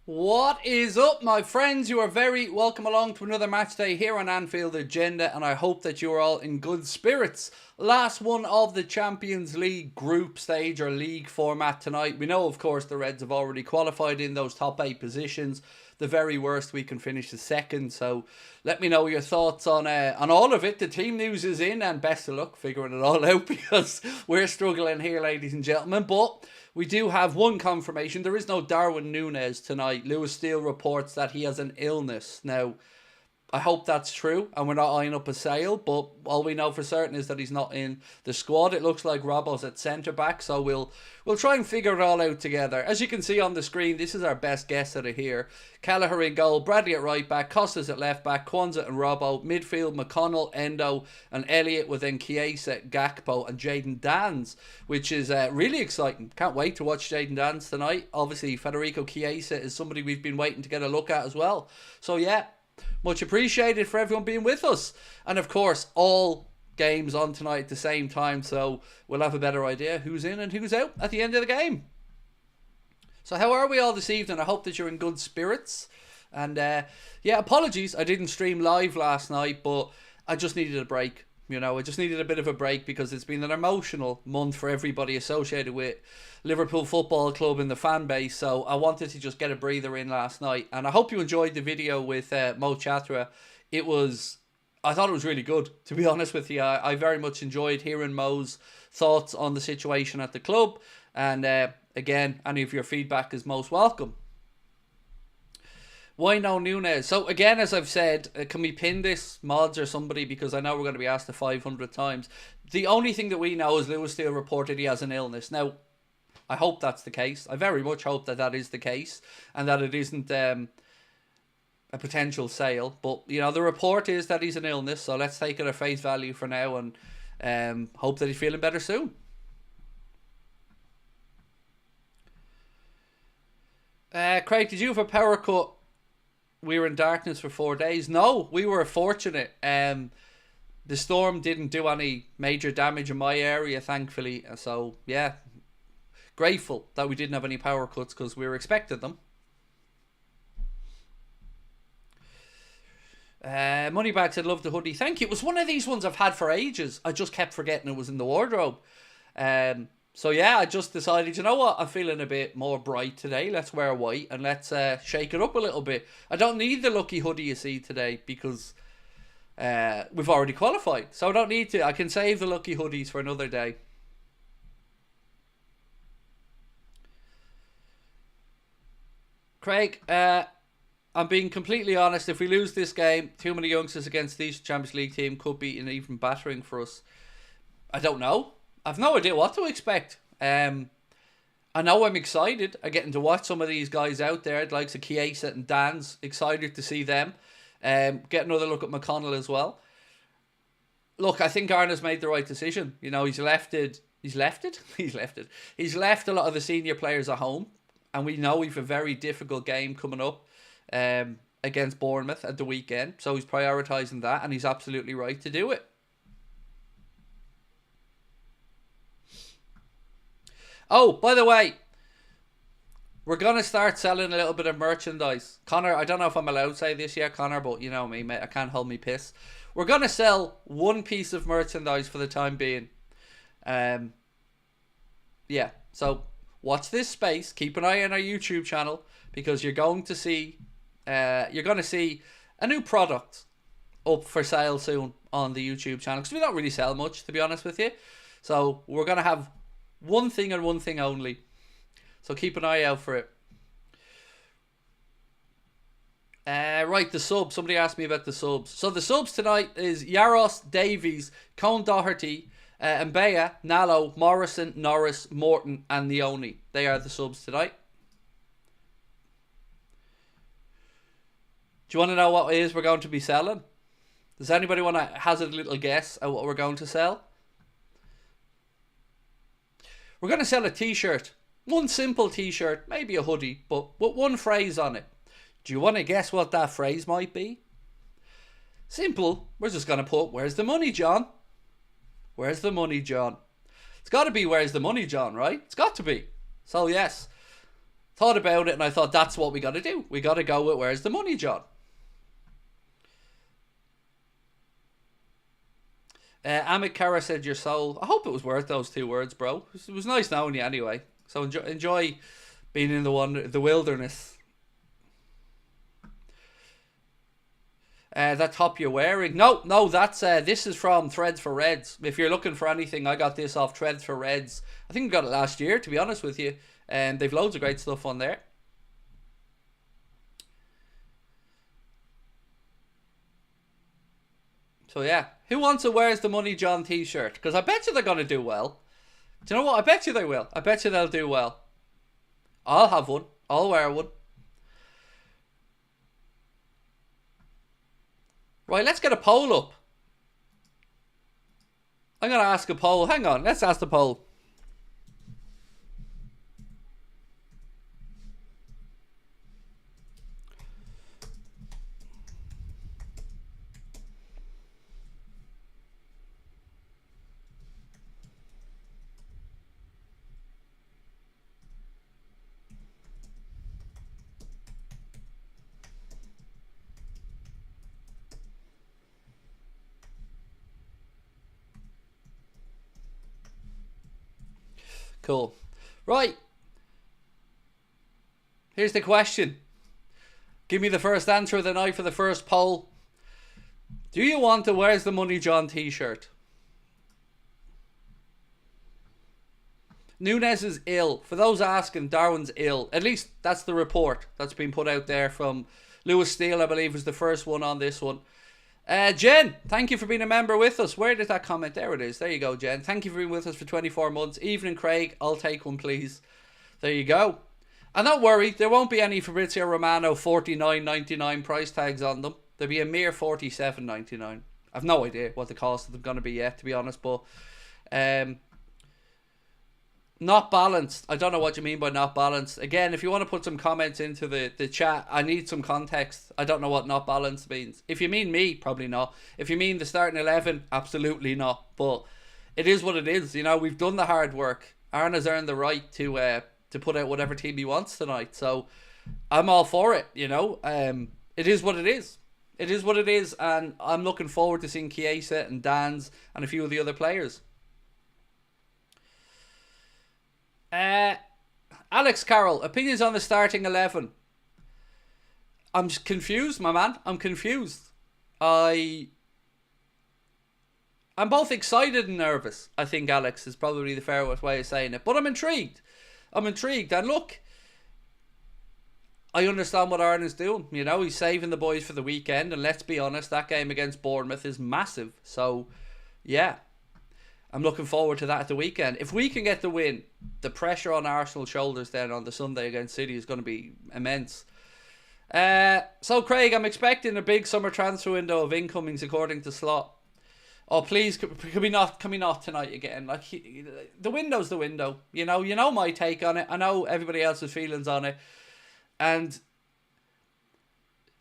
What is up, my friends? You are very welcome along to another match day here on Anfield Agenda, and I hope that you are all in good spirits. Last one of the Champions League group stage or league format tonight. We know, of course, the Reds have already qualified in those top 8 positions. The very worst, we can finish the second. So let me know your thoughts on all of it. The team news is in, and best of luck figuring it all out because we're struggling here, ladies and gentlemen. But we do have one confirmation. There is no Darwin Núñez tonight. Lewis Steele reports that he has an illness. Now, I hope that's true and we're not eyeing up a sale, but all we know for certain is that he's not in the squad. It looks like Robbo's at centre-back, so we'll try and figure it all out together. As you can see on the screen, this is our best guess out of here. Kelleher in goal, Bradley at right-back, Costas at left-back, Kwanzaa and Robbo, midfield, McConnell, Endo and Elliott, with then Chiesa, Gakpo and Jayden Danns, which is really exciting. Can't wait to watch Jayden Danns tonight. Obviously, Federico Chiesa is somebody we've been waiting to get a look at as well. So yeah, much appreciated for everyone being with us. And of course, all games on tonight at the same time, so we'll have a better idea who's in and who's out at the end of the game. So how are we all this evening? I hope that you're in good spirits. And yeah, apologies, I didn't stream live last night, but I just needed a break. You know, I just needed a bit of a break because it's been an emotional month for everybody associated with Liverpool Football Club and the fan base. So I wanted to just get a breather in last night. And I hope you enjoyed the video with Mo Chatra. I thought it was really good, to be honest with you. I very much enjoyed hearing Mo's thoughts on the situation at the club. And again, any of your feedback is most welcome. Why no Núñez? So again, as I've said, can we pin this, mods or somebody, because I know we're going to be asked the 500 times. The only thing that we know is Lewis Steele reported he has an illness. Now, I hope that's the case. I very much hope that that is the case and that it isn't a potential sale. But, you know, the report is that he's an illness, so let's take it at face value for now and hope that he's feeling better soon. Craig, did you have a power cut? We were in darkness for 4 days. No, we were fortunate. The storm didn't do any major damage in my area, thankfully. So, yeah, grateful that we didn't have any power cuts because we were expecting them. Moneybags, I'd love the hoodie. Thank you. It was one of these ones I've had for ages. I just kept forgetting it was in the wardrobe. So yeah, I just decided, you know what, I'm feeling a bit more bright today. Let's wear white and let's shake it up a little bit. I don't need the lucky hoodie you see today because we've already qualified. So I don't need to. I can save the lucky hoodies for another day. Craig, I'm being completely honest. If we lose this game, too many youngsters against these Champions League team could be an even battering for us. I don't know. I've no idea what to expect. I know I'm excited. I'm getting to watch some of these guys out there, like Chiesa and Danns. Excited to see them. Get another look at McConnell as well. Look, I think Arne's made the right decision. You know, he's left a lot of the senior players at home. And we know we've a very difficult game coming up against Bournemouth at the weekend. So he's prioritising that, and he's absolutely right to do it. Oh, by the way, we're going to start selling a little bit of merchandise. Connor, I don't know if I'm allowed to say this yet, Connor, but you know me, mate, I can't hold me piss. We're going to sell one piece of merchandise for the time being. Yeah, so watch this space. Keep an eye on our YouTube channel because you're going to see a new product up for sale soon on the YouTube channel because we don't really sell much, to be honest with you. So we're going to have one thing and one thing only. So keep an eye out for it. Right, the subs. Somebody asked me about the subs. So the subs tonight is Yaros, Davies, Cone Doherty, Mbeya, Nallo, Morrison, Norris, Morton and Leone. They are the subs tonight. Do you want to know what it is we're going to be selling? Does anybody want to hazard a little guess at what we're going to sell? We're going to sell a t-shirt. One simple t-shirt, maybe a hoodie, but with one phrase on it. Do you want to guess what that phrase might be? Simple. We're just going to put, "Where's the money, John?" Where's the money, John? It's got to be, "Where's the money, John," right? It's got to be. So yes, thought about it and I thought that's what we got to do. We got to go with where's the money, John? Amit Kara said your soul. I hope it was worth those 2 words, bro. It was nice knowing you anyway. So enjoy being in the wilderness. That top you're wearing. No, that's this is from Threads for Reds. If you're looking for anything, I got this off Threads for Reds. I think I got it last year, to be honest with you. And they've loads of great stuff on there. So yeah, who wants a Where's the Money John t-shirt? Because I bet you they're going to do well. Do you know what? I bet you they will. I bet you they'll do well. I'll have one. I'll wear one. Right, let's get a poll up. I'm going to ask a poll. Hang on, let's ask the poll. Cool. Right. Here's the question. Give me the first answer of the night for the first poll. Do you want a Where's the Money John t-shirt? Nunes is ill. For those asking, Darwin's ill. At least that's the report that's been put out there from Lewis Steele, I believe, was the first one on this one. Jen, thank you for being a member with us. Where did that comment? There it is. There you go, Jen. Thank you for being with us for 24 months. Evening, Craig. I'll take one, please. There you go. And don't worry, there won't be any Fabrizio Romano $49.99 price tags on them. There'll be a mere $47.99. I've no idea what the cost of them going to be yet, to be honest, but not balanced. I don't know what you mean by not balanced. Again, if you want to put some comments into the chat, I need some context. I don't know what not balanced means. If you mean me, probably not. If you mean the starting 11, absolutely not. But it is what it is. You know, we've done the hard work. Arne's earned the right to put out whatever team he wants tonight. So I'm all for it, you know. It is what it is. It is what it is, and I'm looking forward to seeing Chiesa and Dan's and a few of the other players. Alex Carroll, opinions on the starting 11. I'm just confused, my man. I'm confused. I'm both excited and nervous. I think Alex is probably the fairest way of saying it. But I'm intrigued. I'm intrigued. And look, I understand what Arne's doing. You know, he's saving the boys for the weekend. And let's be honest, that game against Bournemouth is massive. So, yeah. I'm looking forward to that at the weekend. If we can get the win, the pressure on Arsenal's shoulders then on the Sunday against City is going to be immense. So, Craig, I'm expecting a big summer transfer window of incomings according to Slot. Oh, please, can we not tonight again? Like, the window's the window. You know my take on it. I know everybody else's feelings on it. And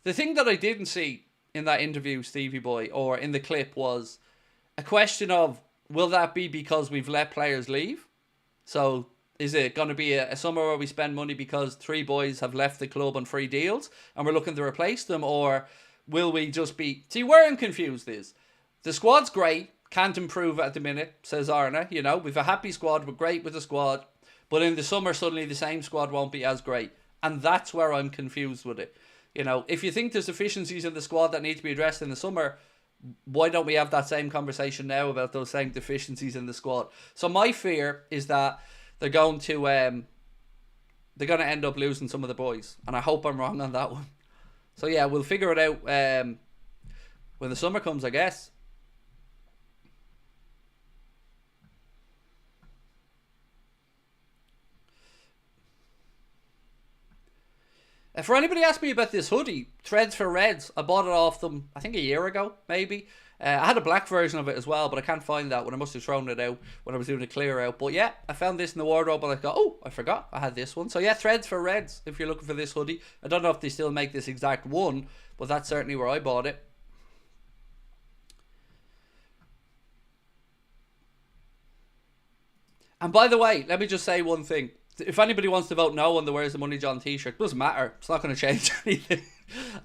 the thing that I didn't see in that interview, Stevie Boy, or in the clip was a question of, will that be because we've let players leave? So is it going to be a summer where we spend money because 3 boys have left the club on free deals and we're looking to replace them? Or will we just be... See, where I'm confused is, the squad's great, can't improve at the minute, says Arne. You know, we've a happy squad, we're great with the squad, but in the summer suddenly the same squad won't be as great. And that's where I'm confused with it. You know, if you think there's deficiencies in the squad that need to be addressed in the summer, why don't we have that same conversation now about those same deficiencies in the squad? So my fear is that they're going to end up losing some of the boys, and I hope I'm wrong on that one. So yeah, we'll figure it out when the summer comes, I guess. For anybody asking me about this hoodie, Threads for Reds, I bought it off them, I think a year ago, maybe. I had a black version of it as well, but I can't find that one. I must have thrown it out when I was doing a clear out. But yeah, I found this in the wardrobe and I go, oh, I forgot I had this one. So yeah, Threads for Reds, if you're looking for this hoodie. I don't know if they still make this exact one, but that's certainly where I bought it. And by the way, let me just say one thing. If anybody wants to vote no on the Where's the Money John t-shirt, doesn't matter. It's not going to change anything.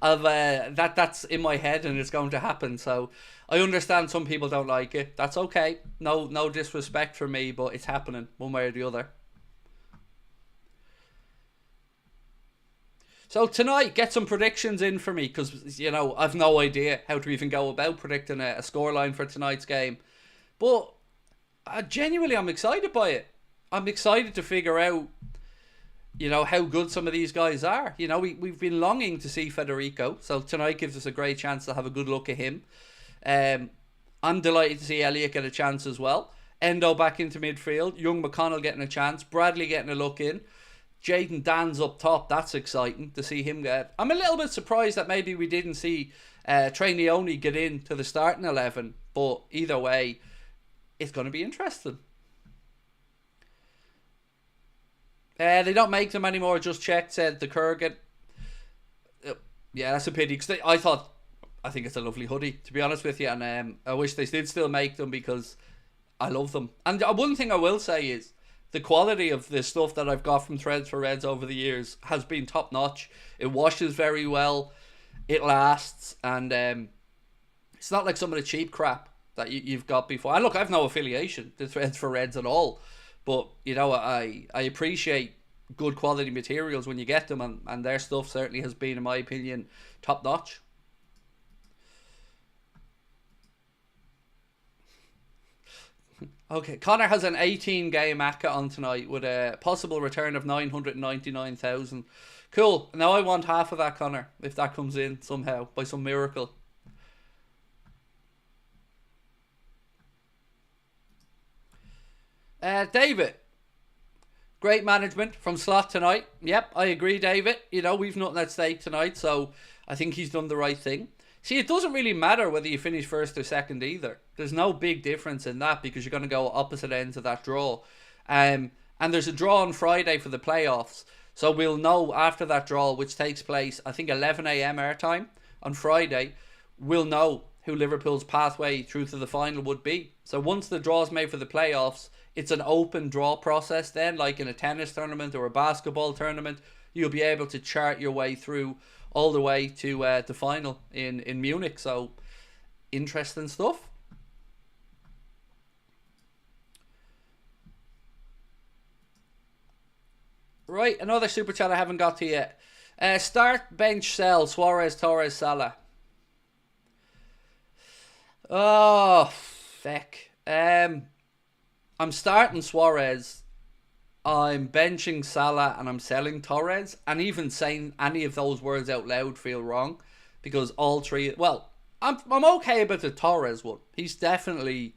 That's in my head and it's going to happen. So I understand some people don't like it. That's okay. No disrespect for me, but it's happening one way or the other. So tonight, get some predictions in for me, because, you know, I've no idea how to even go about predicting a scoreline for tonight's game. But genuinely, I'm excited by it. I'm excited to figure out, you know, how good some of these guys are. You know, we've been longing to see Federico, so tonight gives us a great chance to have a good look at him. I'm delighted to see Elliott get a chance as well. Endo back into midfield. Young McConnell getting a chance. Bradley getting a look in. Jayden Dan's up top. That's exciting to see him get. I'm a little bit surprised that maybe we didn't see Trey Neone get into the starting 11. But either way, it's going to be interesting. They don't make them anymore. Just checked, said the Kurgan. Yeah, that's a pity. Because I think it's a lovely hoodie, to be honest with you. And I wish they did still make them, because I love them. And one thing I will say is, the quality of the stuff that I've got from Threads for Reds over the years has been top notch. It washes very well. It lasts. And it's not like some of the cheap crap that you've got before. And look, I have no affiliation to Threads for Reds at all. But, you know, I appreciate good quality materials when you get them. And their stuff certainly has been, in my opinion, top notch. Okay, Connor has an 18-game ACCA on tonight with a possible return of 999,000. Cool. Now I want half of that, Connor, if that comes in somehow, by some miracle. David. Great management from Slot tonight. Yep, I agree, David. You know, we've nothing at stake tonight, so I think he's done the right thing. See, it doesn't really matter whether you finish first or second either. There's no big difference in that, because you're going to go opposite ends of that draw. And there's a draw on Friday for the playoffs. So we'll know after that draw, which takes place, I think, 11 a.m. our time on Friday, we'll know who Liverpool's pathway through to the final would be. So once the draw's made for the playoffs, it's an open draw process then, like in a tennis tournament or a basketball tournament. You'll be able to chart your way through all the way to the final in Munich. So, interesting stuff. Right, another super chat I haven't got to yet. Start, bench, sell, Suarez, Torres, Salah. Oh, feck. I'm starting Suarez. I'm benching Salah and I'm selling Torres. And even saying any of those words out loud feel wrong, because all three... Well, I'm okay about the Torres one. He's definitely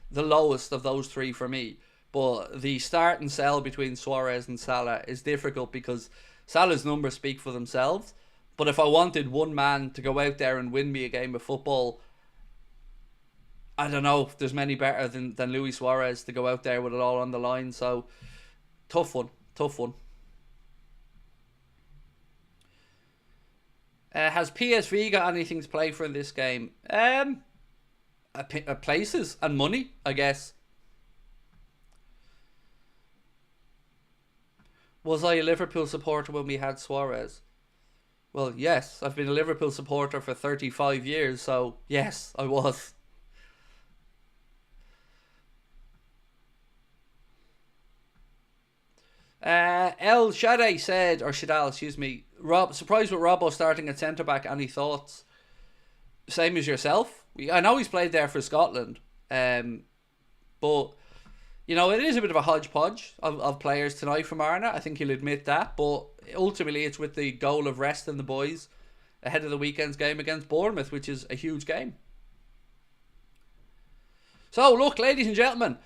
the lowest of those three for me. But the start and sell between Suarez and Salah is difficult, because Salah's numbers speak for themselves. But if I wanted one man to go out there and win me a game of football, I don't know if there's many better than Luis Suarez to go out there with it all on the line. So... Tough one. Has PSV got anything to play for in this game? Places and money, I guess. Was I a Liverpool supporter when we had Suarez? Well, yes. I've been a Liverpool supporter for 35 years, so yes, I was. El Shadday said, or Shadal, excuse me, surprised with Robbo starting at centre back. Any thoughts? Same as yourself. I know he's played there for Scotland, but you know, it is a bit of a hodgepodge of players tonight from Arne. I think he'll admit that, but ultimately it's with the goal of resting the boys ahead of the weekend's game against Bournemouth, which is a huge game. So look, ladies and gentlemen,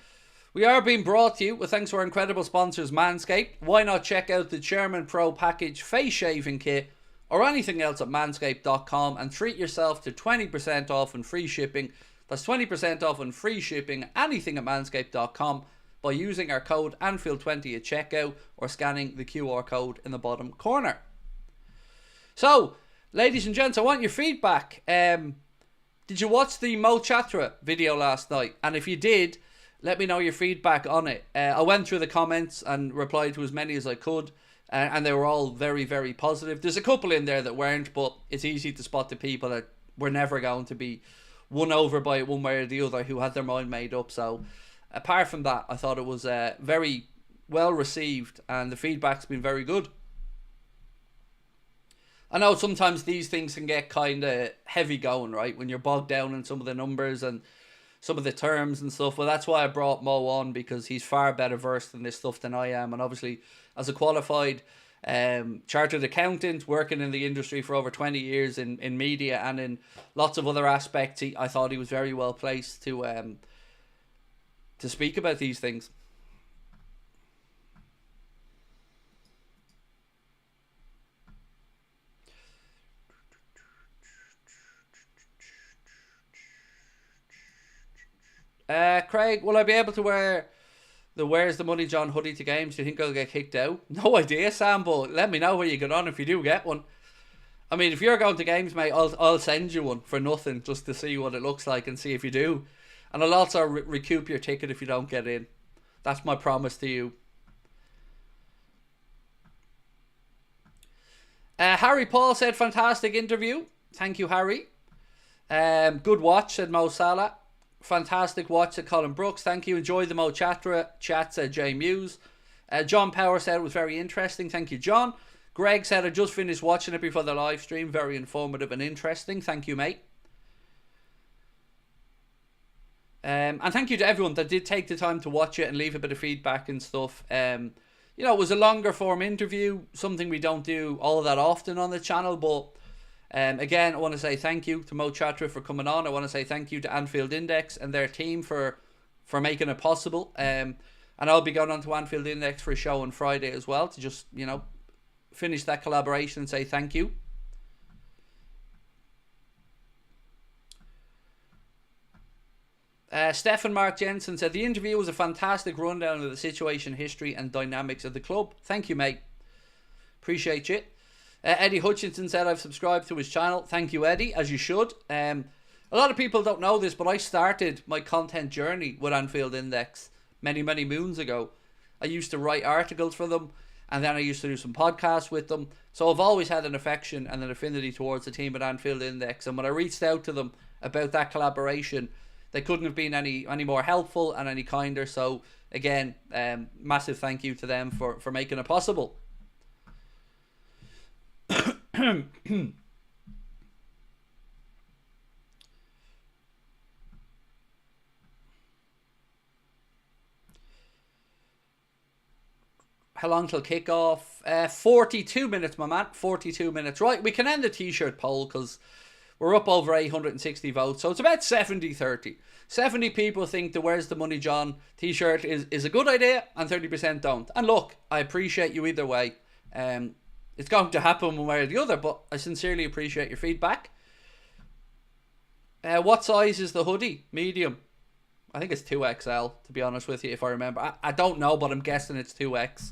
we are being brought to you with thanks to our incredible sponsors, Manscaped. Why not check out the Chairman Pro Package face shaving kit or anything else at manscaped.com and treat yourself to 20% off and free shipping. That's 20% off and free shipping, anything at manscaped.com, by using our code Anfield20 at checkout or scanning the QR code in the bottom corner. So, ladies and gents, I want your feedback. Did you watch the Mo Chatra video last night? And if you did, Let me know your feedback on it. I went through the comments and replied to as many as I could, and they were all very, very positive. There's a couple in there that weren't, but it's easy to spot the people that were never going to be won over by it one way or the other, who had their mind made up. So apart from that, I thought it was very well received, and the feedback's been very good. I know sometimes these things can get kind of heavy going, right? When you're bogged down in some of the numbers and some of the terms and stuff. Well, that's why I brought Mo on, because he's far better versed in this stuff than I am. And obviously, as a qualified chartered accountant working in the industry for over 20 years in media and in lots of other aspects, I thought he was very well placed to speak about these things. Craig, will I be able to wear the Where's the Money John hoodie to games? Do you think I'll get kicked out? No idea, Sam, but let me know where you get on if you do get one. I mean, if you're going to games, mate, I'll send you one for nothing, just to see what it looks like and see if you do. And I'll also recoup your ticket if you don't get in. That's my promise to you. Harry Paul said, fantastic interview. Thank you, Harry. Good watch, said Mo Salah. Fantastic watch, said Colin Brooks. Thank you. Enjoyed the Mo chat, said Jay Muse. John Power said it was very interesting. Thank you, John. Greg said, I just finished watching it before the live stream. Very informative and interesting. Thank you, mate. And thank you to everyone that did take the time to watch it and leave a bit of feedback and stuff. You know, it was a longer form interview, something we don't do all that often on the channel, but again, I want to say thank you to Mo Chatra for coming on. I want to say thank you to Anfield Index and their team for making it possible. And I'll be going on to Anfield Index for a show on Friday as well to just, you know, finish that collaboration and say thank you. Stefan Mark Jensen said, the interview was a fantastic rundown of the situation, history and dynamics of the club. Thank you, mate. Appreciate you. Eddie Hutchinson said, I've subscribed to his channel. Thank you, Eddie, as you should. A lot of people don't know this, but I started my content journey with Anfield Index many, many moons ago. I used to write articles for them, and then I used to do some podcasts with them. So I've always had an affection and an affinity towards the team at Anfield Index. And when I reached out to them about that collaboration, they couldn't have been any more helpful and any kinder. So again, massive thank you to them for making it possible. How long till kickoff? 42 minutes, my man. 42 minutes. Right, we can end the t-shirt poll because we're up over 860 votes. So it's about 70-30. 70 people think the Where's the Money John t-shirt is a good idea and 30% don't. And look, I appreciate you either way. It's going to happen one way or the other, but I sincerely appreciate your feedback. What size is the hoodie? Medium. I think it's 2XL, to be honest with you, if I remember. I don't know, but I'm guessing it's 2X.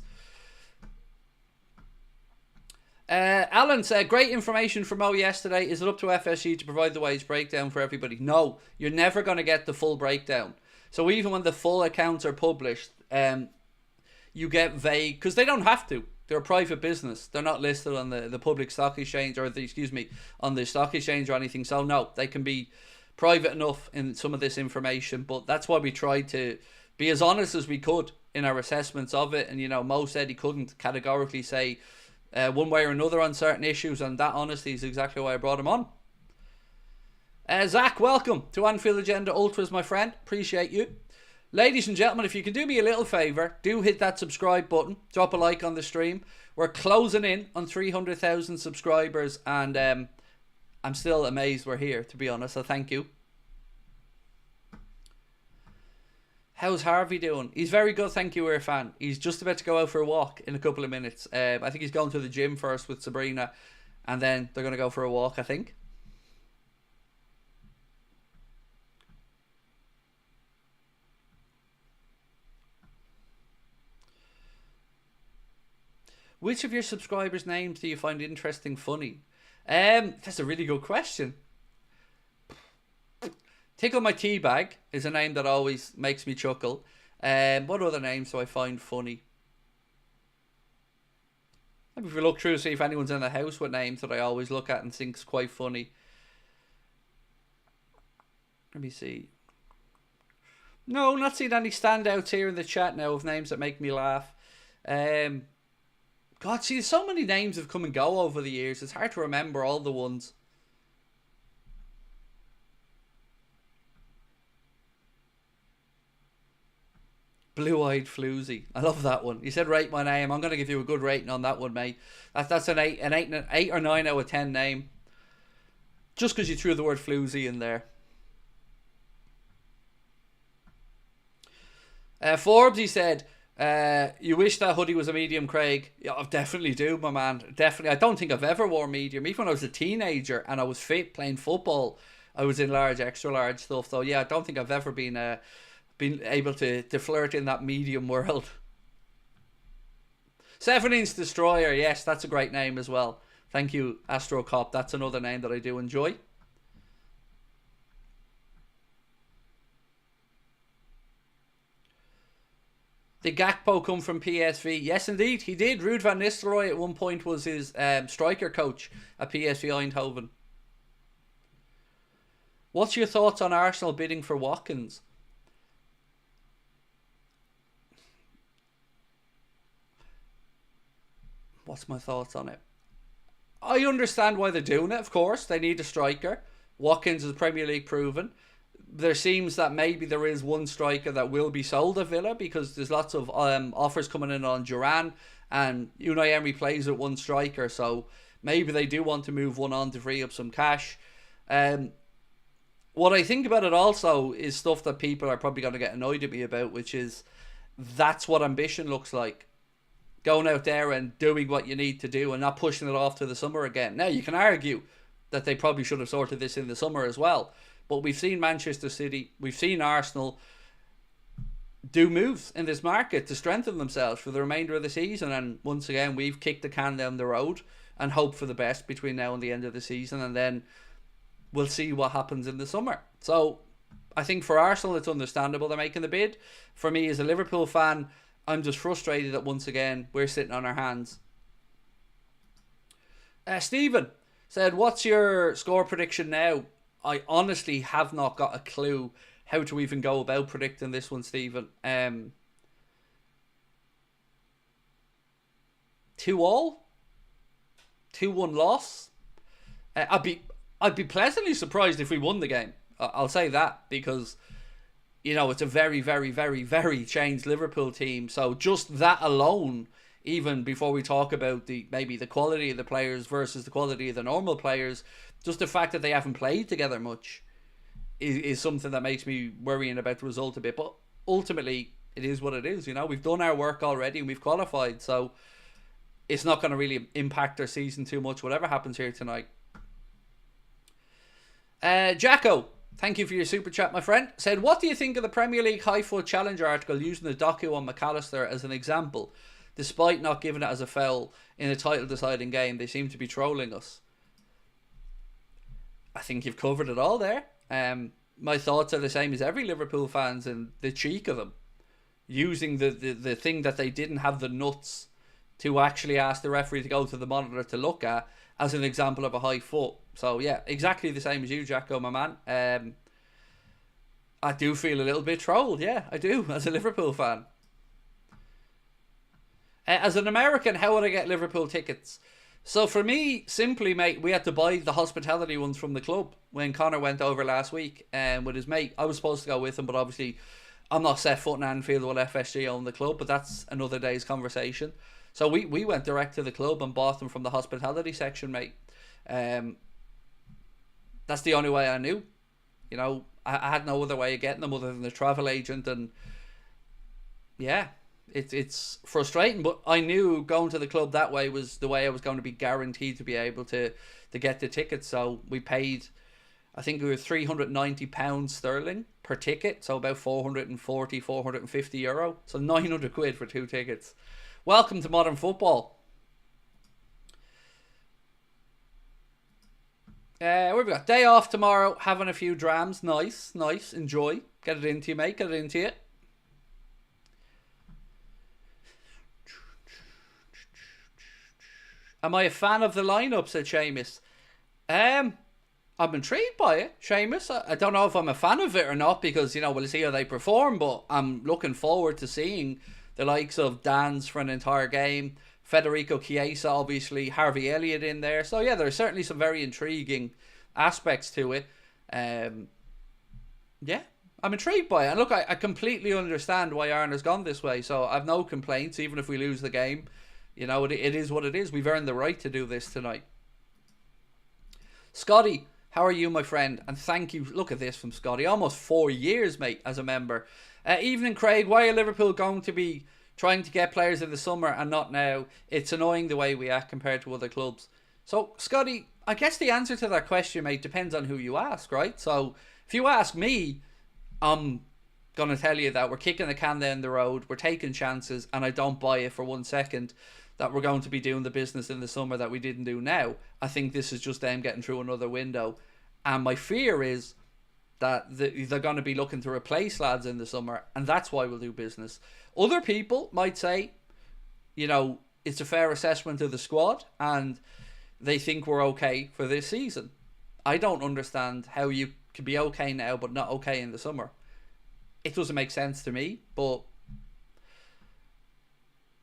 Alan said, great information from Mo yesterday. Is it up to FSG to provide the wage breakdown for everybody? No, you're never going to get the full breakdown. So even when the full accounts are published, you get vague, because they don't have to. They're a private business. They're not listed on the public stock exchange or on the stock exchange or anything. So no, they can be private enough in some of this information. But that's why we tried to be as honest as we could in our assessments of it. And, you know, Mo said he couldn't categorically say one way or another on certain issues, and that honesty is exactly why I brought him on. Zach, welcome to Anfield Agenda Ultras, my friend. Appreciate you. Ladies and gentlemen, if you can do me a little favour, do hit that subscribe button. Drop a like on the stream. We're closing in on 300,000 subscribers, and I'm still amazed we're here, to be honest, so thank you. How's Harvey doing? He's very good, thank you, Irfan. He's just about to go out for a walk in a couple of minutes. I think he's going to the gym first with Sabrina, and then they're going to go for a walk, I think. Which of your subscribers' names do you find interesting, funny? That's a really good question. Tickle My Teabag is a name that always makes me chuckle. What other names do I find funny? Maybe if we look through, see if anyone's in the house with names that I always look at and think's quite funny. Let me see. No, not seeing any standouts here in the chat now of names that make me laugh. God, see, so many names have come and go over the years. It's hard to remember all the ones. Blue-eyed floozy. I love that one. You said rate my name. I'm going to give you a good rating on that one, mate. That's an 8 or 9 out of 10 name. Just because you threw the word floozy in there. Forbes, he said, you wish that hoodie was a medium, Craig. Yeah, I definitely do, my man. Definitely. I don't think I've ever worn medium. Even when I was a teenager and I was fit playing football, I was in large, extra large stuff. So yeah, I don't think I've ever been able to flirt in that medium world. 7-inch Destroyer, yes, that's a great name as well. Thank you, Astro Cop. That's another name that I do enjoy. Did Gakpo come from PSV? Yes, indeed, he did. Ruud van Nistelrooy at one point was his striker coach at PSV Eindhoven. What's your thoughts on Arsenal bidding for Watkins? What's my thoughts on it? I understand why they're doing it, of course. They need a striker. Watkins is Premier League proven. There seems that maybe there is one striker that will be sold at Villa because there's lots of offers coming in on Duran, and Unai Emery plays with one striker, so maybe they do want to move one on to free up some cash. What I think about it also is stuff that people are probably going to get annoyed at me about, which is that's what ambition looks like. Going out there and doing what you need to do and not pushing it off to the summer again. Now, you can argue that they probably should have sorted this in the summer as well. But we've seen Manchester City, we've seen Arsenal do moves in this market to strengthen themselves for the remainder of the season. And once again, we've kicked the can down the road and hope for the best between now and the end of the season. And then we'll see what happens in the summer. So I think for Arsenal, it's understandable they're making the bid. For me, as a Liverpool fan, I'm just frustrated that once again, we're sitting on our hands. Stephen said, what's your score prediction now? I honestly have not got a clue how to even go about predicting this one, Stephen. 2-2? 2-1 loss? I'd be pleasantly surprised if we won the game. I'll say that because, you know, it's a very, very, very, very changed Liverpool team. So just that alone, even before we talk about maybe the quality of the players versus the quality of the normal players, just the fact that they haven't played together much is something that makes me worrying about the result a bit. But ultimately, it is what it is. You know, we've done our work already and we've qualified. So it's not going to really impact our season too much, whatever happens here tonight. Jacko, thank you for your super chat, my friend. Said, what do you think of the Premier League High Foot Challenge article using the docu on McAllister as an example? Despite not giving it as a foul in a title deciding game, they seem to be trolling us. I think you've covered it all there. My thoughts are the same as every Liverpool fans, and the cheek of them using the thing that they didn't have the nuts to actually ask the referee to go to the monitor to look at as an example of a high foot. So yeah, exactly the same as you, Jacko, my man. I do feel a little bit trolled. Yeah, I do, as a Liverpool fan. As an American, how would I get Liverpool tickets? So for me, simply, mate, we had to buy the hospitality ones from the club when Connor went over last week with his mate. I was supposed to go with him, but obviously I'm not set foot in Anfield while FSG own the club, but that's another day's conversation. So we went direct to the club and bought them from the hospitality section, mate. That's the only way I knew. You know, I had no other way of getting them other than the travel agent, and yeah. It's frustrating, but I knew going to the club that way was the way I was going to be guaranteed to be able to get the tickets. So we paid, I think it was £390 sterling per ticket, so about 440, 450 euro. So 900 quid for 2 tickets. Welcome to modern football. What have we got? Day off tomorrow, having a few drams. Nice, nice. Enjoy. Get it into you, mate. Get it into you. Am I a fan of the lineup? Said Seamus. I'm intrigued by it, Seamus. I don't know if I'm a fan of it or not because, we'll see how they perform, but I'm looking forward to seeing the likes of Dan's for an entire game, Federico Chiesa, obviously, Harvey Elliott in there. So, yeah, there's certainly some very intriguing aspects to it. Yeah, I'm intrigued by it. And look, I completely understand why Arne has gone this way, so I've no complaints, even if we lose the game. It is what it is. We've earned the right to do this tonight. Scotty, how are you, my friend? And thank you. Look at this from Scotty. Almost 4 years, mate, as a member. Evening, Craig. Why are Liverpool going to be trying to get players in the summer and not now? It's annoying the way we act compared to other clubs. So, Scotty, I guess the answer to that question, mate, depends on who you ask, right? So, if you ask me, I'm going to tell you that we're kicking the can down the road, we're taking chances, and I don't buy it for 1 second that we're going to be doing the business in the summer that we didn't do now. I think this is just them getting through another window. And my fear is that they're going to be looking to replace lads in the summer, and that's why we'll do business. Other people might say, it's a fair assessment of the squad, and they think we're okay for this season. I don't understand how you can be okay now, but not okay in the summer. It doesn't make sense to me, but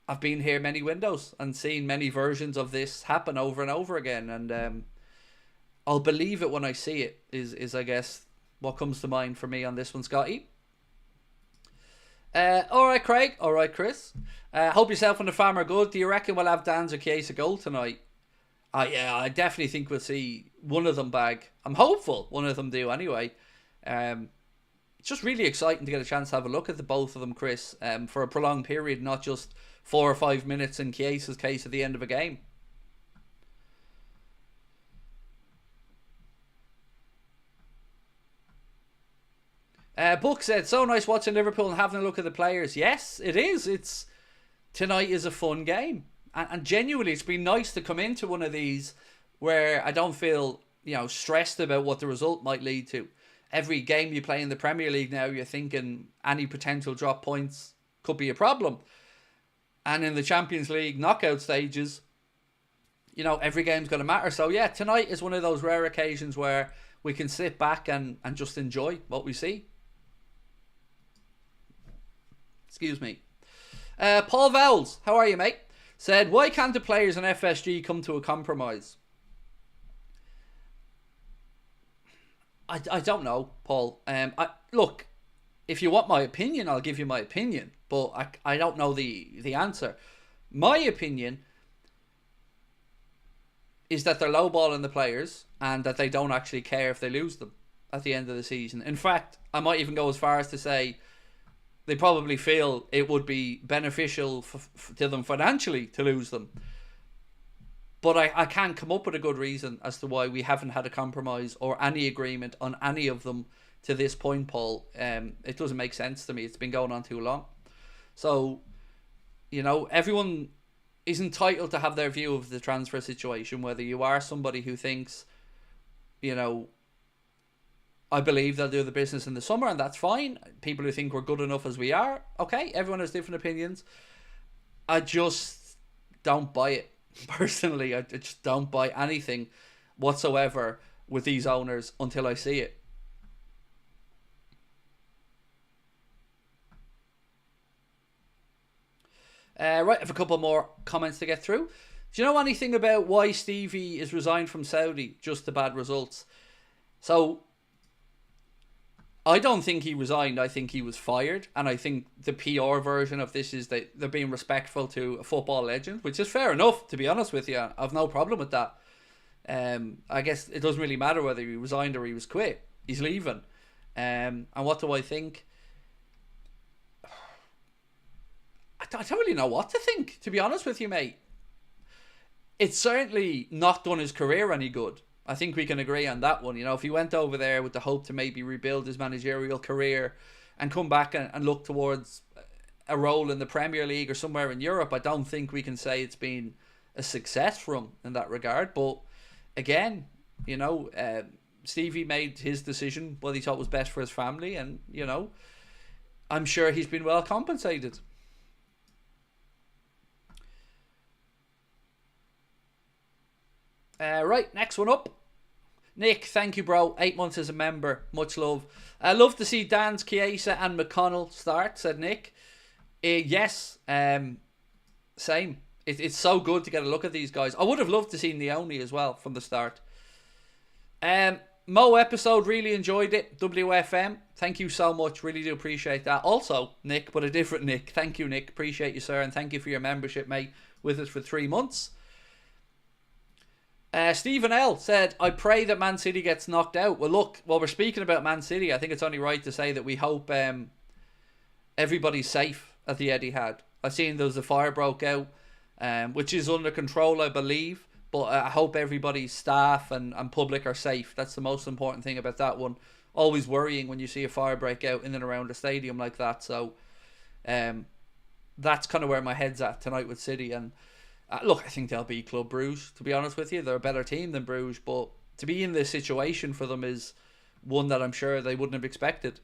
I've been here many windows and seen many versions of this happen over and over again, and I'll believe it when I see it, is I guess what comes to mind for me on this one, Scotty. Alright, Craig. Alright, Chris. Hope yourself and the farm are good. Do you reckon we'll have Dan's or Chiesa goal tonight? Yeah, I definitely think we'll see one of them bag. I'm hopeful one of them do anyway. It's just really exciting to get a chance to have a look at the both of them, Chris, for a prolonged period, not just 4 or 5 minutes in Chiesa's case at the end of a game. Book said, so nice watching Liverpool and having a look at the players. Yes, it is. Tonight is a fun game. And genuinely, it's been nice to come into one of these where I don't feel, stressed about what the result might lead to. Every game you play in the Premier League now, you're thinking any potential drop points could be a problem. And in the Champions League knockout stages, every game's going to matter. So yeah, tonight is one of those rare occasions where we can sit back and just enjoy what we see. Excuse me. Paul Vowles, how are you, mate? Said, why can't the players in FSG come to a compromise? I don't know, Paul. Look, if you want my opinion, I'll give you my opinion. But I don't know the answer. My opinion is that they're lowballing the players and that they don't actually care if they lose them at the end of the season. In fact, I might even go as far as to say they probably feel it would be beneficial to them financially to lose them. But I can't come up with a good reason as to why we haven't had a compromise or any agreement on any of them to this point, Paul. It doesn't make sense to me. It's been going on too long. So, everyone is entitled to have their view of the transfer situation, whether you are somebody who thinks, I believe they'll do the business in the summer, and that's fine. People who think we're good enough as we are, okay, everyone has different opinions. I just don't buy it. Personally, I just don't buy anything whatsoever with these owners until I see it. Right, I have a couple more comments to get through. Do you know anything about why Stevie is resigned from Saudi? Just the bad results. So, I don't think he resigned. I think he was fired. And I think the PR version of this is that they're being respectful to a football legend, which is fair enough, to be honest with you. I've no problem with that. I guess it doesn't really matter whether he resigned or he was quit. He's leaving. And what do I think? I don't really know what to think, to be honest with you, mate. It's certainly not done his career any good. I think we can agree on that one. If he went over there with the hope to maybe rebuild his managerial career and come back and look towards a role in the Premier League or somewhere in Europe, I don't think we can say it's been a success for him in that regard. But again, You know, Stevie made his decision what he thought was best for his family, and you know, I'm sure he's been well compensated. Right, next one up. Nick, thank you, bro. 8 months as a member. Much love. I love to see Dan's, Chiesa and McConnell start, said Nick. Yes, same. It's so good to get a look at these guys. I would have loved to see Neoni as well from the start. Mo episode, really enjoyed it. WFM, thank you so much. Really do appreciate that. Also, Nick, but a different Nick. Thank you, Nick. Appreciate you, sir. And thank you for your membership, mate, with us for 3 months. Stephen L said, I pray that Man City gets knocked out. Well, look, while we're speaking about Man City, I think it's only right to say that we hope everybody's safe at the Etihad. I've seen there's a fire broke out, which is under control, I believe. But I hope everybody's staff and public are safe. That's the most important thing about that one. Always worrying when you see a fire break out in and around a stadium like that. So that's kind of where my head's at tonight with City. And look, I think they'll beat Club Brugge, to be honest with you. They're a better team than Bruges, but to be in this situation for them is one that I'm sure they wouldn't have expected.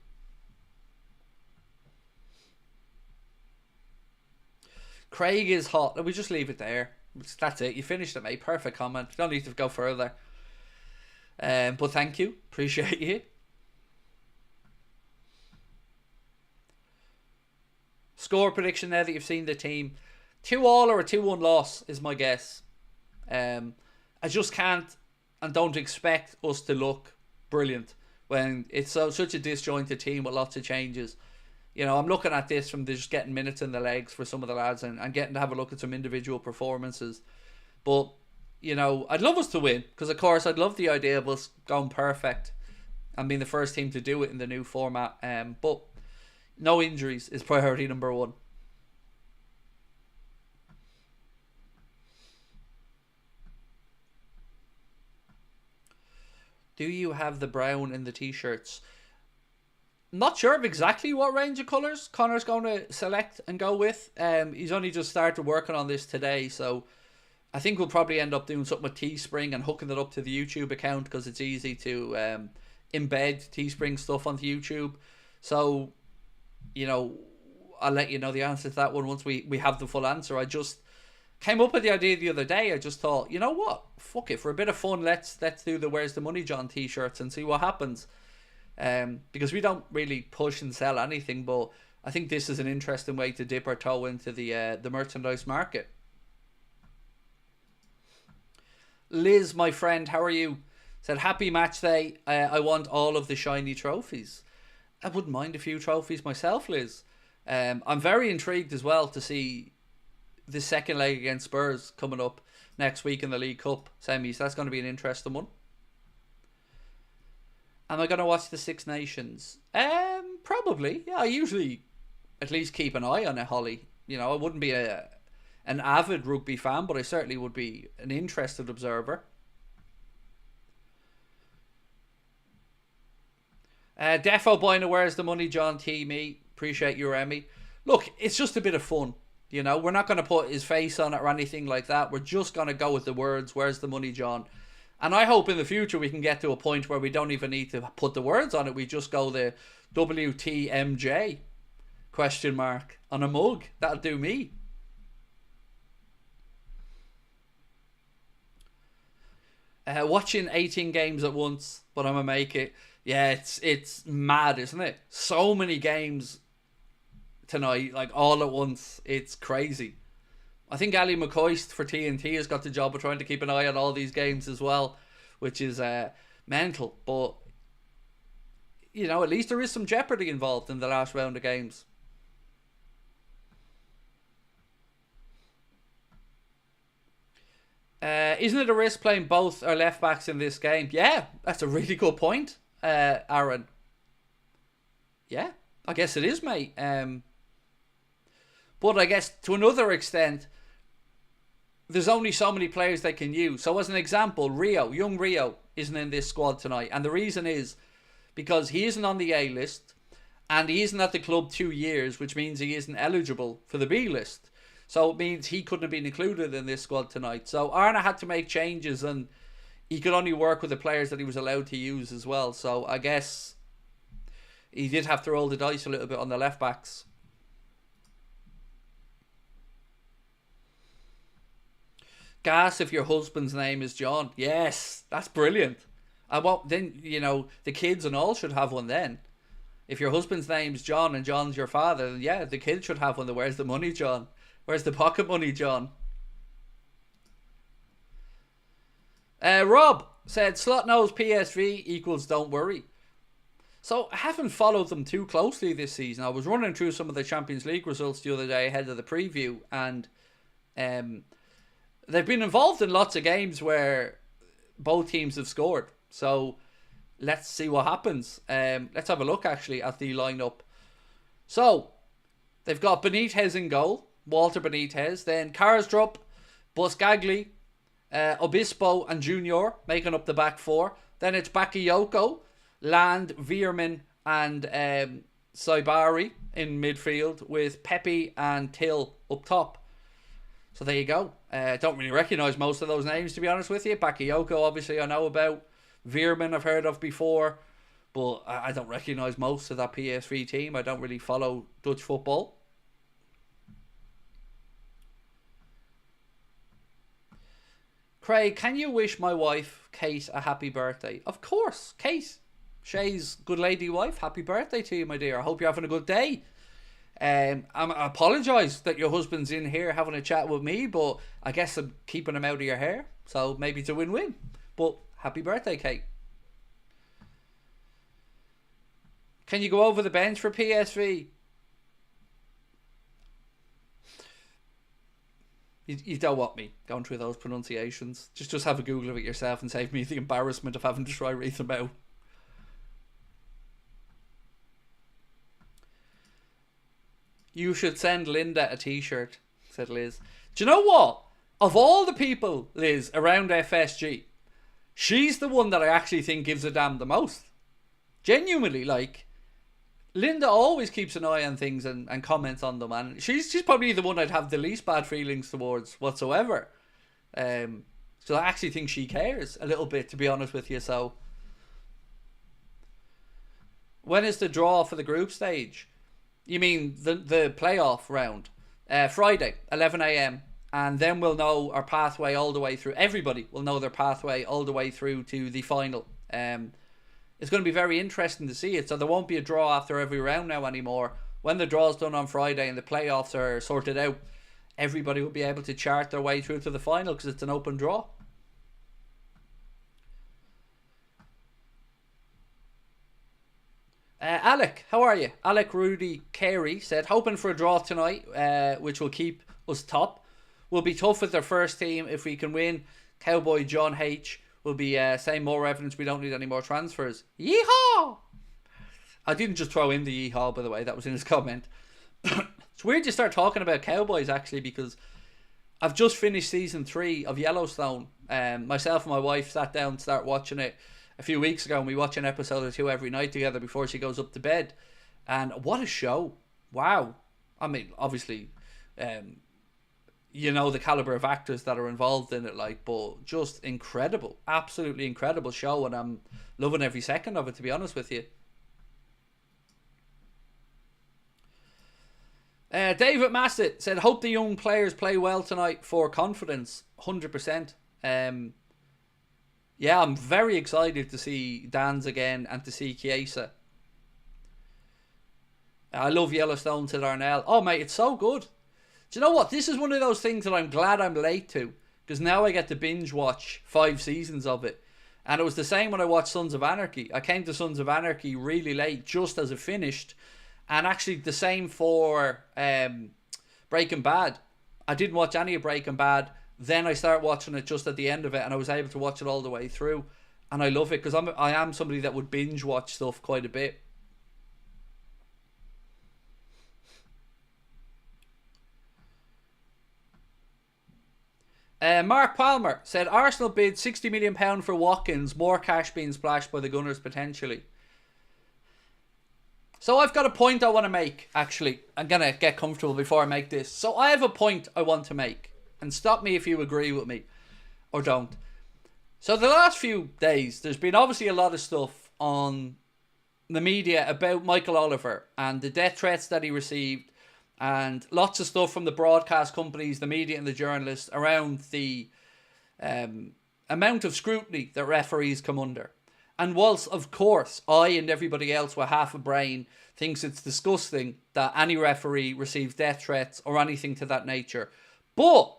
Craig is hot. We just leave it there. That's it. You finished it, mate. Perfect comment. Don't need to go further. But thank you. Appreciate you. Score prediction now that you've seen the team. 2-2 or a 2-1 loss is my guess. I just can't and don't expect us to look brilliant when it's such a disjointed team with lots of changes. You know, I'm looking at this from just getting minutes in the legs for some of the lads and getting to have a look at some individual performances. But, you know, I'd love us to win because, of course, I'd love the idea of us going perfect and being the first team to do it in the new format. But no injuries is priority number one. Do you have the brown in the t-shirts? Not sure of exactly what range of colours Connor's going to select and go with. He's only just started working on this today, so I think we'll probably end up doing something with Teespring and hooking it up to the YouTube account because it's easy to embed Teespring stuff onto YouTube. So, you know, I'll let you know the answer to that one once we have the full answer. I just came up with the idea the other day. I just thought, you know what? Fuck it. For a bit of fun, let's do the Where's the Money John t-shirts and see what happens. Because we don't really push and sell anything, but I think this is an interesting way to dip our toe into the merchandise market. Liz, my friend, how are you? Said, happy match day. I want all of the shiny trophies. I wouldn't mind a few trophies myself, Liz. I'm very intrigued as well to see the second leg against Spurs coming up next week in the League Cup semis. That's going to be an interesting one. Am I going to watch the Six Nations? Probably. Yeah, I usually at least keep an eye on it, Holly. You know, I wouldn't be an avid rugby fan, but I certainly would be an interested observer. Defo Boyna, Where's the Money, John T. Me. Appreciate you, Remy. Look, it's just a bit of fun. You know, we're not going to put his face on it or anything like that. We're just going to go with the words, Where's the Money, John? And I hope in the future we can get to a point where we don't even need to put the words on it. We just go the WTMJ ? On a mug. That'll do me. Watching 18 games at once, but I'm going to make it. Yeah, it's mad, isn't it? So many games tonight, like all at once. It's crazy. I think Ali McCoist for TNT has got the job of trying to keep an eye on all these games as well, which is mental. But, you know, at least there is some jeopardy involved in the last round of games. Isn't it a risk playing both our left backs in this game? Yeah, that's a really good point, Aaron. Yeah, I guess it is, mate. But I guess to another extent, there's only so many players they can use. So as an example, young Rio isn't in this squad tonight. And the reason is because he isn't on the A list and he isn't at the club 2 years, which means he isn't eligible for the B list. So it means he couldn't have been included in this squad tonight. So Arne had to make changes and, he could only work with the players that he was allowed to use as well. So I guess he did have to roll the dice a little bit on the left backs. Gas if your husband's name is John. Yes, that's brilliant. I won't, then, you know, the kids and all should have one then. If your husband's name's John and John's your father, then yeah, the kids should have one. Where's the money, John? Where's the pocket money, John? Rob said, Slot knows PSV equals don't worry. So I haven't followed them too closely this season. I was running through some of the Champions League results the other day ahead of the preview, and they've been involved in lots of games where both teams have scored. So let's see what happens. Let's have a look actually at the lineup. So they've got Benitez in goal, Walter Benitez. Then Karsdrup, Buscagli, Obispo and Junior making up the back four. Then it's Bakayoko, Land, Veerman and Saibari in midfield with Pepe and Till up top. So there you go. Don't really recognise most of those names, to be honest with you. Bakayoko, obviously, I know about. Veerman, I've heard of before. But I don't recognise most of that PSV team. I don't really follow Dutch football. Craig, can you wish my wife, Kate, a happy birthday? Of course, Kate. Shay's good lady wife. Happy birthday to you, my dear. I hope you're having a good day. I apologise that your husband's in here having a chat with me, but I guess I'm keeping him out of your hair, so maybe it's a win-win. But happy birthday, Kate. Can you go over the bench for PSV? You don't want me going through those pronunciations. Just have a Google of it yourself and save me the embarrassment of having to try read them out. You should send Linda a t-shirt, said Liz. Do you know what? Of all the people, Liz, around FSG, she's the one that I actually think gives a damn the most. Genuinely, like, Linda always keeps an eye on things and comments on them, and she's probably the one I'd have the least bad feelings towards whatsoever. So I actually think she cares a little bit, to be honest with you. So when is the draw for the group stage? You mean the playoff round? Friday, 11 a.m. And then we'll know our pathway all the way through. Everybody will know their pathway all the way through to the final. It's going to be very interesting to see it. So there won't be a draw after every round now anymore. When the draw's done on Friday and the playoffs are sorted out, everybody will be able to chart their way through to the final because it's an open draw. Alec, how are you? Alec Rudy Carey said, hoping for a draw tonight, which will keep us top. Will be tough with their first team. If we can win, Cowboy John H will be saying more evidence we don't need any more transfers. Yeehaw! I didn't just throw in the yeehaw, by the way. That was in his comment. It's weird to start talking about Cowboys, actually, because I've just finished season 3 of Yellowstone. Myself and my wife sat down to start watching it a few weeks ago, and we watch an episode or two every night together before she goes up to bed. And what a show. Wow. I mean, obviously, you know the caliber of actors that are involved in it, like, but just incredible. Absolutely incredible show, and I'm loving every second of it, to be honest with you. David Massett said, hope the young players play well tonight for confidence. 100%. Yeah, I'm very excited to see Dan's again and to see Chiesa. I love Yellowstone, said Arnell. Oh, mate, it's so good. Do you know what? This is one of those things that I'm glad I'm late to, because now I get to binge watch 5 seasons of it. And it was the same when I watched Sons of Anarchy. I came to Sons of Anarchy really late, just as it finished. And actually the same for Breaking Bad. I didn't watch any of Breaking Bad. Then I started watching it just at the end of it, and I was able to watch it all the way through. And I love it, because I am somebody that would binge watch stuff quite a bit. Mark Palmer said, Arsenal bid £60 million for Watkins, more cash being splashed by the Gunners potentially. So I've got a point I want to make, actually. I'm going to get comfortable before I make this. So I have a point I want to make. And stop me if you agree with me or don't. So the last few days, there's been obviously a lot of stuff on the media about Michael Oliver and the death threats that he received, and lots of stuff from the broadcast companies, the media and the journalists around the amount of scrutiny that referees come under. And whilst, of course, I and everybody else with half a brain thinks it's disgusting that any referee receives death threats or anything to that nature, but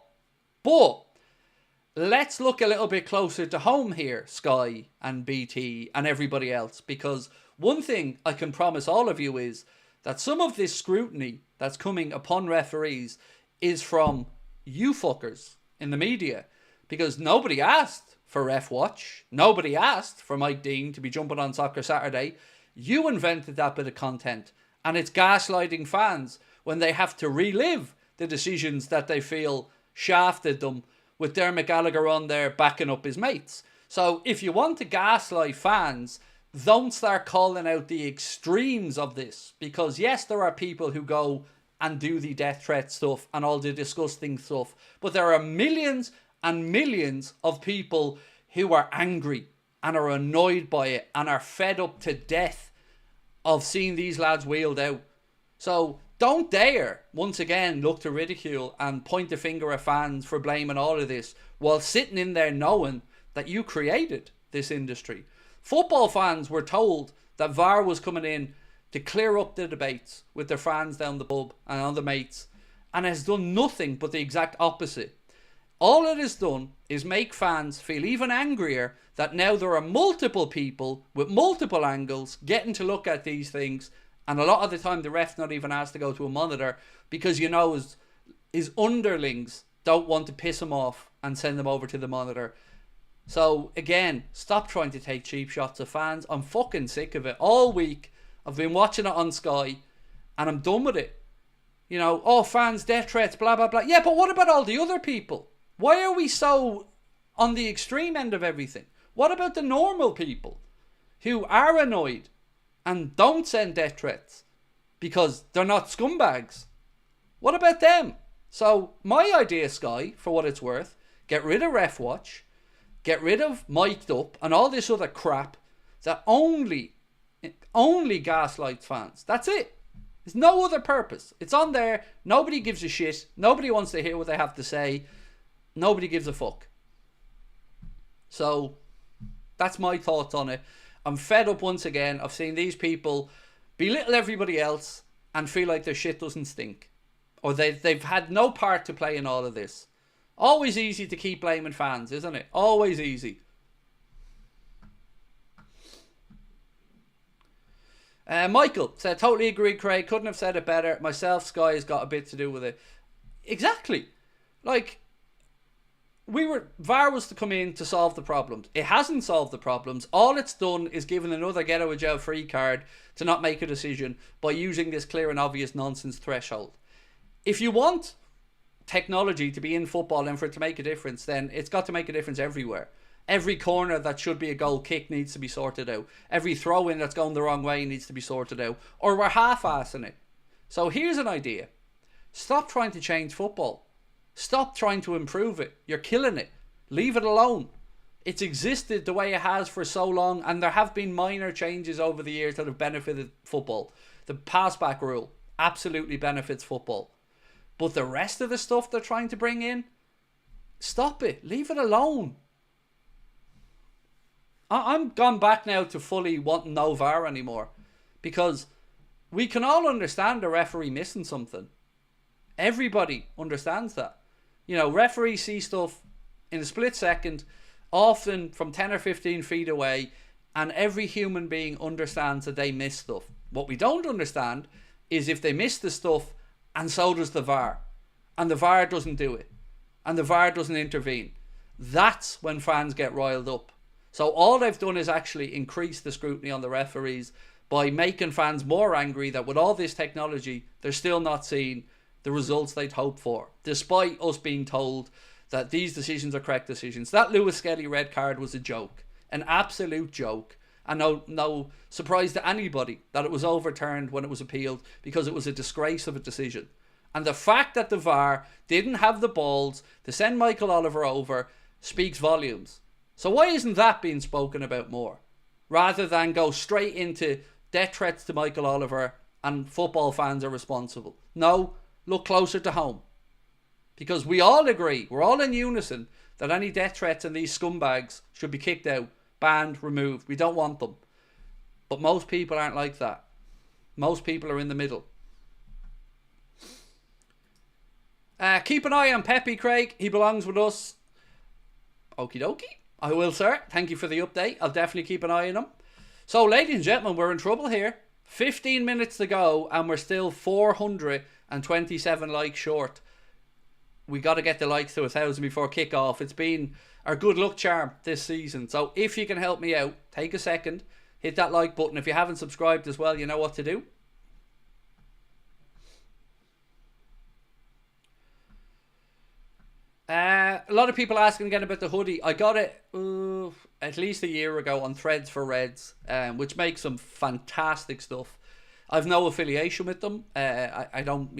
let's look a little bit closer to home here, Sky and BT and everybody else, because one thing I can promise all of you is that some of this scrutiny that's coming upon referees is from you fuckers in the media, because nobody asked for Ref Watch. Nobody asked for Mike Dean to be jumping on Soccer Saturday. You invented that bit of content, and it's gaslighting fans when they have to relive the decisions that they feel shafted them, with Dermot Gallagher on there backing up his mates. So if you want to gaslight fans, don't start calling out the extremes of this, because yes, there are people who go and do the death threat stuff and all the disgusting stuff, but there are millions and millions of people who are angry and are annoyed by it and are fed up to death of seeing these lads wheeled out. So don't dare, once again, look to ridicule and point the finger at fans for blaming all of this while sitting in there knowing that you created this industry. Football fans were told that VAR was coming in to clear up the debates with their fans down the pub and on the mates, and has done nothing but the exact opposite. All it has done is make fans feel even angrier that now there are multiple people with multiple angles getting to look at these things, and a lot of the time the ref's not even asked to go to a monitor because, you know, his underlings don't want to piss him off and send them over to the monitor. So again, stop trying to take cheap shots of fans. I'm fucking sick of it. All week I've been watching it on Sky and I'm done with it. You know, oh, fans, death threats, blah, blah, blah. Yeah, but what about all the other people? Why are we so on the extreme end of everything? What about the normal people who are annoyed and don't send death threats because they're not scumbags? What about them? So my idea, Sky, for what it's worth, get rid of Ref Watch, get rid of Mic'd Up and all this other crap that only gaslights fans. That's it. There's no other purpose. It's on there. Nobody gives a shit. Nobody wants to hear what they have to say. Nobody gives a fuck. So that's my thoughts on it. I'm fed up once again of seeing these people belittle everybody else and feel like their shit doesn't stink, or they've had no part to play in all of this. Always easy to keep blaming fans, isn't it? Always easy. Michael said, totally agree, Craig. Couldn't have said it better. Myself, Sky has got a bit to do with it. Exactly. Like, VAR was to come in to solve the problems. It hasn't solved the problems. All it's done is given another get out of jail free card to not make a decision by using this clear and obvious nonsense threshold. If you want technology to be in football and for it to make a difference, then it's got to make a difference everywhere. Every corner that should be a goal kick needs to be sorted out. Every throw in that's going the wrong way needs to be sorted out. Or we're half-assing it. So here's an idea. Stop trying to change football. Stop trying to improve it. You're killing it. Leave it alone. It's existed the way it has for so long, and there have been minor changes over the years that have benefited football. The pass-back rule absolutely benefits football. But the rest of the stuff they're trying to bring in, stop it. Leave it alone. I'm gone back now to fully wanting no VAR anymore, because we can all understand a referee missing something. Everybody understands that. You know, referees see stuff in a split second, often from 10 or 15 feet away, and every human being understands that they miss stuff. What we don't understand is if they miss the stuff and so does the VAR, and the VAR doesn't do it, and the VAR doesn't intervene. That's when fans get riled up. So all they've done is actually increase the scrutiny on the referees by making fans more angry that with all this technology, they're still not seeing the results they'd hoped for, despite us being told that these decisions are correct decisions. That Lewis Skelly red card was a joke, an absolute joke, and no surprise to anybody that it was overturned when it was appealed, because it was a disgrace of a decision. And the fact that the VAR didn't have the balls to send Michael Oliver over speaks volumes. So why isn't that being spoken about more? Rather than go straight into death threats to Michael Oliver and football fans are responsible. No, look closer to home. Because we all agree, we're all in unison, that any death threats and these scumbags should be kicked out, banned, removed. We don't want them. But most people aren't like that. Most people are in the middle. Keep an eye on Pepe, Craig. He belongs with us. Okie dokie. I will, sir. Thank you for the update. I'll definitely keep an eye on him. So, ladies and gentlemen, we're in trouble here. 15 minutes to go and we're still 427 likes short. We got to get the likes to 1,000 before kick-off. It's been our good luck charm this season. So if you can help me out, take a second, hit that like button. If you haven't subscribed as well, you know what to do. A lot of people asking again about the hoodie. I got it at least a year ago on Threads for Reds, which makes some fantastic stuff. I've no affiliation with them. I don't,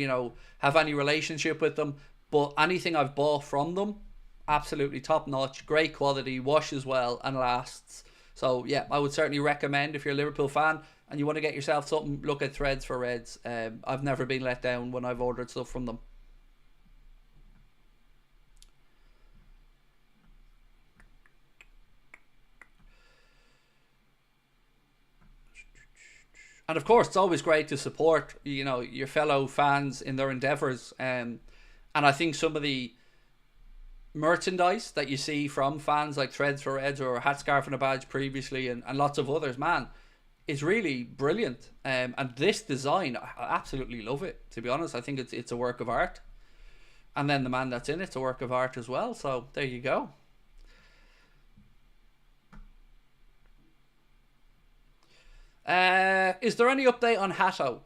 have any relationship with them. But anything I've bought from them, absolutely top notch, great quality, washes well and lasts. So yeah, I would certainly recommend if you're a Liverpool fan and you want to get yourself something, look at Threads for Reds. I've never been let down when I've ordered stuff from them. And of course, it's always great to support, your fellow fans in their endeavours. And I think some of the merchandise that you see from fans like Threads for Reds or Hat, Scarf and a Badge previously and lots of others, man, is really brilliant. And this design, I absolutely love it, to be honest. I think it's a work of art. And then the man that's in it's a work of art as well. So there you go. Is there any update on Hatto?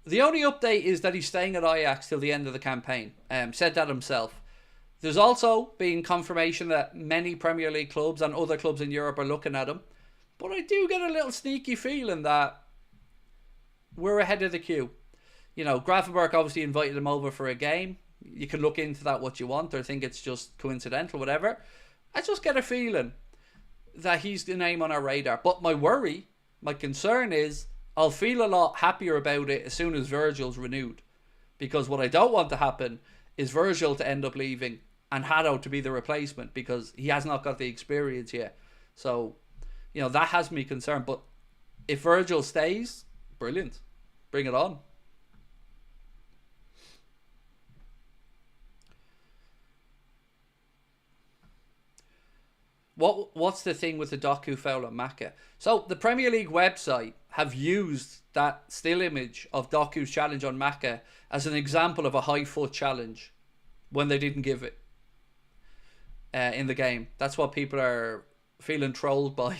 The only update is that he's staying at Ajax till the end of the campaign. Said that himself. There's also been confirmation that many Premier League clubs and other clubs in Europe are looking at him. But I do get a little sneaky feeling that we're ahead of the queue. Gravenberch obviously invited him over for a game. You can look into that what you want or think it's just coincidental, whatever. I just get a feeling that he's the name on our radar. But my concern is I'll feel a lot happier about it as soon as Virgil's renewed. Because what I don't want to happen is Virgil to end up leaving and Hatto to be the replacement because he has not got the experience yet. So, that has me concerned. But if Virgil stays, brilliant. Bring it on. What's the thing with the Doku foul on Maka? So the Premier League website have used that still image of Doku's challenge on Maka as an example of a high foot challenge when they didn't give it in the game. That's what people are feeling trolled by.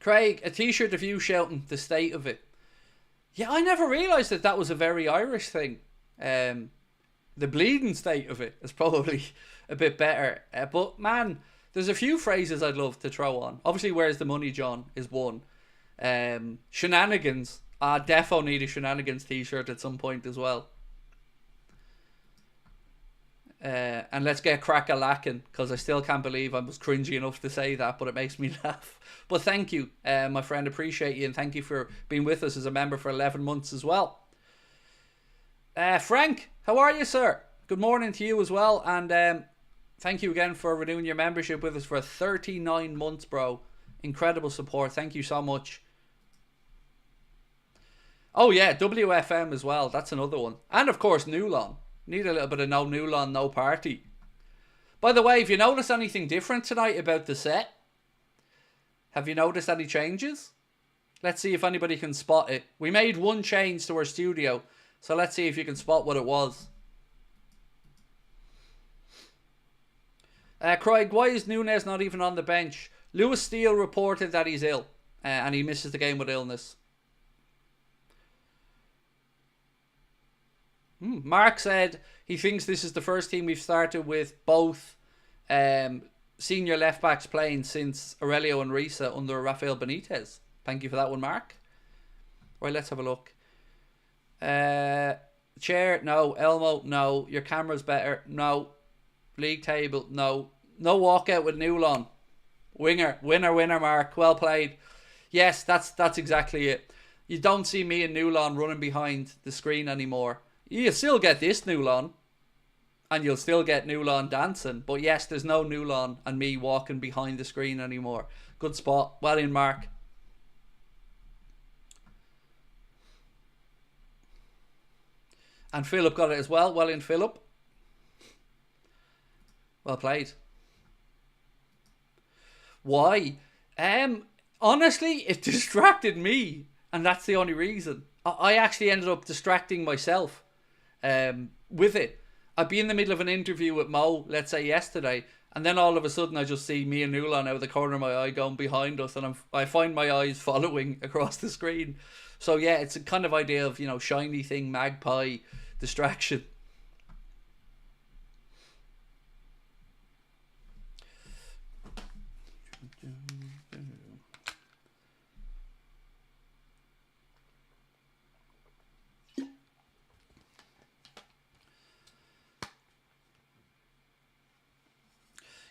Craig, a t-shirt of you shouting the state of it. Yeah, I never realised that was a very Irish thing. The bleeding state of it is probably a bit better. But man, there's a few phrases I'd love to throw on. Obviously, where's the money, John, is one. Shenanigans. I defo need a shenanigans t-shirt at some point as well. And let's get crack-a-lacking, because I still can't believe I was cringy enough to say that, but it makes me laugh. But thank you, my friend. Appreciate you, and thank you for being with us as a member for 11 months as well. Frank, how are you, sir? Good morning to you as well, and thank you again for renewing your membership with us for 39 months, bro. Incredible support. Thank you so much. Oh yeah, WFM as well. That's another one. And of course, Newlon. Need a little bit of no Newlon, no party. By the way, have you noticed anything different tonight about the set? Have you noticed any changes? Let's see if anybody can spot it. We made one change to our studio, so let's see if you can spot what it was. Craig, why is Núñez not even on the bench? Lewis Steele reported that he's ill and he misses the game with illness. Mark said he thinks this is the first team we've started with both senior left backs playing since Aurelio and Risa under Rafael Benitez. Thank you for that one, Mark. Right, let's have a look. Chair, no. Elmo, no. Your camera's better, no. League table, no. No walkout with Newlon. Winner, Mark. Well played. Yes, that's exactly it. You don't see me and Newlon running behind the screen anymore. You still get this Newlon, and you'll still get Newlon dancing. But yes, there's no Newlon and me walking behind the screen anymore. Good spot. Well in, Mark. And Philip got it as well. Well in, Philip. Well played. Why? Honestly, it distracted me, and that's the only reason. I actually ended up distracting myself with it. I'd be in the middle of an interview with Mo, let's say yesterday, and then all of a sudden I just see me and Newlon out of the corner of my eye going behind us, and I find my eyes following across the screen. So yeah, it's a kind of idea of, shiny thing, magpie, distraction.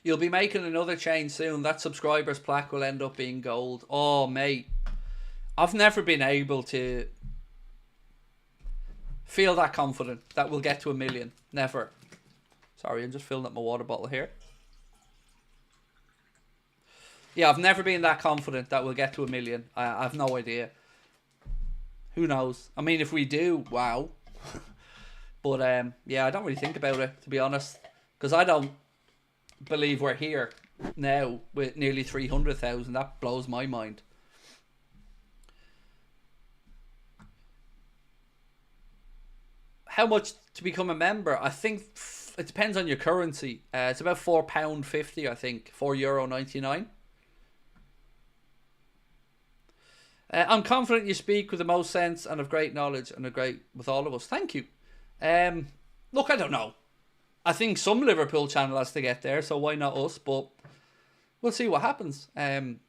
You'll be making another change soon. That subscribers plaque will end up being gold. Oh, mate. I've never been able to feel that confident that we'll get to 1 million. Never. Sorry, I'm just filling up my water bottle here. Yeah, I've never been that confident that we'll get to 1 million. I have no idea. Who knows? I mean, if we do, wow. But yeah, I don't really think about it, to be honest. Because I don't believe we're here now with nearly 300,000. That blows my mind. How much to become a member? I think it depends on your currency. It's about £4.50, I think. €4.99. I'm confident you speak with the most sense and have great knowledge and are great with all of us. Thank you. Look, I don't know. I think some Liverpool channel has to get there, so why not us? But we'll see what happens. I'm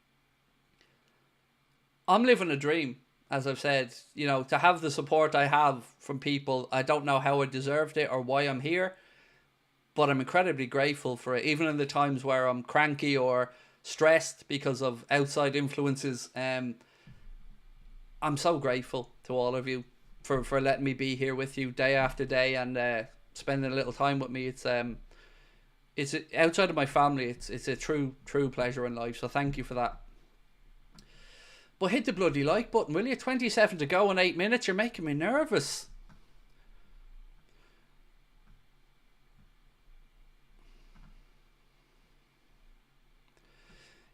living a dream, as I've said. To have the support I have from people, I don't know how I deserved it or why I'm here, but I'm incredibly grateful for it. Even in the times where I'm cranky or stressed because of outside influences, I'm so grateful to all of you for letting me be here with you day after day and spending a little time with me. It's outside of my family. It's a true pleasure in life. So thank you for that. But hit the bloody like button, will you? 27 to go in 8 minutes. You're making me nervous.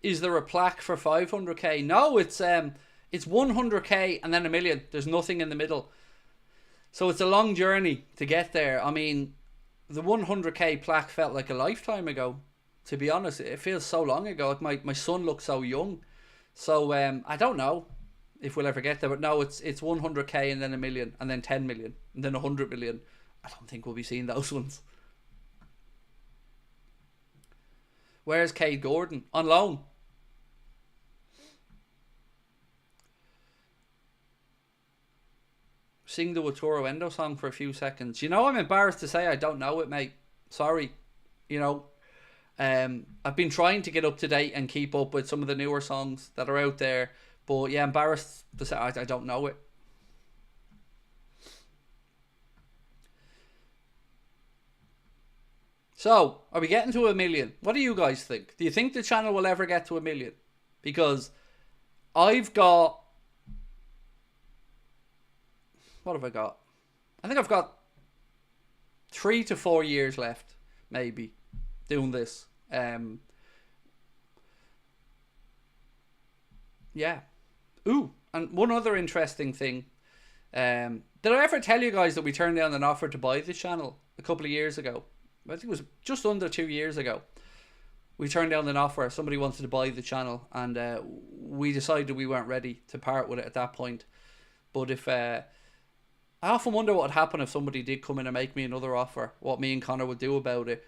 Is there a plaque for 500k? No, it's 100k and then 1 million. There's nothing in the middle. So it's a long journey to get there. I mean, the 100k plaque felt like a lifetime ago. To be honest, it feels so long ago. My son looks so young. So I don't know if we'll ever get there. But no, it's 100k and then 1 million and then 10 million and then 100 million. I don't think we'll be seeing those ones. Where's Craig Houlden? On loan. Sing the Waturo Endo song for a few seconds. I'm embarrassed to say I don't know it, mate. Sorry. I've been trying to get up to date and keep up with some of the newer songs that are out there. But yeah, embarrassed to say I don't know it. So, are we getting to 1 million? What do you guys think? Do you think the channel will ever get to 1 million? Because I've got... What have I got? I think I've got 3 to 4 years left, maybe, doing this. Yeah. Ooh, and one other interesting thing. Did I ever tell you guys that we turned down an offer to buy the channel a couple of years ago? I think it was just under 2 years ago. We turned down an offer. Somebody wanted to buy the channel, and we decided we weren't ready to part with it at that point. But if... I often wonder what would happen if somebody did come in and make me another offer, what me and Connor would do about it.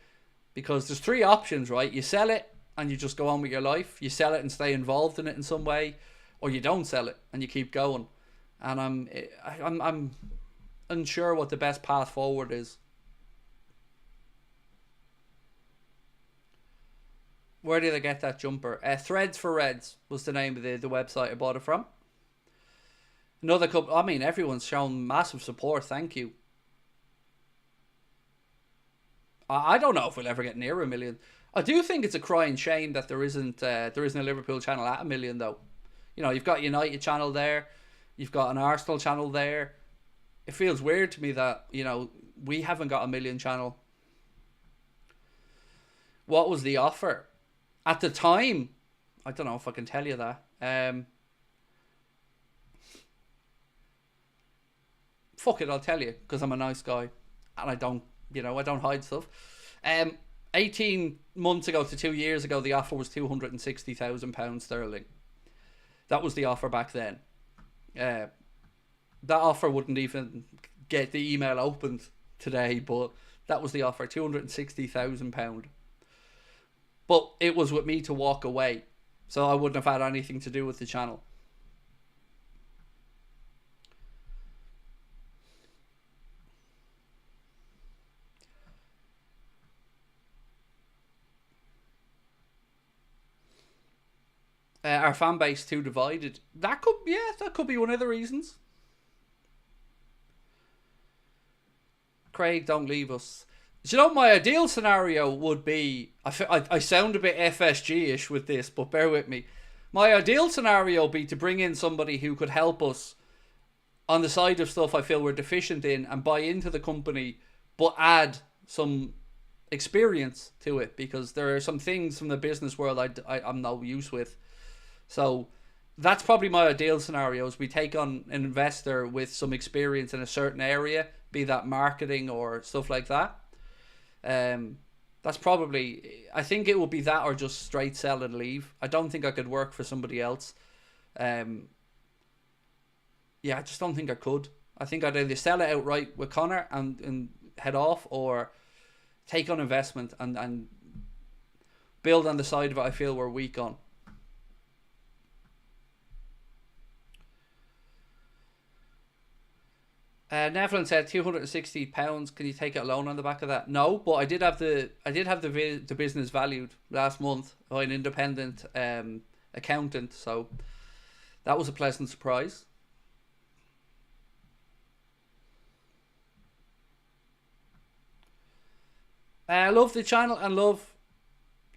Because there's 3 options, right? You sell it and you just go on with your life. You sell it and stay involved in it in some way, or you don't sell it and you keep going. And unsure what the best path forward is. Where did I get that jumper? Threads for Reds was the name of the website I bought it from. Another couple. I mean, everyone's shown massive support. Thank you. I don't know if we'll ever get near 1 million. I do think it's a crying shame that there isn't a Liverpool channel at 1 million though. You know, you've got United channel there, you've got an Arsenal channel there. It feels weird to me that, you know, we haven't got 1 million channel. What was the offer? At the time, I don't know if I can tell you that. Fuck it, I'll tell you, because I'm a nice guy. And I don't hide stuff. 18 months ago to 2 years ago, the offer was £260,000 sterling. That was the offer back then. That offer wouldn't even get the email opened today, but that was the offer, £260,000. But it was with me to walk away, so I wouldn't have had anything to do with the channel. Our fan base too divided. That could be one of the reasons. Craig, don't leave us. Do you know what my ideal scenario would be? I sound a bit FSG-ish with this, but bear with me. My ideal scenario would be to bring in somebody who could help us on the side of stuff I feel we're deficient in and buy into the company, but add some experience to it, because there are some things from the business world I'm no use with. So that's probably my ideal scenario, is we take on an investor with some experience in a certain area, be that marketing or stuff like that. That's probably, I think it would be that or just straight sell and leave. I don't think I could work for somebody else. Yeah, I just don't think I could. I think I'd either sell it outright with Connor and head off, or take on investment and build on the side of it I feel we're weak on. Nevlin said £260. Can you take it alone on the back of that? No, but I did have the business valued last month by an independent accountant, so that was a pleasant surprise. I love the channel and love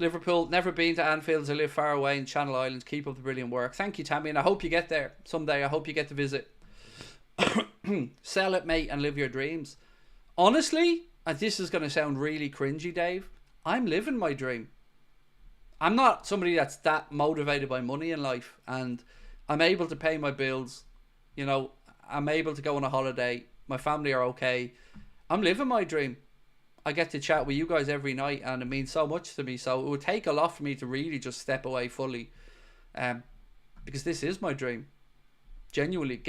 Liverpool. Never been to Anfield, I live far away in Channel Islands. Keep up the brilliant work. Thank you, Tammy, and I hope you get there someday. I hope you get to visit. Sell it, mate, and live your dreams. Honestly, and this is going to sound really cringy, Dave, I'm living my dream. I'm not somebody that's that motivated by money in life, and I'm able to pay my bills. You know, I'm able to go on a holiday. My family are okay. I'm living my dream. I get to chat with you guys every night, and it means so much to me. So it would take a lot for me to really just step away fully, because this is my dream. Genuinely,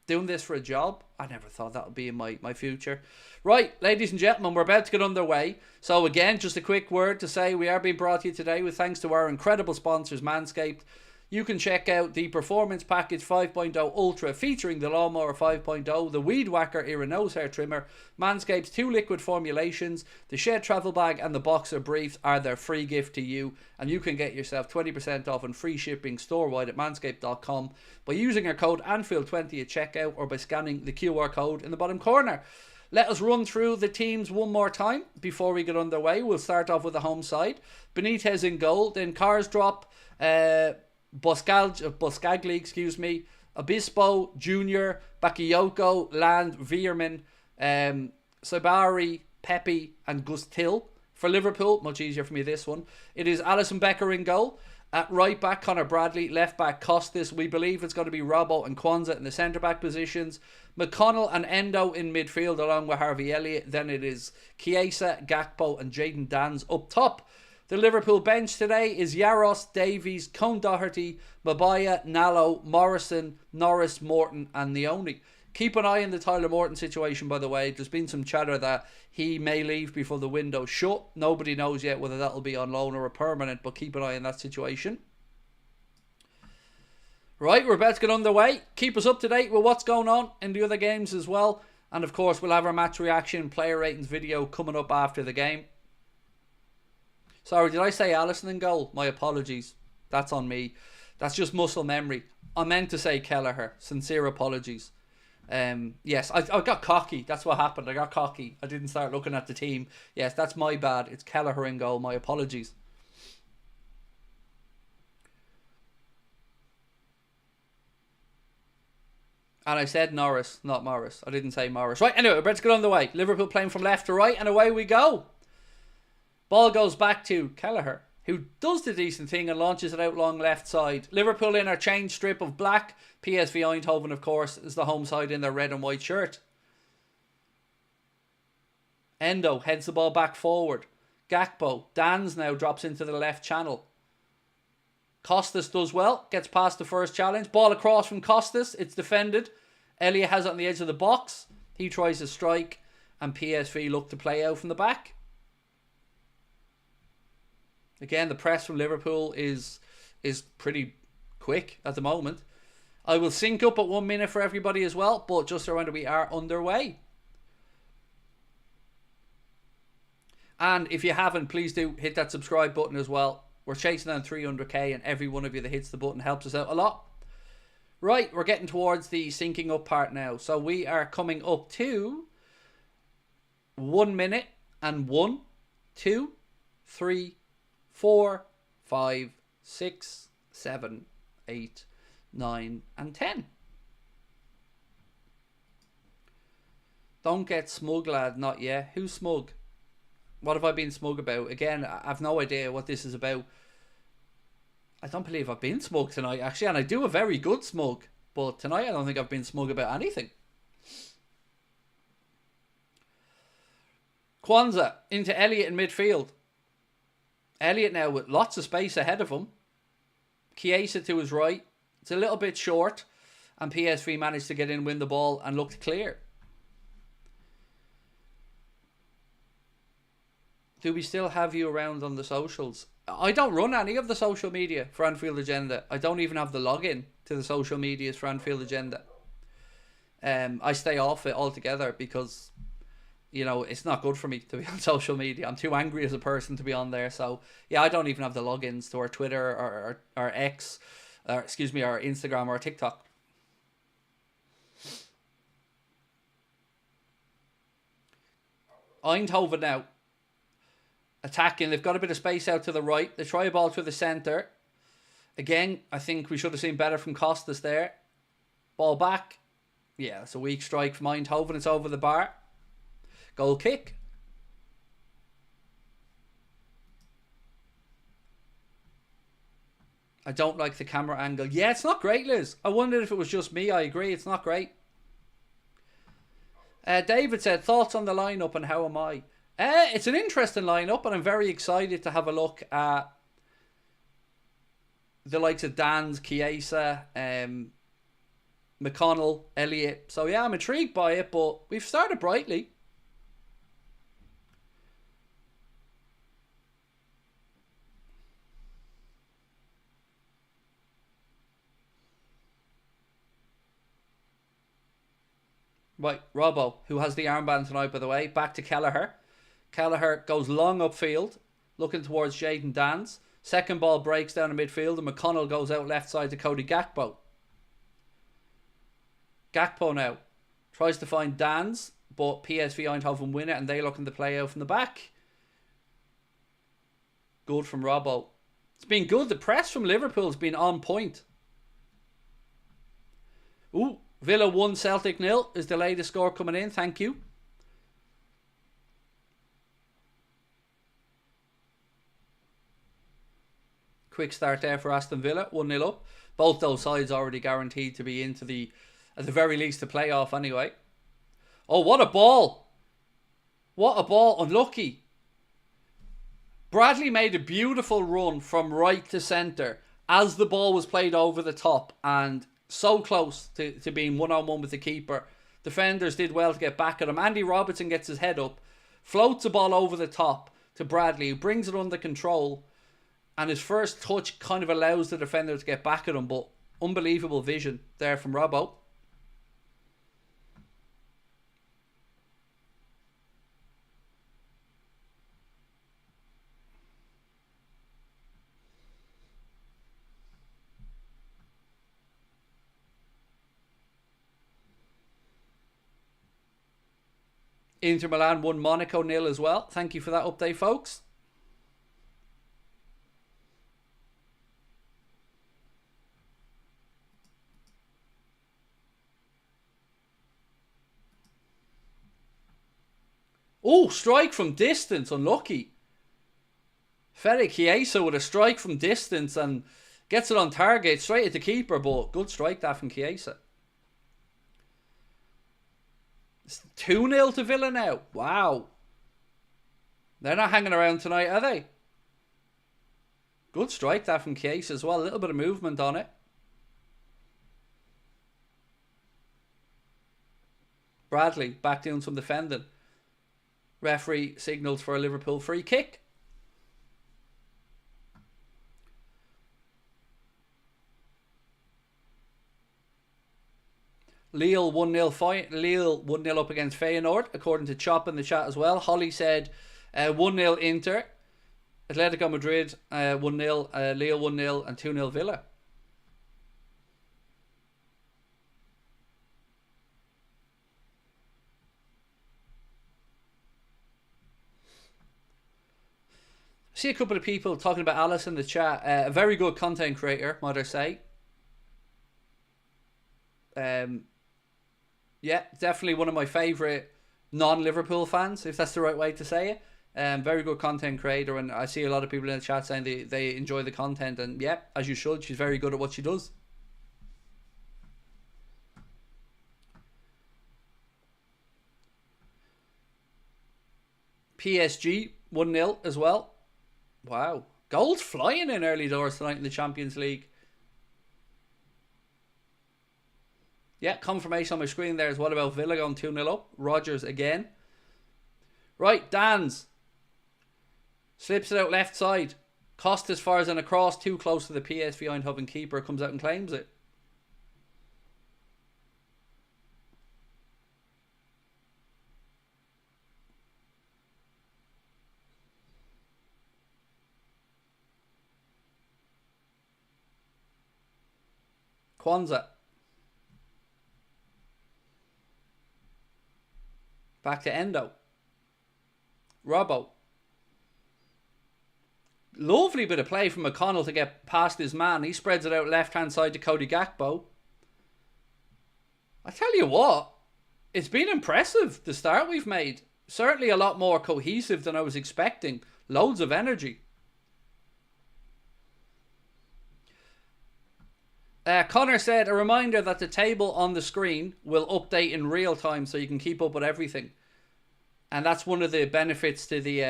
doing this for a job, I never thought that would be in my future. Right, ladies and gentlemen, we're about to get underway. So again, just a quick word to say we are being brought to you today with thanks to our incredible sponsors, Manscaped. You can check out the Performance Package 5.0 Ultra featuring the Lawnmower 5.0, the Weed Whacker Ear and Nose Hair Trimmer, Manscaped's 2 liquid formulations, the Shed Travel Bag and the Boxer Briefs are their free gift to you, and you can get yourself 20% off and free shipping store-wide at manscaped.com by using our code ANFIELD20 at checkout or by scanning the QR code in the bottom corner. Let us run through the teams one more time before we get underway. We'll start off with the home side. Benitez in goal, then Karsdorp, Boscagli, Obispo, Junior, Bakayoko, Land, Veerman, Sabari, Pepe, and Gustil. For Liverpool, much easier for me this one. It is Alisson Becker in goal. At right back, Conor Bradley. Left back, Costas. We believe it's going to be Robbo and Kwanzaa in the centre back positions. McConnell and Endo in midfield along with Harvey Elliott. Then it is Chiesa, Gakpo, and Jayden Danns up top. The Liverpool bench today is Yaros, Davies, Cone Doherty, Mabaya, Nallo, Morrison, Norris, Morton and Neoni. Keep an eye on the Tyler Morton situation, by the way. There's been some chatter that he may leave before the window's shut. Nobody knows yet whether that'll be on loan or a permanent, but keep an eye on that situation. Right, we're about to get underway. Keep us up to date with what's going on in the other games as well. And of course, we'll have our match reaction, player ratings video coming up after the game. Sorry, did I say Alisson in goal? My apologies. That's on me. That's just muscle memory. I meant to say Kelleher. Sincere apologies. Yes, I got cocky. That's what happened. I got cocky. I didn't start looking at the team. Yes, that's my bad. It's Kelleher in goal. My apologies. And I said Norris, not Morris. I didn't say Morris. Right, anyway, we're about to get on the way. Liverpool playing from left to right, and away we go. Ball goes back to Kelleher, who does the decent thing and launches it out long left side. Liverpool in our change strip of black. PSV Eindhoven, of course, is the home side in their red and white shirt. Endo heads the ball back forward. Gakpo, Dan's now drops into the left channel. Costas does well, gets past the first challenge. Ball across from Costas, it's defended. Elliott has it on the edge of the box. He tries to strike, and PSV look to play out from the back. Again, the press from Liverpool is pretty quick at the moment. I will sync up at 1 minute for everybody as well, but just a reminder, we are underway. And if you haven't, please do hit that subscribe button as well. We're chasing down 300k, and every one of you that hits the button helps us out a lot. Right, we're getting towards the syncing up part now. So we are coming up to 1 minute and 1, 2, 3, 4, 5, 6, 7, 8, 9, and 10. Don't get smug, lad. Not yet. Who's smug? What have I been smug about? Again, I've no idea what this is about. I don't believe I've been smug tonight, actually. And I do a very good smug. But tonight, I don't think I've been smug about anything. Kwanzaa into Elliott in midfield. Elliott now with lots of space ahead of him. Chiesa to his right. It's a little bit short. And PSV managed to get in, win the ball, and looked clear. Do we still have you around on the socials? I don't run any of the social media for Anfield Agenda. I don't even have the login to the social medias for Anfield Agenda. I stay off it altogether because, you know, it's not good for me to be on social media. I'm too angry as a person to be on there. So, yeah, I don't even have the logins to our Twitter or our X, or excuse me, our Instagram or our TikTok. Eindhoven now. Attacking, they've got a bit of space out to the right. They try a ball to the centre. Again, I think we should have seen better from Costas there. Ball back. Yeah, it's a weak strike from Eindhoven. It's over the bar. Goal kick. I don't like the camera angle. Yeah, it's not great, Liz. I wondered if it was just me. I agree, it's not great. David said, thoughts on the lineup and how am I? It's an interesting lineup, and I'm very excited to have a look at the likes of Dan's, Chiesa, McConnell, Elliott. So yeah, I'm intrigued by it, but we've started brightly. Right, Robbo, who has the armband tonight, by the way, back to Kelleher. Kelleher goes long upfield, looking towards Jayden Danns. Second ball breaks down in midfield, and McConnell goes out left side to Cody Gakpo. Gakpo now tries to find Danns, but PSV Eindhoven win it, and they looking to play out from the back. Good from Robbo. It's been good. The press from Liverpool has been on point. Ooh, Villa 1, Celtic 0 is the latest score coming in. Thank you. Quick start there for Aston Villa, 1-0 up. Both those sides already guaranteed to be into the, at the very least, the playoff anyway. Oh, what a ball. What a ball. Unlucky. Bradley made a beautiful run from right to centre as the ball was played over the top, and so close to being one-on-one with the keeper. Defenders did well to get back at him. Andy Robertson gets his head up, floats the ball over the top to Bradley, who brings it under control. And his first touch kind of allows the defender to get back at him, but Unbelievable vision there from Robbo. Inter Milan won Monaco 0 as well. Thank you for that update, folks. Oh, strike from distance. Unlucky. Fede Chiesa with a strike from distance and gets it on target straight at the keeper, but good strike that from Chiesa. It's 2-0 to Villa now. Wow. They're not hanging around tonight, are they? Good strike that from Chiesa as well. A little bit of movement on it. Bradley back doing some defending. Referee signals for a Liverpool free kick. Lille 1-0 Lille 1-0 up against Feyenoord, according to Chop in the chat as well. Holly said 1-0 Inter. Atletico Madrid 1-0, Lille 1-0 and 2-0 Villa. See a couple of people talking about Alice in the chat. A very good content creator, might I say. Yeah, definitely one of my favourite non-Liverpool fans, if that's the right way to say it. Very good content creator, and I see a lot of people in the chat saying they enjoy the content, and yeah, as you should. She's very good at what she does. PSG 1-0 as well. Wow. Goals flying in early doors tonight in the Champions League. Yeah, confirmation on my screen there as well about Villa going 2-0 up. Rodgers again. Right, Dan's. Slips it out left side. Costas fires an across, too close to the PSV Eindhoven keeper. Comes out and claims it. Kwanzaa. Back to Endo. Robbo. Lovely bit of play from McConnell to get past his man. He spreads it out left hand side to Cody Gakpo. I tell you what, it's been impressive, the start we've made. Certainly a lot more cohesive than I was expecting. Loads of energy. Connor said, a reminder that the table on the screen will update in real time so you can keep up with everything. And that's one of the benefits to the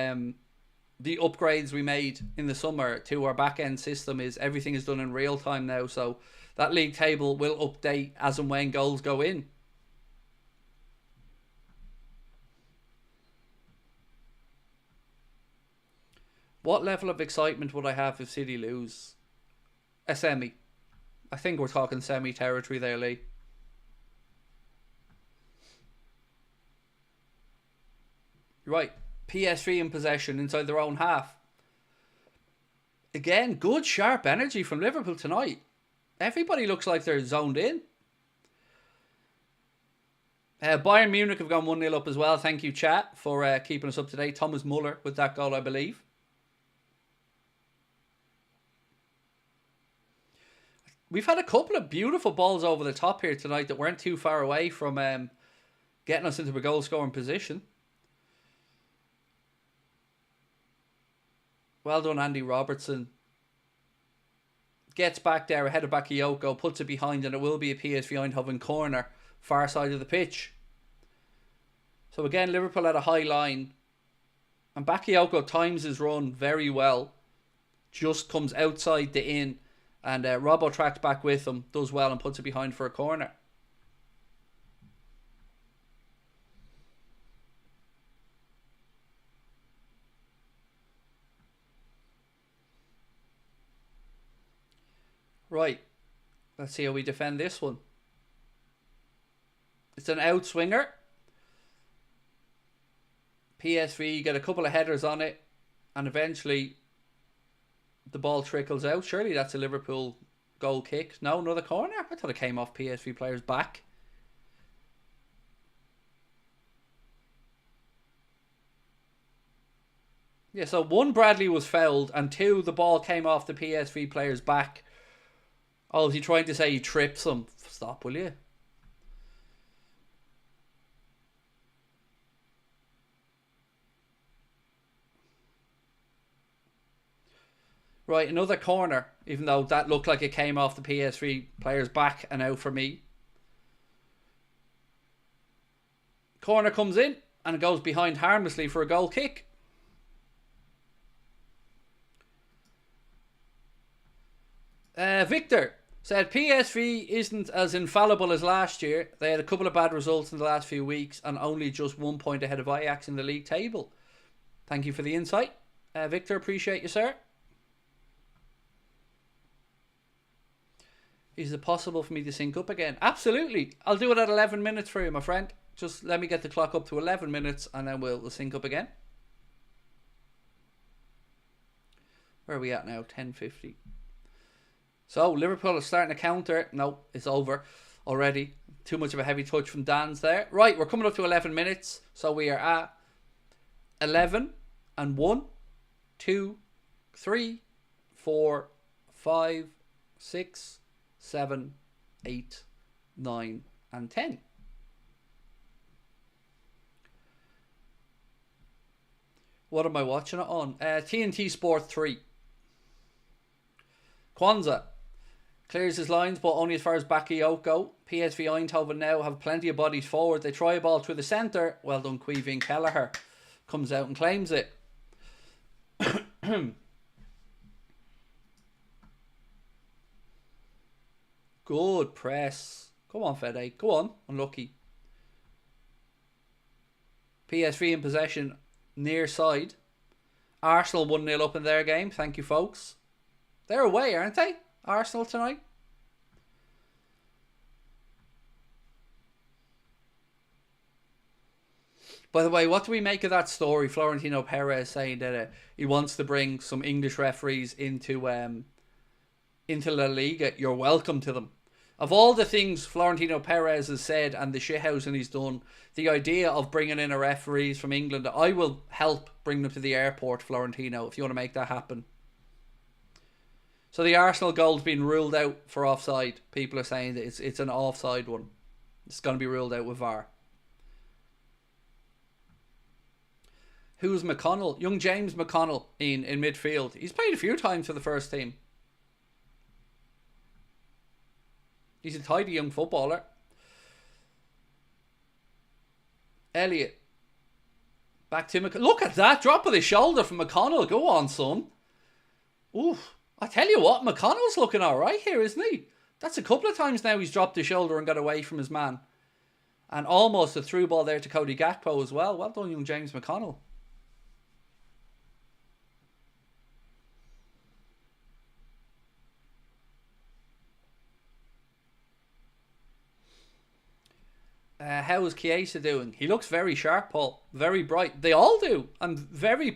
upgrades we made in the summer to our back-end system, is everything is done in real time now. So that league table will update as and when goals go in. What level of excitement would I have if City lose? A semi. I think we're talking semi-territory there, Lee. Right. PSV in possession inside their own half. Again, good sharp energy from Liverpool tonight. Everybody looks like they're zoned in. Bayern Munich have gone 1-0 up as well. Thank you, chat, for keeping us up to date. Thomas Muller with that goal, I believe. We've had a couple of beautiful balls over the top here tonight that weren't too far away from getting us into a goal-scoring position. Well done, Andy Robertson. Gets back there ahead of Bakayoko, puts it behind, and it will be a PSV Eindhoven corner, far side of the pitch. So again, Liverpool at a high line. And Bakayoko times his run very well. Just comes outside the in. And Robbo tracks back with him, does well and puts it behind for a corner. Right. Let's see how we defend this one. It's an outswinger. PSV get a couple of headers on it, and eventually the ball trickles out. Surely that's a Liverpool goal kick. No, another corner? I thought it came off PSV player's back. Yeah, so 1, Bradley was fouled, and 2, the ball came off the PSV player's back. Oh, is he trying to say he trips him? Stop, will you? Right, another corner, even though that looked like it came off the PSV player's back and out for me. Corner comes in, and it goes behind harmlessly for a goal kick. Victor said PSV isn't as infallible as last year. They had a couple of bad results in the last few weeks and only just 1 point ahead of Ajax in the league table. Thank you for the insight. Victor, appreciate you, sir. Is it possible for me to sync up again? Absolutely. I'll do it at 11 minutes for you, my friend. Just let me get the clock up to 11 minutes and then we'll sync up again. Where are we at now? 10:50. So, Liverpool is starting to counter. No, it's over already. Too much of a heavy touch from Dan's there. Right, we're coming up to 11 minutes. So, we are at 11 and 1, 2, 3, 4, 5, 6, 7, 8, 9, and 10. What am I watching it on? TNT Sport 3. Kwanzaa clears his lines, but only as far as Bakayoko. PSV Eindhoven now have plenty of bodies forward. They try a ball through the centre. Well done, Queeving Kelleher. Comes out and claims it. Good press. Come on, Fede. Go on. Unlucky. PSV in possession near side. Arsenal 1-0 up in their game. Thank you, folks. They're away, aren't they? Arsenal tonight. By the way, what do we make of that story? Florentino Perez saying that he wants to bring some English referees into La Liga. You're welcome to them. Of all the things Florentino Perez has said and the shithousing he's done, the idea of bringing in a referees from England, I will help bring them to the airport, Florentino, if you want to make that happen. So the Arsenal goal's been ruled out for offside. People are saying that it's an offside one. It's going to be ruled out with VAR. Who's McConnell? Young James McConnell in midfield. He's played a few times for the first team. He's a tidy young footballer. Elliot. Back to McConnell. Look at that. Drop of the shoulder from McConnell. Go on, son. Oof. I tell you what, McConnell's looking alright here, isn't he? That's a couple of times now he's dropped his shoulder and got away from his man. And almost a through ball there to Cody Gakpo as well. Well done, young James McConnell. How is Chiesa doing? He looks very sharp, Paul. Very bright. They all do. I'm very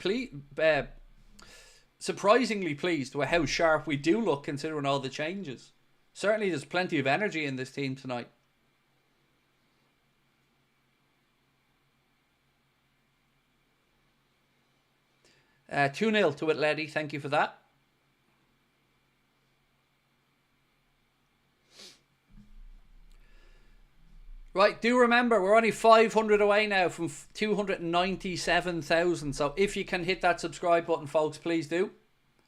surprisingly pleased with how sharp we do look considering all the changes. Certainly there's plenty of energy in this team tonight. Uh, 2-0 to Atleti. Thank you for that. Right, do remember, we're only 500 away now from 297,000. So if you can hit that subscribe button, folks, please do.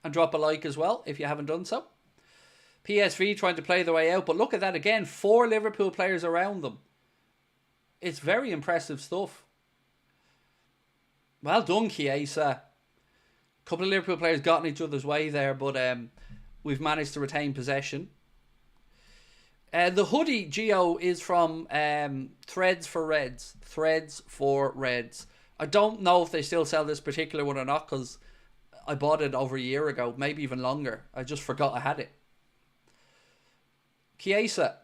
And drop a like as well if you haven't done so. PSV trying to play their way out. But look at that again. 4 Liverpool players around them. It's very impressive stuff. Well done, Chiesa. A couple of Liverpool players got in each other's way there. But we've managed to retain possession. The hoodie, Gio, is from Threads for Reds. Threads for Reds. I don't know if they still sell this particular one or not because I bought it over a year ago. Maybe even longer. I just forgot I had it. Chiesa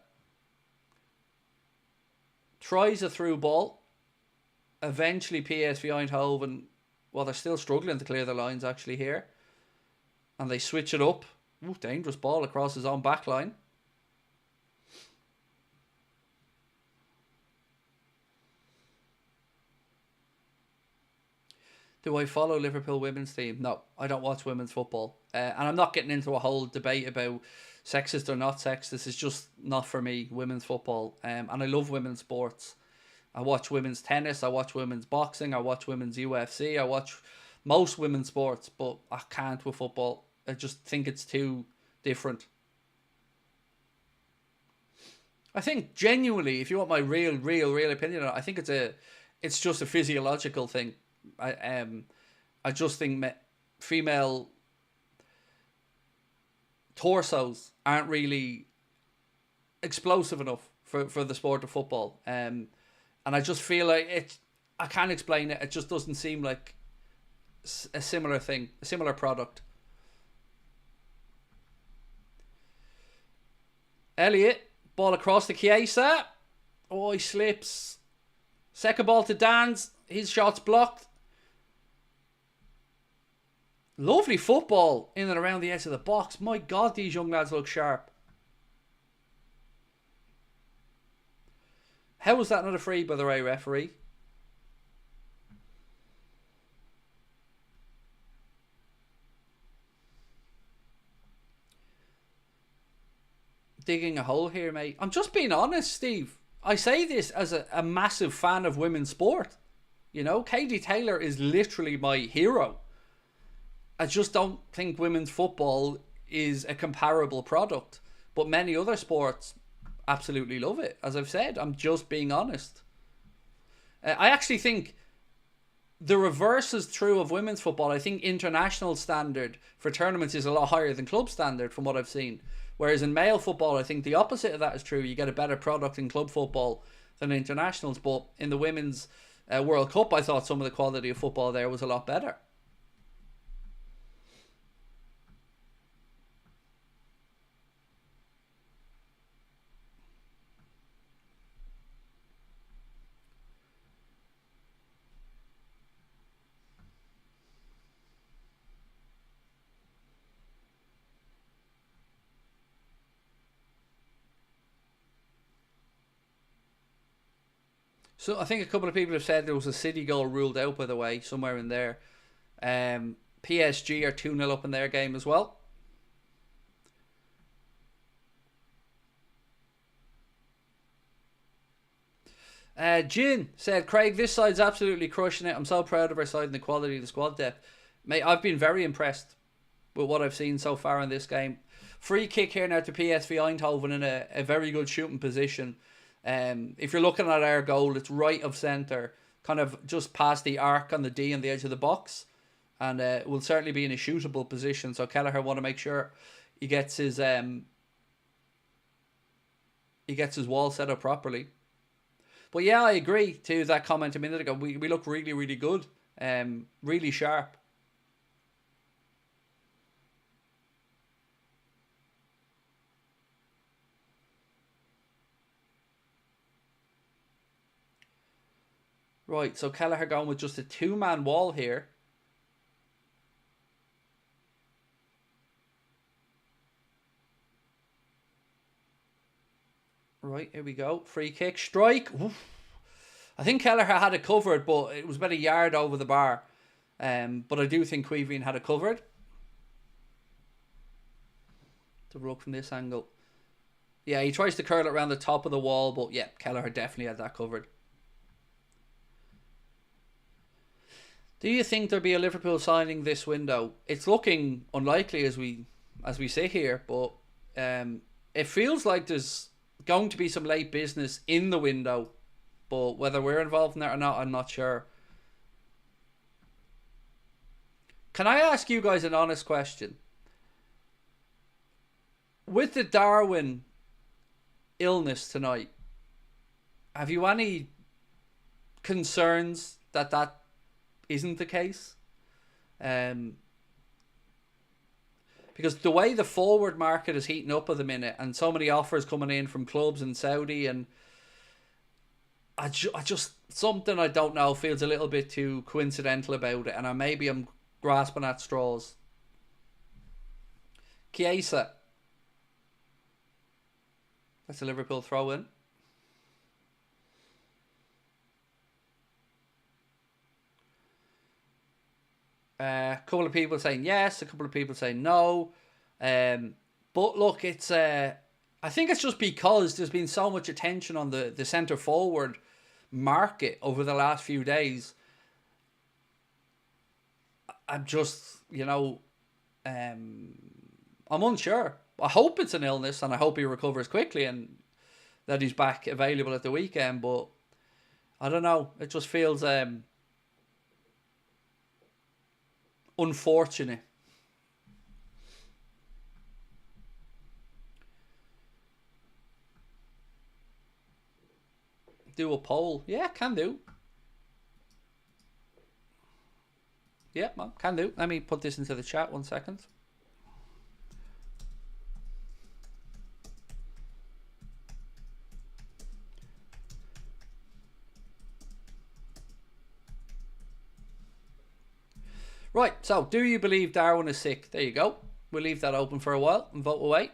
tries a through ball. Eventually PSV Eindhoven, well, they're still struggling to clear the lines actually here. And they switch it up. Ooh, dangerous ball across his own back line. Do I follow Liverpool women's team? No, I don't watch women's football. And I'm not getting into a whole debate about sexist or not sexist. It's just not for me, women's football. And I love women's sports. I watch women's tennis. I watch women's boxing. I watch women's UFC. I watch most women's sports. But I can't with football. I just think it's too different. I think genuinely, if you want my real opinion on it, I think it's just a physiological thing. I just think female torsos aren't really explosive enough for the sport of football. And I just feel like it. I can't explain it. It just doesn't seem like a similar thing, a similar product. Elliot, ball across to Chiesa. Oh, he slips. Second ball to Dan's. His shot's blocked. Lovely football in and around the edge of the box. My God, these young lads look sharp. How was that not a free, by the way, referee? Digging a hole here, mate. I'm just being honest, Steve. I say this as a massive fan of women's sport. You know, Katie Taylor is literally my hero. I just don't think women's football is a comparable product. But many other sports absolutely love it. As I've said, I'm just being honest. I actually think the reverse is true of women's football. I think international standard for tournaments is a lot higher than club standard from what I've seen. Whereas in male football, I think the opposite of that is true. You get a better product in club football than internationals. But in the Women's World Cup, I thought some of the quality of football there was a lot better. So I think a couple of people have said there was a City goal ruled out, by the way, somewhere in there. PSG are 2-0 up in their game as well. Jin said, Craig, this side's absolutely crushing it. I'm so proud of our side and the quality of the squad depth. Mate, I've been very impressed with what I've seen so far in this game. Free kick here now to PSV Eindhoven in a very good shooting position. If you're looking at our goal, it's right of centre, kind of just past the arc on the D on the edge of the box, and will certainly be in a shootable position. So Kelleher want to make sure he gets his wall set up properly. But yeah, I agree to that comment a minute ago. We look really good, really sharp. Right, so Kelleher going with just a two-man wall here. Right, here we go. Free kick, strike. Oof. I think Kelleher had it covered, but it was about a yard over the bar. But I do think Queeveen had it covered. To look from this angle. Yeah, he tries to curl it around the top of the wall, but yeah, Kelleher definitely had that covered. Do you think there'll be a Liverpool signing this window? It's looking unlikely as we sit here, but it feels like there's going to be some late business in the window, but whether we're involved in that or not, I'm not sure. Can I ask you guys an honest question? With the Darwin illness tonight, have you any concerns that isn't the case? Because the way the forward market is heating up at the minute, and so many offers coming in from clubs in Saudi, and I just something I don't know feels a little bit too coincidental about it, and maybe I'm grasping at straws. Chiesa. That's a Liverpool throw in. A couple of people saying yes, a couple of people saying no. But look, it's I think it's just because there's been so much attention on the centre forward market over the last few days. I'm just, I'm unsure. I hope it's an illness, and I hope he recovers quickly and that he's back available at the weekend. But I don't know. It just feels unfortunate. Do a poll. Yeah, can do. Yeah, man, can do. Let me put this into the chat 1 second. Right, so do you believe Darwin is sick? There you go. We'll leave that open for a while and vote away.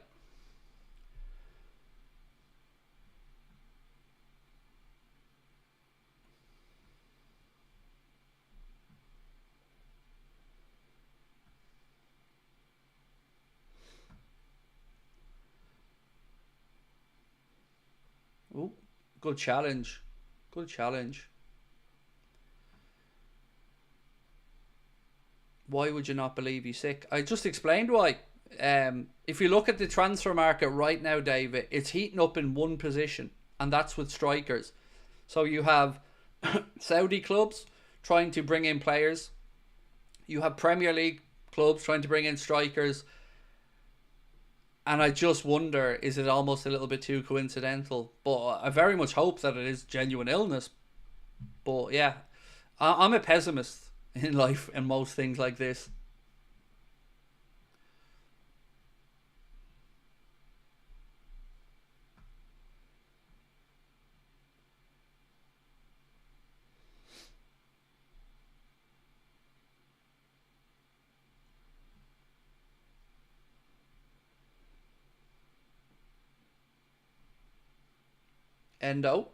Ooh, good challenge. Good challenge. Why would you not believe he's sick? I just explained why. If you look at the transfer market right now, David, it's heating up in one position, and that's with strikers. So you have Saudi clubs trying to bring in players. You have Premier League clubs trying to bring in strikers. And I just wonder, is it almost a little bit too coincidental? But I very much hope that it is genuine illness. But yeah, I'm a pessimist in life and most things like this. Endo,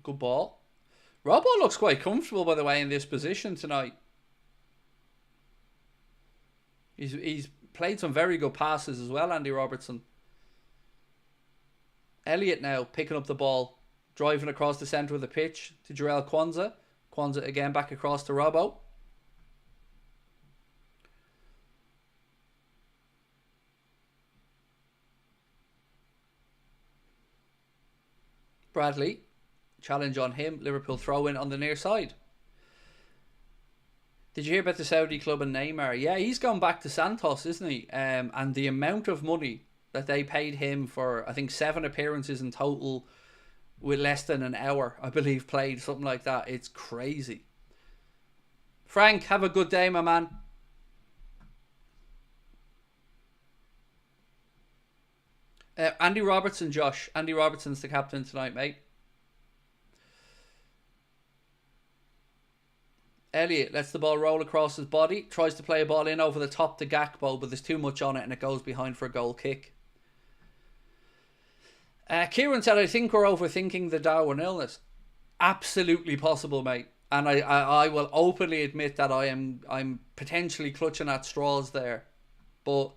good ball. Robbo looks quite comfortable, by the way, in this position tonight. He's played some very good passes as well, Andy Robertson. Elliott now picking up the ball, driving across the centre of the pitch to Jarell Kwanzaa. Kwanzaa again back across to Robbo. Bradley, challenge on him. Liverpool throw in on the near side. Did you hear about the Saudi club and Neymar? Yeah, he's gone back to Santos, isn't he? And the amount of money that they paid him for, I think, 7 appearances in total with less than an hour, I believe, played, something like that. It's crazy. Frank, have a good day, my man. Andy Robertson, Josh. Andy Robertson's the captain tonight, mate. Elliott lets the ball roll across his body. Tries to play a ball in over the top to Gakpo, but there's too much on it and it goes behind for a goal kick. Kieran said, I think we're overthinking the Darwin illness. Absolutely possible, mate. And I will openly admit that I'm potentially clutching at straws there. But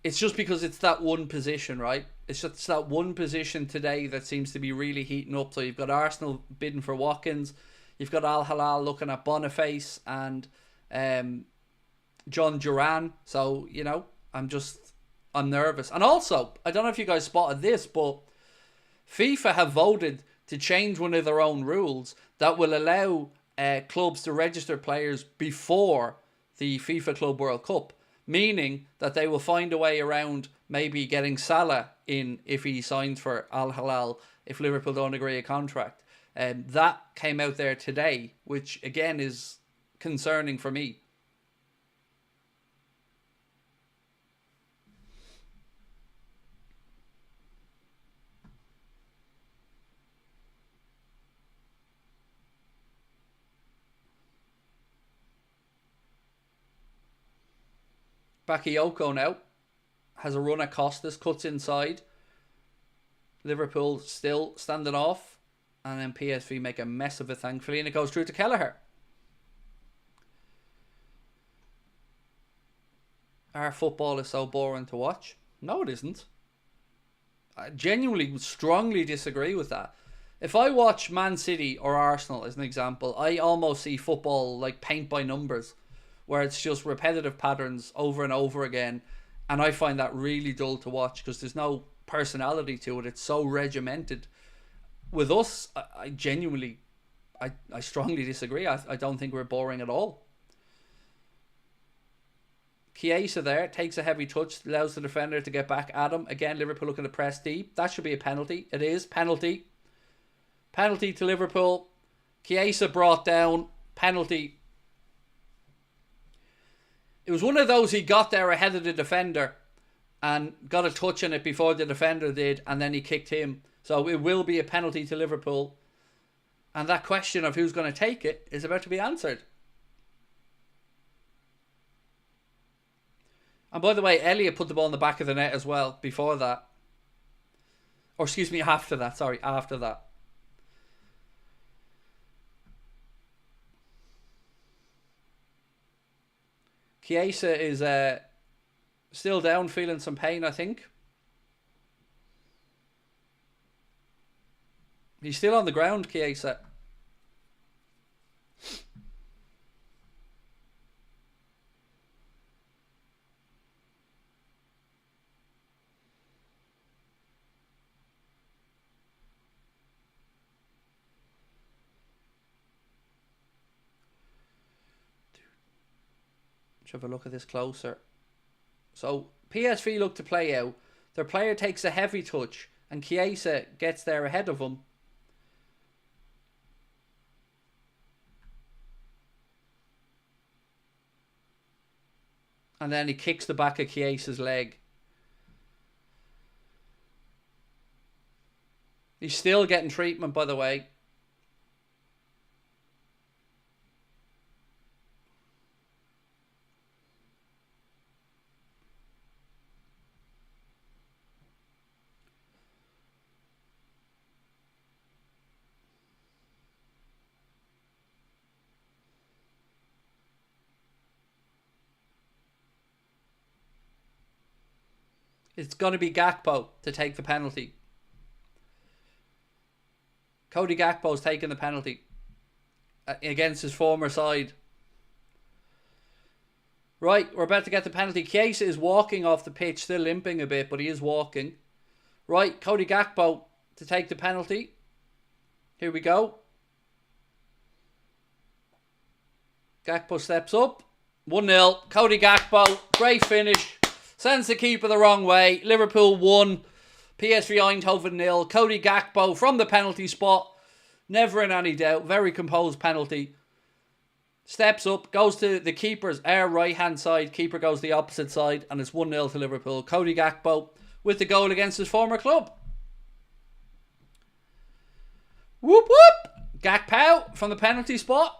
it's just because it's that one position, right? It's just that one position today that seems to be really heating up. So you've got Arsenal bidding for Watkins. You've got Al Hilal looking at Boniface and John Duran. So, I'm nervous. And also, I don't know if you guys spotted this, but FIFA have voted to change one of their own rules that will allow clubs to register players before the FIFA Club World Cup. Meaning that they will find a way around maybe getting Salah in if he signs for Al Hilal if Liverpool don't agree a contract. That came out there today, which again is concerning for me. Bakayoko now has a run at Costas, cuts inside. Liverpool still standing off. And then PSV make a mess of it, thankfully. And it goes through to Kelleher. Our football is so boring to watch. No, it isn't. I genuinely strongly disagree with that. If I watch Man City or Arsenal as an example, I almost see football like paint by numbers, where it's just repetitive patterns over and over again. And I find that really dull to watch because there's no personality to it. It's so regimented. With us, I genuinely, I strongly disagree. I don't think we're boring at all. Chiesa there takes a heavy touch, allows the defender to get back at him. Again, Liverpool looking to press deep. That should be a penalty. It is. Penalty. Penalty to Liverpool. Chiesa brought down. Penalty. It was one of those he got there ahead of the defender and got a touch on it before the defender did, and then he kicked him. So it will be a penalty to Liverpool. And that question of who's going to take it is about to be answered. And by the way, Elliott put the ball in the back of the net as well before that. Or excuse me, after that. Sorry, after that. Chiesa is still down, feeling some pain, I think. He's still on the ground, Chiesa. Let's have a look at this closer. So, PSV look to play out. Their player takes a heavy touch and Chiesa gets there ahead of him. And then he kicks the back of Chiesa's leg. He's still getting treatment, by the way. It's going to be Gakpo to take the penalty. Cody Gakpo's taking the penalty against his former side. Right, we're about to get the penalty. Chiesa is walking off the pitch, still limping a bit, but he is walking. Right, Cody Gakpo to take the penalty. Here we go. Gakpo steps up. 1-0. Cody Gakpo, great finish. Sends the keeper the wrong way. Liverpool 1. PSV Eindhoven 0. Cody Gakpo from the penalty spot. Never in any doubt. Very composed penalty. Steps up. Goes to the keeper's right hand side. Keeper goes the opposite side. And it's 1-0 to Liverpool. Cody Gakpo with the goal against his former club. Whoop whoop. Gakpo from the penalty spot.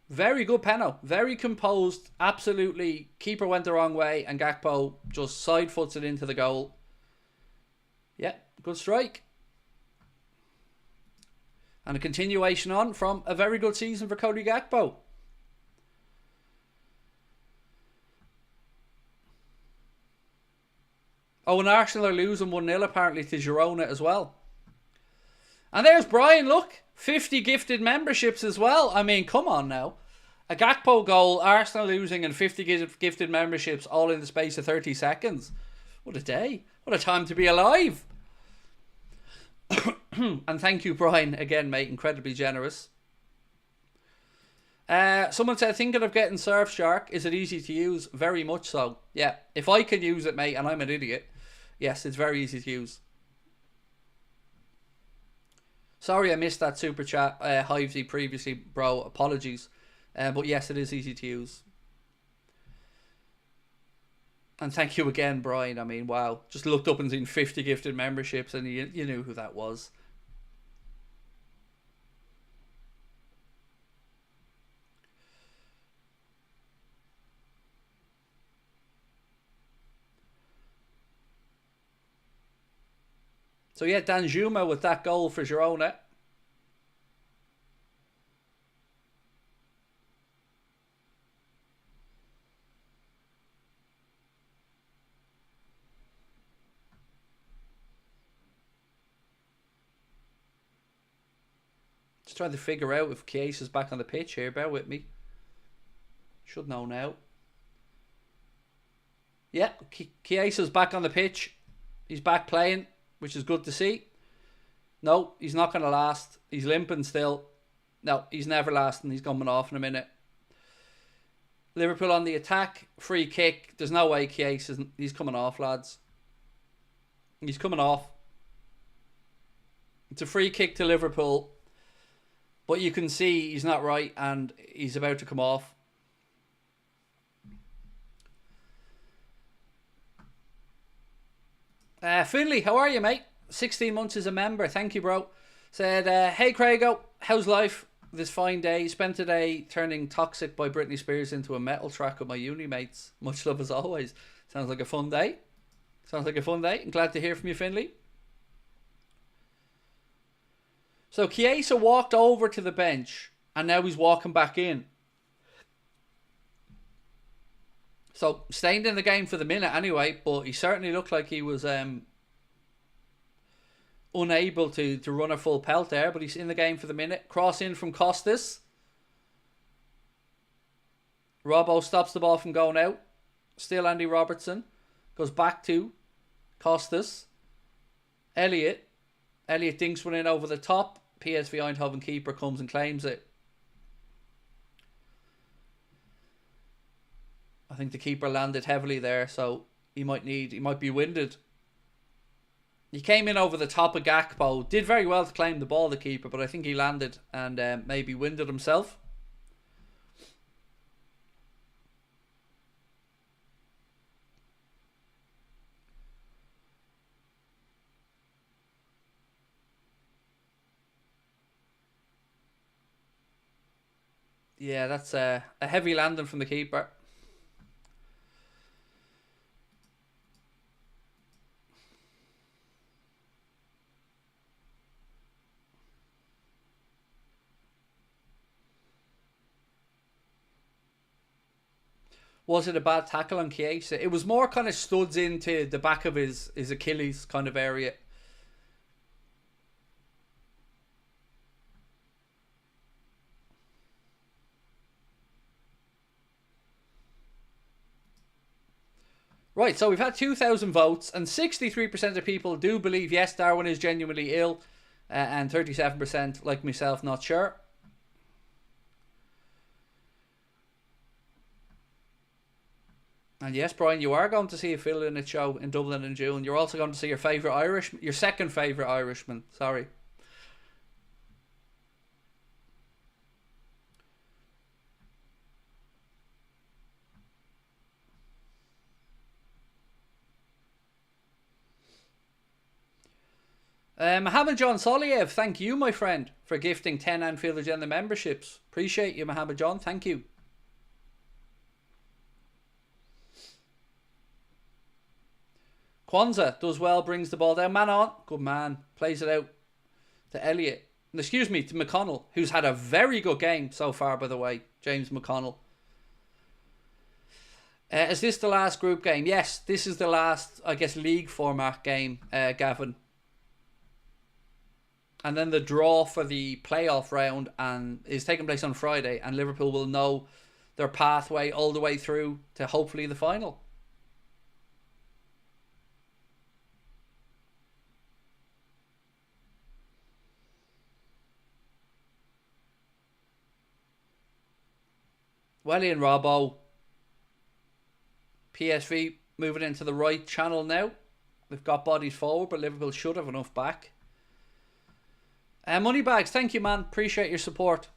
Very good penalty. Very composed. Absolutely. Keeper went the wrong way and Gakpo just side foots it into the goal. Yeah, good strike. And a continuation on from a very good season for Cody Gakpo. Oh, and Arsenal are losing 1-0 apparently to Girona as well. And there's Brian, look. 50 gifted memberships as well. I mean, come on now. A Gakpo goal, Arsenal losing, and 50 gifted memberships all in the space of 30 seconds. What a day. What a time to be alive. And thank you, Brian, again, mate. Incredibly generous. Someone said, thinking of getting Surfshark. Is it easy to use? Very much so. Yeah, if I can use it, mate, and I'm an idiot, yes, it's very easy to use. Sorry I missed that super chat, Hivesy, previously, bro. Apologies. But yes, it is easy to use. And thank you again, Brian. I mean, wow. Just looked up and seen 50 gifted memberships and you knew who that was. So yeah, Danjuma with that goal for Girona. Just trying to figure out if Chiesa's back on the pitch here. Bear with me. Should know now. Yeah, Chiesa's back on the pitch. He's back playing, which is good to see. No, he's not going to last. He's limping still. No, he's never lasting. He's coming off in a minute. Liverpool on the attack. Free kick. There's no way Chiesa's... He's coming off, lads. He's coming off. It's a free kick to Liverpool. But you can see he's not right and he's about to come off. Finley, how are you, mate? 16 months as a member. Thank you, bro. Said, hey, Craigo, how's life this fine day? Spent today turning Toxic by Britney Spears into a metal track with my uni mates. Much love as always. Sounds like a fun day. Sounds like a fun day. I'm glad to hear from you, Finley. So Chiesa walked over to the bench and now he's walking back in. So staying in the game for the minute anyway, but he certainly looked like he was unable to run a full pelt there, but he's in the game for the minute. Cross in from Costas. Robbo stops the ball from going out. Still Andy Robertson. Goes back to Costas. Elliott. Elliott dinks one in over the top. PSV Eindhoven keeper comes and claims it. I think the keeper landed heavily there, so he might be winded. He came in over the top of Gakpo. Did very well to claim the ball, the keeper, but I think he landed and maybe winded himself. Yeah, that's a heavy landing from the keeper. Was it a bad tackle on Chiesa? It was more kind of studs into the back of his Achilles kind of area. Right, so we've had 2,000 votes and 63% of people do believe, yes, Darwin is genuinely ill, and 37% like myself, not sure. And yes, Brian, you are going to see a Phil Lynott show in Dublin in June. You're also going to see your second favourite Irishman. Sorry. Mohammed John Soliev, thank you, my friend, for gifting 10 Anfield Agenda memberships. Appreciate you, Mohammed John. Thank you. Kwanzaa does well, brings the ball down. Man on. Good man. Plays it out to Elliott. Excuse me, to McConnell, who's had a very good game so far, by the way. James McConnell. Is this the last group game? Yes, this is the last, I guess, league format game, Gavin. And then the draw for the playoff round is taking place on Friday, and Liverpool will know their pathway all the way through to hopefully the final. Welly and Robbo. PSV moving into the right channel now. They've got bodies forward, but Liverpool should have enough back. Moneybags, thank you, man. Appreciate your support.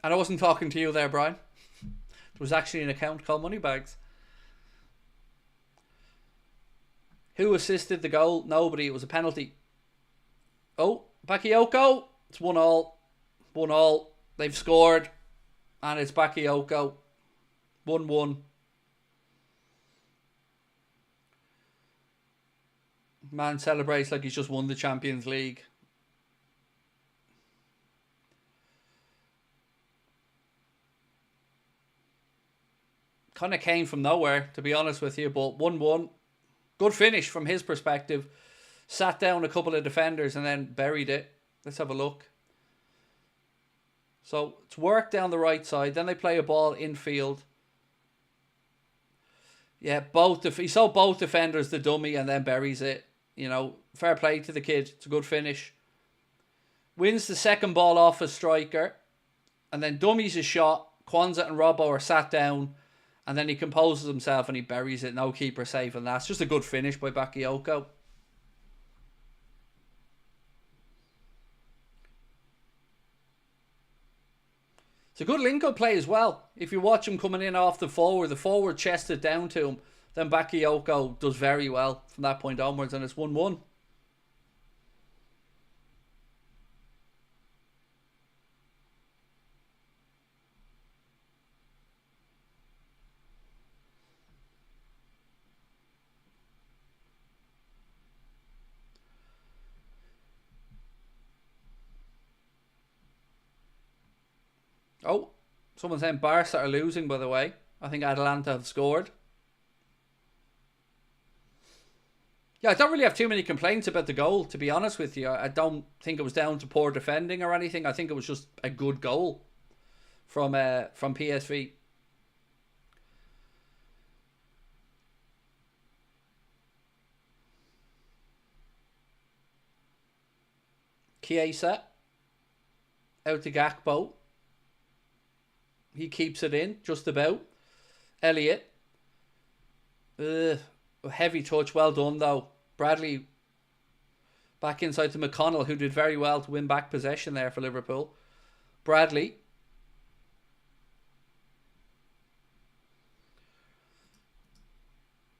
And I wasn't talking to you there, Brian. There was actually an account called Moneybags. Who assisted the goal? Nobody. It was a penalty. Oh, Bakayoko. It's 1-1. 1-1. They've scored. And it's Bakayoko. 1-1. Man celebrates like he's just won the Champions League. Kind of came from nowhere, to be honest with you, but 1-1. Good finish from his perspective. Sat down a couple of defenders and then buried it. Let's have a look. So it's work down the right side. Then they play a ball infield. Yeah, he saw both defenders the dummy and then buries it. You know, fair play to the kid. It's a good finish. Wins the second ball off a striker. And then dummies a shot. Kwanzaa and Robbo are sat down. And then he composes himself and he buries it. No keeper safe, and that's just a good finish by Bakayoko. It's a good link-up play as well. If you watch him coming in off the forward chested down to him, then Bakayoko does very well from that point onwards, and it's 1-1. Oh, someone's saying Barca are losing, by the way. I think Atalanta have scored. Yeah, I don't really have too many complaints about the goal, to be honest with you. I don't think it was down to poor defending or anything. I think it was just a good goal from PSV. Chiesa out to Gakpo. He keeps it in, just about. Elliott. Heavy touch, well done though. Bradley back inside to McConnell, who did very well to win back possession there for Liverpool. Bradley.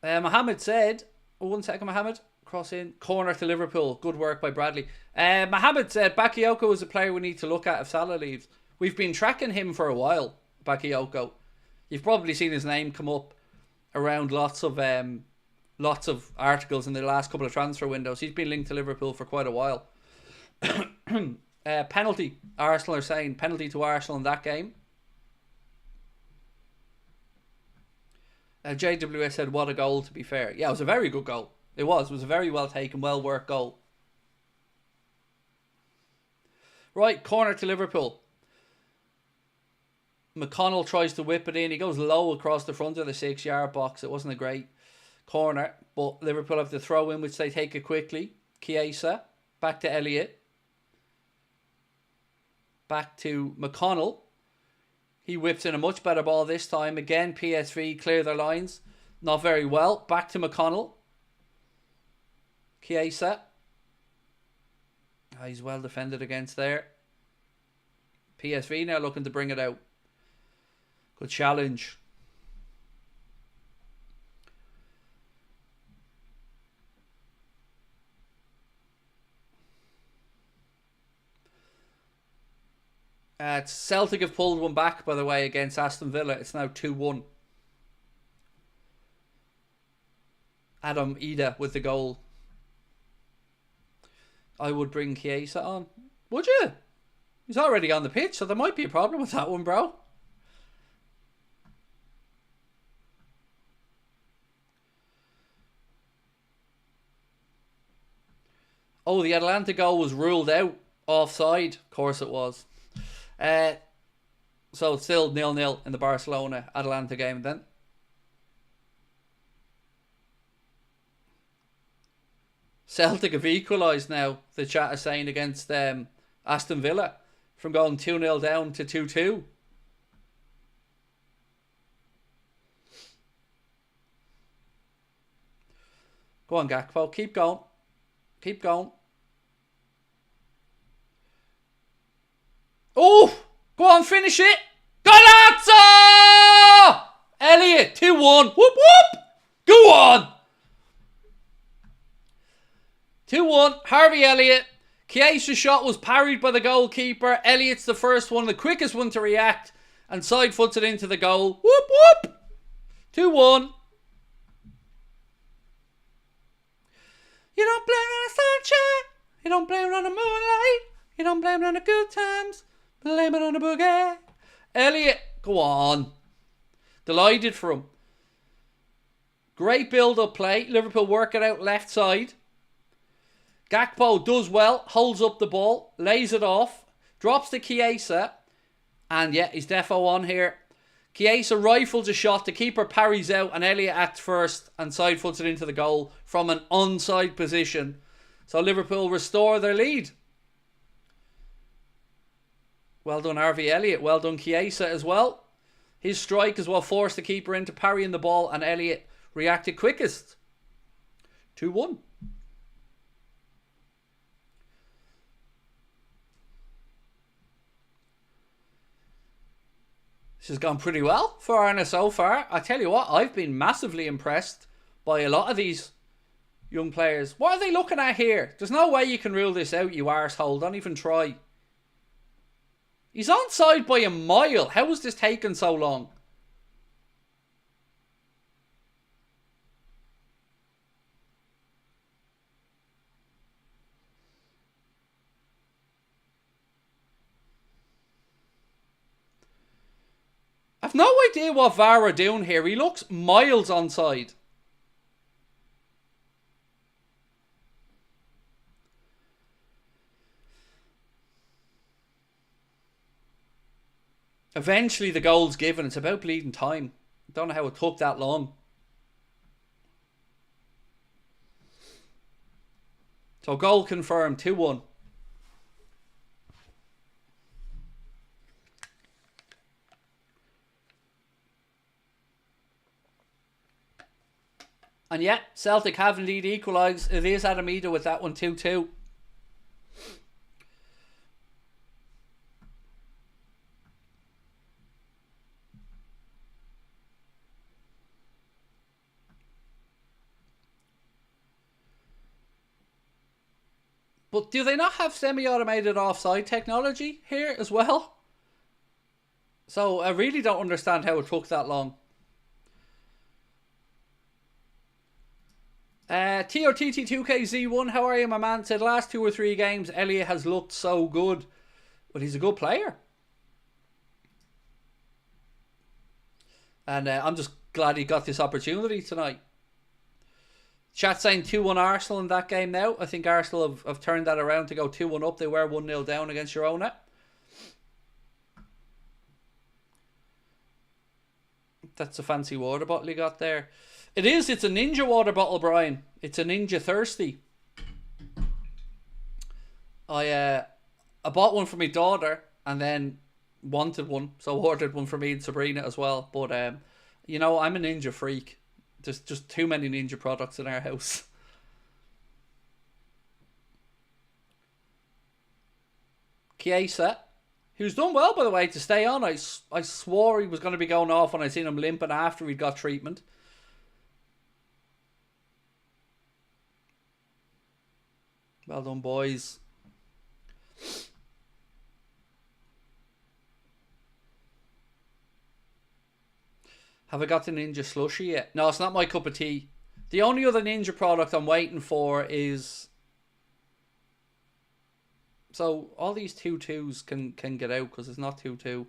Mohamed said, one second, Mohamed. Cross in, corner to Liverpool. Good work by Bradley. Mohamed said, Bakayoko is a player we need to look at if Salah leaves. We've been tracking him for a while, Bakayoko. You've probably seen his name come up around lots of articles in the last couple of transfer windows. He's been linked to Liverpool for quite a while. Penalty. Arsenal are saying penalty to Arsenal in that game. JWS said, what a goal, to be fair. Yeah, it was a very good goal. It was a very well taken, well worked goal. Right, corner to Liverpool. McConnell tries to whip it in. He goes low across the front of the 6-yard box. It wasn't a great corner, but Liverpool have to throw in, which they take it quickly. Chiesa, back to Elliott. Back to McConnell. He whips in a much better ball this time. Again, PSV clear their lines. Not very well. Back to McConnell. Chiesa. He's well defended against there. PSV now looking to bring it out. Good challenge. Celtic have pulled one back, by the way, against Aston Villa. It's now 2-1. Adam Ida with the goal. I would bring Chiesa on. Would you? He's already on the pitch, so there might be a problem with that one, bro. Oh, the Atlanta goal was ruled out. Offside. Of course it was. So it's still 0-0 in the Barcelona-Atlanta game then. Celtic have equalised now, the chat is saying, against Aston Villa from going 2-0 down to 2-2. Go on, Gakpo. Keep going. Keep going. Oh! Go on, finish it! Golazzo! Elliott, 2-1. Whoop, whoop! Go on! 2-1. Harvey Elliott. Chiesa's shot was parried by the goalkeeper. Elliott's the first one, the quickest one to react, and side foots it into the goal. Whoop, whoop! 2-1. You don't blame it on the sunshine. You don't blame it on the moonlight. You don't blame it on the good times. Blame it on the boogie. Elliot, go on. Delighted for him. Great build-up play. Liverpool work it out left side. Gakpo does well. Holds up the ball. Lays it off. Drops to Chiesa. And yeah, he's defo on here. Chiesa rifles a shot. The keeper parries out. And Elliot acts first. And side foots it into the goal from an onside position. So Liverpool restore their lead. Well done, Harvey Elliott. Well done, Chiesa as well. His strike as well forced the keeper into parrying the ball, and Elliott reacted quickest. 2-1. This has gone pretty well for Arne so far. I tell you what, I've been massively impressed by a lot of these young players. What are they looking at here? There's no way you can rule this out, you arsehole. Don't even try. He's onside by a mile. How was this taking so long? I've no idea what VAR are doing here. He looks miles onside. Eventually the goal's given. It's about bleeding time. I don't know how it took that long. So goal confirmed, 2-1. And yeah, Celtic have indeed equalised. It is Adamida with that one, 2-2. But do they not have semi-automated offside technology here as well? So I really don't understand how it took that long. TOTT2KZ1, how are you, my man? Said last 2 or 3 games, Elliot has looked so good. But he's a good player. And I'm just glad he got this opportunity tonight. Chat saying 2-1 Arsenal in that game now. I think Arsenal have turned that around to go 2-1 up. They were 1-0 down against Girona. That's a fancy water bottle you got there. It is. It's a Ninja water bottle, Brian. It's a Ninja Thirsty. I bought one for my daughter and then wanted one. So ordered one for me and Sabrina as well. But, you know, I'm a Ninja freak. There's just too many Ninja products in our house. Chiesa, who's done well, by the way, to stay on. I swore he was going to be going off when I seen him limping after he'd got treatment. Well done, boys. Have I got the Ninja Slushie yet? No, it's not my cup of tea. The only other Ninja product I'm waiting for is... So, all these 2-2s can get out because it's not 2-2.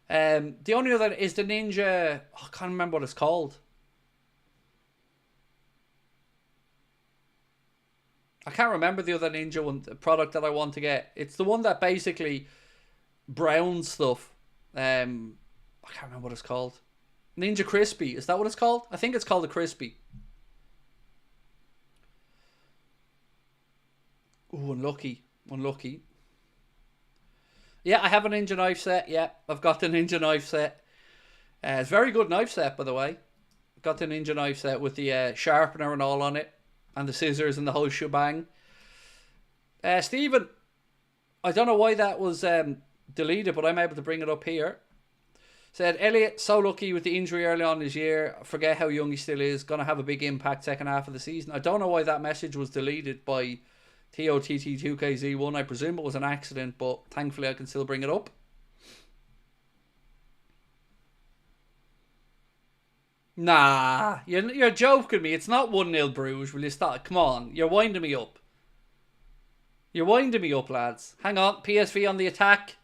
The only other is the Ninja... Oh, I can't remember what it's called. I can't remember the other Ninja one, the product that I want to get. It's the one that basically browns stuff. I can't remember what it's called. Ninja Crispy. Is that what it's called? I think it's called a Crispy. Ooh, unlucky. Unlucky. Yeah, I have a Ninja knife set. Yeah, I've got the Ninja knife set. It's a very good knife set, by the way. Got the Ninja knife set with the sharpener and all on it. And the scissors and the whole shebang. Stephen, I don't know why that was deleted, but I'm able to bring it up here. Said, Elliot, so lucky with the injury early on this year. Forget how young he still is. Going to have a big impact second half of the season. I don't know why that message was deleted by TOTT2KZ1. I presume it was an accident, but thankfully I can still bring it up. Nah, you're joking me. It's not 1-0 Bruges. Will you stop? Come on, you're winding me up. You're winding me up, lads. Hang on, PSV on the attack.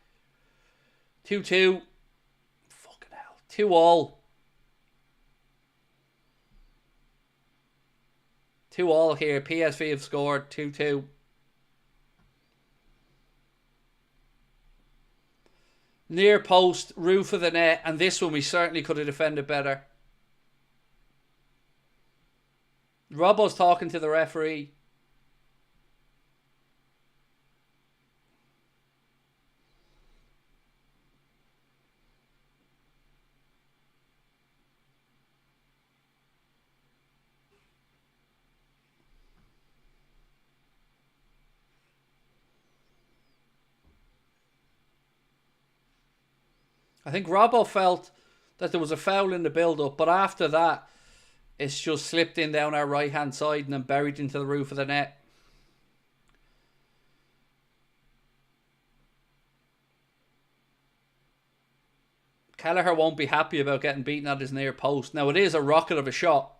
2-2. Fucking hell. 2-all. 2-all here. PSV have scored 2-2. Near post, roof of the net, and this one we certainly could have defended better. Robbo's talking to the referee. I think Robbo felt that there was a foul in the build-up, but after that, it's just slipped in down our right-hand side and then buried into the roof of the net. Kelleher won't be happy about getting beaten at his near post. Now, it is a rocket of a shot.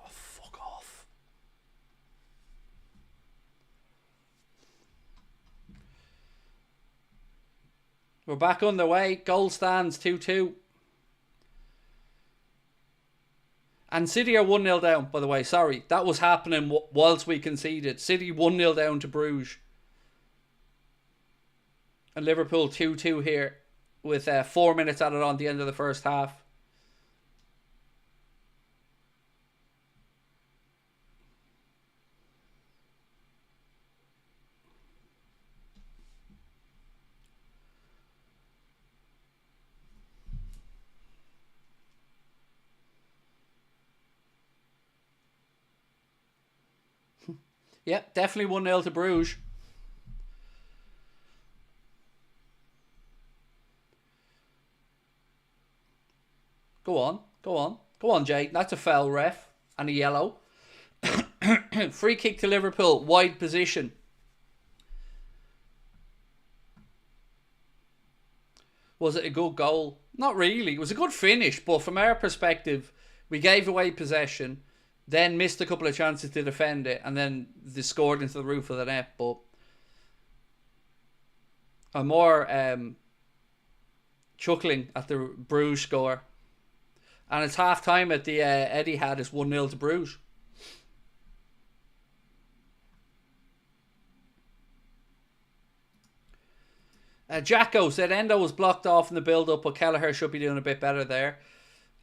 Oh, fuck off. We're back on the way. Goal stands 2-2. And City are 1-0 down, by the way. Sorry, that was happening whilst we conceded. City 1-0 down to Bruges. And Liverpool 2-2 here with 4 minutes added on the end of the first half. Yep, definitely 1-0 to Bruges. Go on, go on. Go on, Jay. That's a foul, ref. And a yellow. Free kick to Liverpool. Wide position. Was it a good goal? Not really. It was a good finish, but from our perspective, we gave away possession, then missed a couple of chances to defend it, and then they scored into the roof of the net. But I'm more chuckling at the Bruges score. And it's half time at the Etihad is 1-0 to Bruges. Jacko said Endo was blocked off in the build-up, but Kelleher should be doing a bit better there.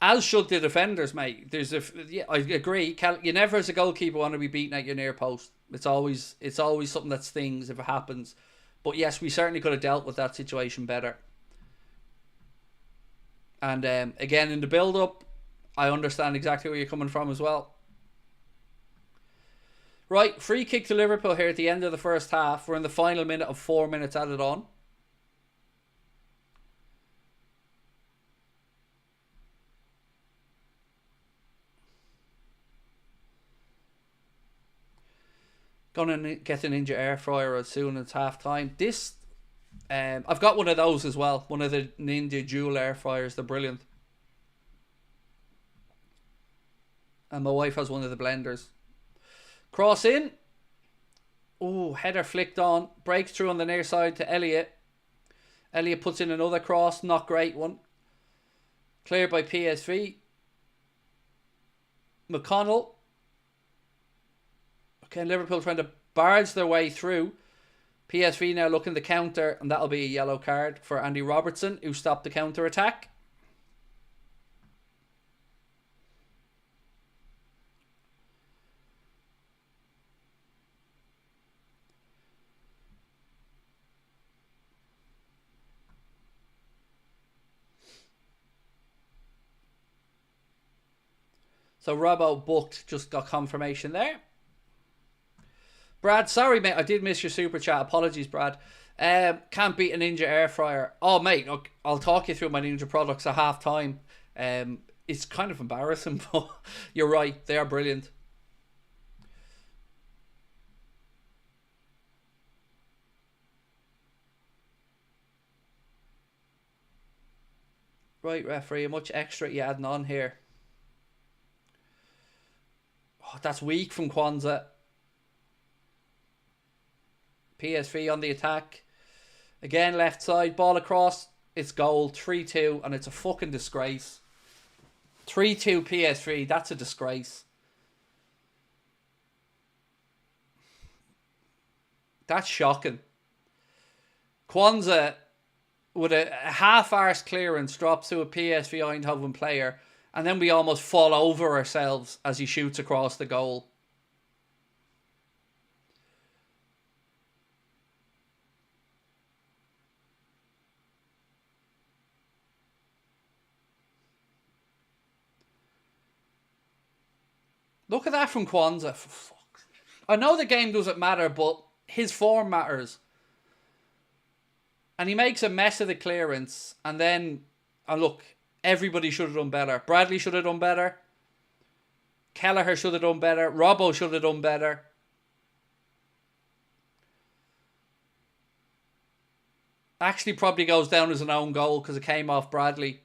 As should the defenders, mate. Yeah, I agree. You never, as a goalkeeper, want to be beaten at your near post. It's always something that stings if it happens. But yes, we certainly could have dealt with that situation better. And again, in the build-up, I understand exactly where you're coming from as well. Right, free kick to Liverpool here at the end of the first half. We're in the final minute of 4 minutes added on. Gonna get a Ninja air fryer as soon as half time. This, I've got one of those as well. One of the Ninja dual air fryers. They're brilliant. And my wife has one of the blenders. Cross in. Oh, header flicked on. Breaks through on the near side to Elliott. Elliott puts in another cross. Not great one. Cleared by PSV. McConnell. Okay, Liverpool trying to barge their way through. PSV now looking to counter, and that'll be a yellow card for Andy Robertson, who stopped the counter attack. So Robbo booked, just got confirmation there. Brad, sorry mate, I did miss your super chat. Apologies, Brad. Can't beat a Ninja air fryer. Oh mate, look, I'll talk you through my Ninja products at half time. it's kind of embarrassing, but you're right. They are brilliant. Right, referee, how much extra are you adding on here? Oh, that's weak from Kwanzaa. PSV on the attack. Again, left side, ball across. It's goal, 3-2, and it's a fucking disgrace. 3-2 PSV, that's a disgrace. That's shocking. Kwanzaa, with a half-arse clearance, drops to a PSV Eindhoven player, and then we almost fall over ourselves as he shoots across the goal. Look at that from Kwanzaa. For fuck. I know the game doesn't matter, but his form matters. And he makes a mess of the clearance. And then, and look, everybody should have done better. Bradley should have done better. Kelleher should have done better. Robbo should have done better. Actually probably goes down as an own goal because it came off Bradley.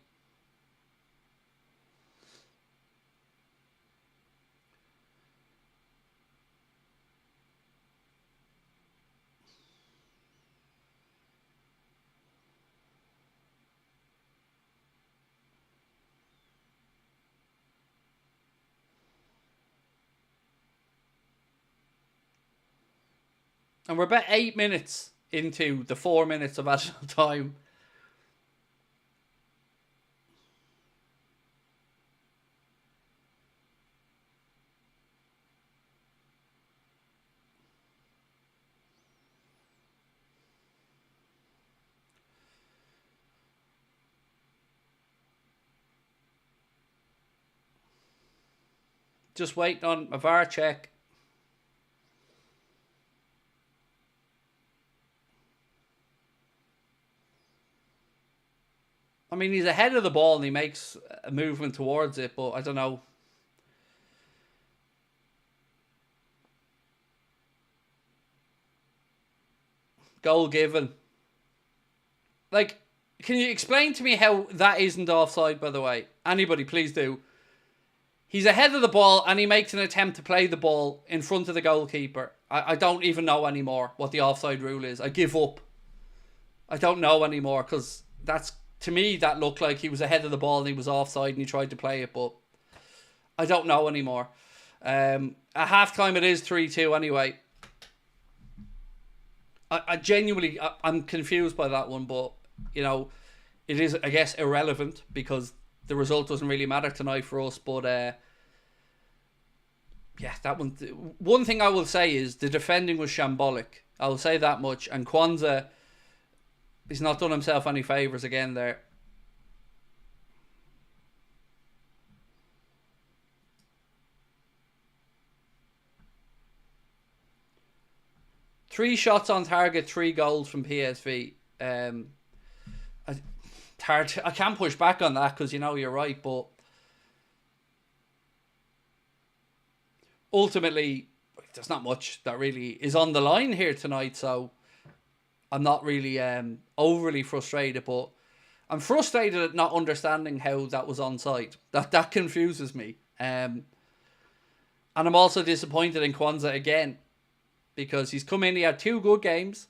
And we're about 8 minutes into the 4 minutes of additional time. Just waiting on a VAR check. I mean, he's ahead of the ball and he makes a movement towards it, but I don't know. Goal given. Like, can you explain to me how that isn't offside, by the way? Anybody, please do. He's ahead of the ball and he makes an attempt to play the ball in front of the goalkeeper. I don't even know anymore what the offside rule is. I give up. I don't know anymore because that's... To me, that looked like he was ahead of the ball and he was offside and he tried to play it, but I don't know anymore. At halftime, it is 3-2 anyway. I genuinely, I'm confused by that one, but, you know, it is, I guess, irrelevant because the result doesn't really matter tonight for us, but, yeah, that one. One thing I will say is the defending was shambolic. I will say that much, and Kwanzaa... He's not done himself any favours again there. Three shots on target, 3 goals from PSV. It's hard. I can't push back on that because, you know, you're right. But ultimately, there's not much that really is on the line here tonight. So... I'm not really overly frustrated, but I'm frustrated at not understanding how that was onside. That confuses me. And I'm also disappointed in Kwanzaa again because he's come in, he had 2 good games,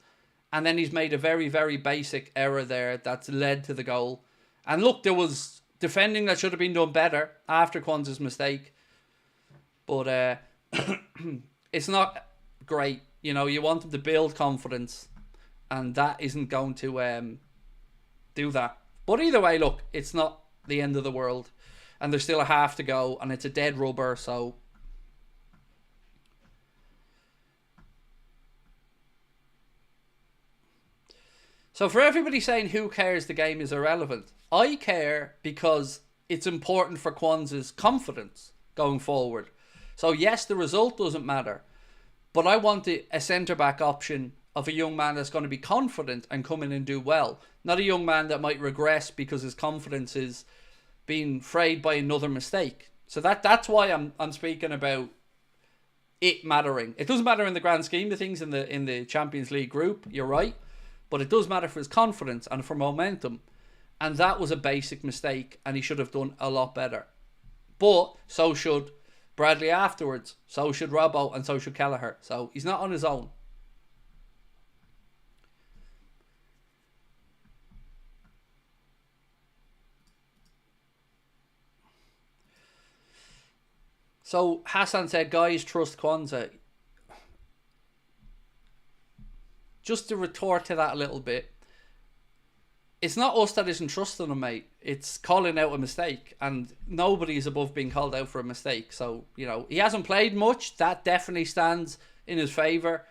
and then he's made a very, very basic error there that's led to the goal. And look, there was defending that should have been done better after Kwanzaa's mistake. But it's not great. You know, you want him to build confidence. And that isn't going to do that. But either way, look, it's not the end of the world. And there's still a half to go. And it's a dead rubber, so... So for everybody saying who cares the game is irrelevant, I care because it's important for Kwanzaa's confidence going forward. So yes, the result doesn't matter. But I want a centre-back option of a young man that's going to be confident and come in and do well. Not a young man that might regress because his confidence is being frayed by another mistake. So that's why I'm speaking about it mattering. It doesn't matter in the grand scheme of things in the Champions League group, you're right, but it does matter for his confidence and for momentum. And that was a basic mistake, and he should have done a lot better. But so should Bradley afterwards, so should Robbo, and so should Kelleher. So he's not on his own. So Hassan said, guys, trust Kwanzaa. Just to retort to that a little bit, it's not us that isn't trusting him, mate. It's calling out a mistake, and nobody's above being called out for a mistake. So, you know, he hasn't played much. That definitely stands in his favour.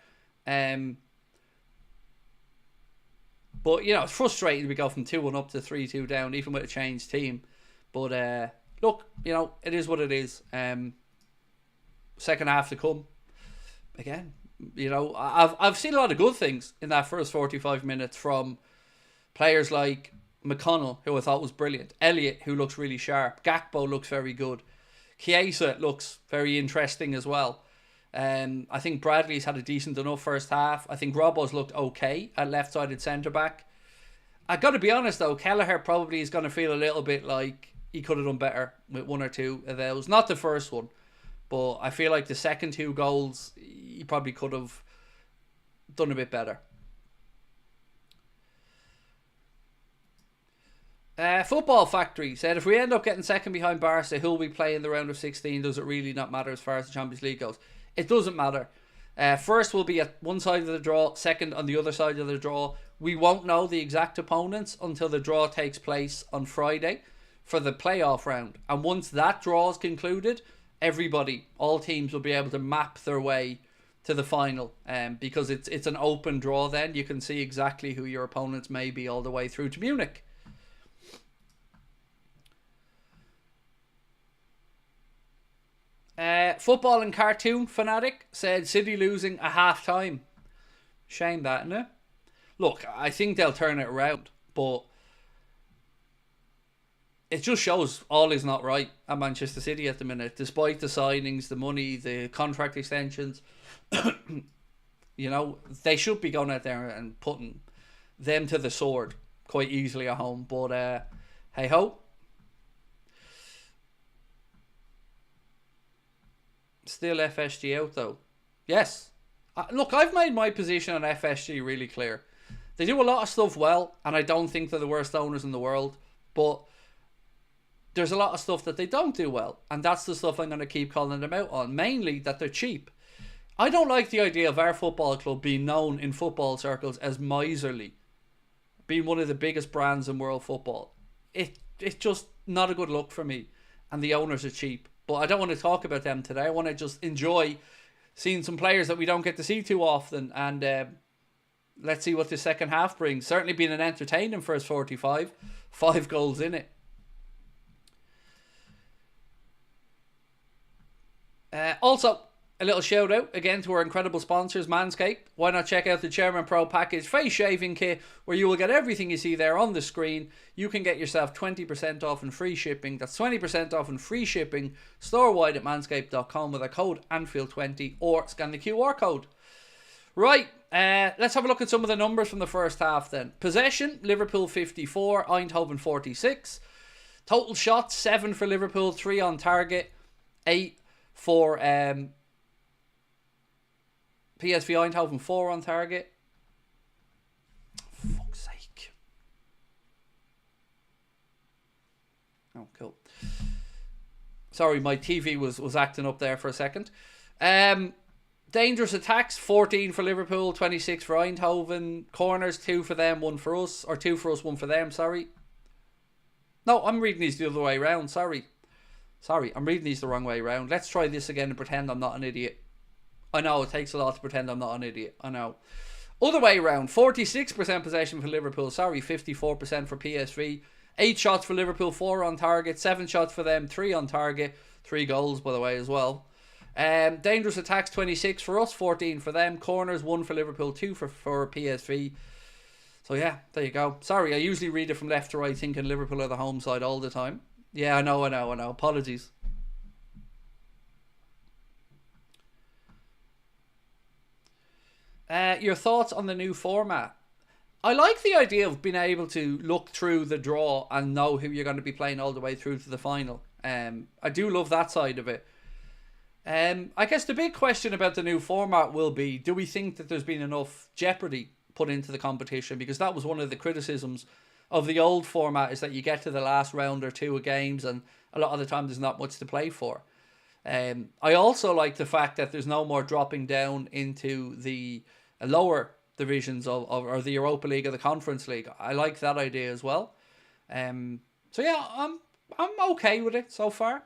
But, you know, it's frustrating to go from 2-1 up to 3-2 down, even with a changed team. But, look, you know, it is what it is. Second half to come. Again, you know, I've seen a lot of good things in that first 45 minutes from players like McConnell, who I thought was brilliant. Elliott, who looks really sharp. Gakpo looks very good. Chiesa looks very interesting as well. I think Bradley's had a decent enough first half. I think Robbo's looked okay at left-sided centre-back. I got to be honest, though, Kelleher probably is going to feel a little bit like he could have done better with one or two of those. Not the first one, but I feel like the second two goals, he probably could have done a bit better. Football Factory said, if we end up getting second behind Barca, who'll we play in the round of 16? Does it really not matter as far as the Champions League goes? It doesn't matter. First will be at one side of the draw, second on the other side of the draw. We won't know the exact opponents until the draw takes place on Friday for the playoff round. And once that draw is concluded, everybody, all teams will be able to map their way to the final. Because it's an open draw then. You can see exactly who your opponents may be all the way through to Munich. Football and Cartoon Fanatic said City losing a half time. Shame that, isn't it? Look, I think they'll turn it around, but it just shows all is not right at Manchester City at the minute, despite the signings, the money, the contract extensions. You know, they should be going out there and putting them to the sword quite easily at home, but hey ho. Still FSG out though. Yes. Look, I've made my position on FSG really clear. They do a lot of stuff well, and I don't think they're the worst owners in the world, but there's a lot of stuff that they don't do well, and that's the stuff I'm going to keep calling them out on. Mainly that they're cheap. I don't like the idea of our football club being known in football circles as miserly, being one of the biggest brands in world football. It's just not a good look for me, and the owners are cheap. But I don't want to talk about them today. I want to just enjoy seeing some players that we don't get to see too often. And let's see what the second half brings. Certainly been an entertaining first 45. 5 goals in it. Also, a little shout out again to our incredible sponsors, Manscaped. Why not check out the Chairman Pro Package Face Shaving Kit, where you will get everything you see there on the screen. You can get yourself 20% off and free shipping. That's 20% off and free shipping store-wide at manscaped.com with a code Anfield20 or scan the QR code. Right, let's have a look at some of the numbers from the first half then. Possession, Liverpool 54, Eindhoven 46. Total shots, 7 for Liverpool, 3 on target, 8 for PSV Eindhoven, 4 on target. Fuck's sake. Oh, cool. Sorry, my TV was acting up there for a second. Dangerous attacks, 14 for Liverpool, 26 for Eindhoven. Corners, 2 for them, 1 for us. Or 2 for us, 1 for them, sorry. No, I'm reading these the other way around, sorry. Sorry, I'm reading these the wrong way around. Let's try this again and pretend I'm not an idiot. I know, it takes a lot to pretend I'm not an idiot. I know. Other way around, 46% possession for Liverpool. Sorry, 54% for PSV. 8 shots for Liverpool, 4 on target. 7 shots for them, 3 on target. 3 goals, by the way, as well. Dangerous attacks, 26 for us, 14 for them. Corners, 1 for Liverpool, 2 for PSV. So yeah, there you go. Sorry, I usually read it from left to right thinking Liverpool are the home side all the time. Yeah, I know. Apologies. Your thoughts on the new format? I like the idea of being able to look through the draw and know who you're going to be playing all the way through to the final. I do love that side of it. I guess the big question about the new format will be, do we think that there's been enough jeopardy put into the competition? Because that was one of the criticisms of the old format, is that you get to the last round or two of games and a lot of the time there's not much to play for. I also like the fact that there's no more dropping down into the lower divisions or the Europa League or the Conference League. I like that idea as well. So yeah, I'm okay with it so far.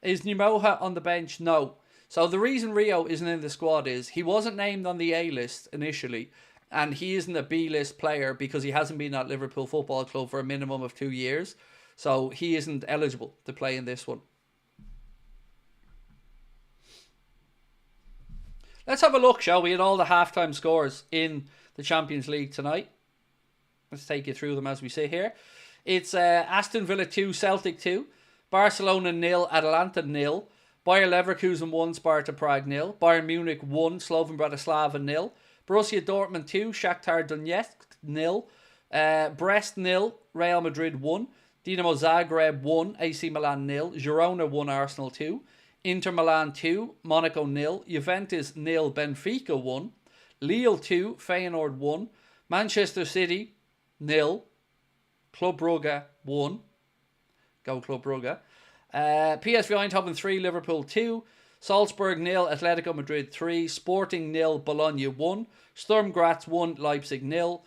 Is Nimoha on the bench? No. So the reason Rio isn't in the squad is he wasn't named on the A list initially, and he isn't a B list player because he hasn't been at Liverpool Football Club for a minimum of 2 years. So he isn't eligible to play in this one. Let's have a look, shall we, at all the halftime scores in the Champions League tonight. Let's take you through them as we sit here. It's Aston Villa 2, Celtic 2. Barcelona 0, Atalanta 0. Bayer Leverkusen 1, Sparta Prague 0. Bayern Munich 1, Slovan Bratislava 0. Borussia Dortmund 2, Shakhtar Donetsk 0. Brest 0, Real Madrid 1. Dinamo Zagreb 1, AC Milan 0. Girona 1, Arsenal 2. Inter Milan 2, Monaco 0. Juventus 0, Benfica 1. Lille 2, Feyenoord 1. Manchester City 0. Club Brugge 1. Go Club Brugge. PSV Eindhoven 3, Liverpool 2. Salzburg 0, Atletico Madrid 3. Sporting 0, Bologna 1. Sturm Graz 1, Leipzig 0.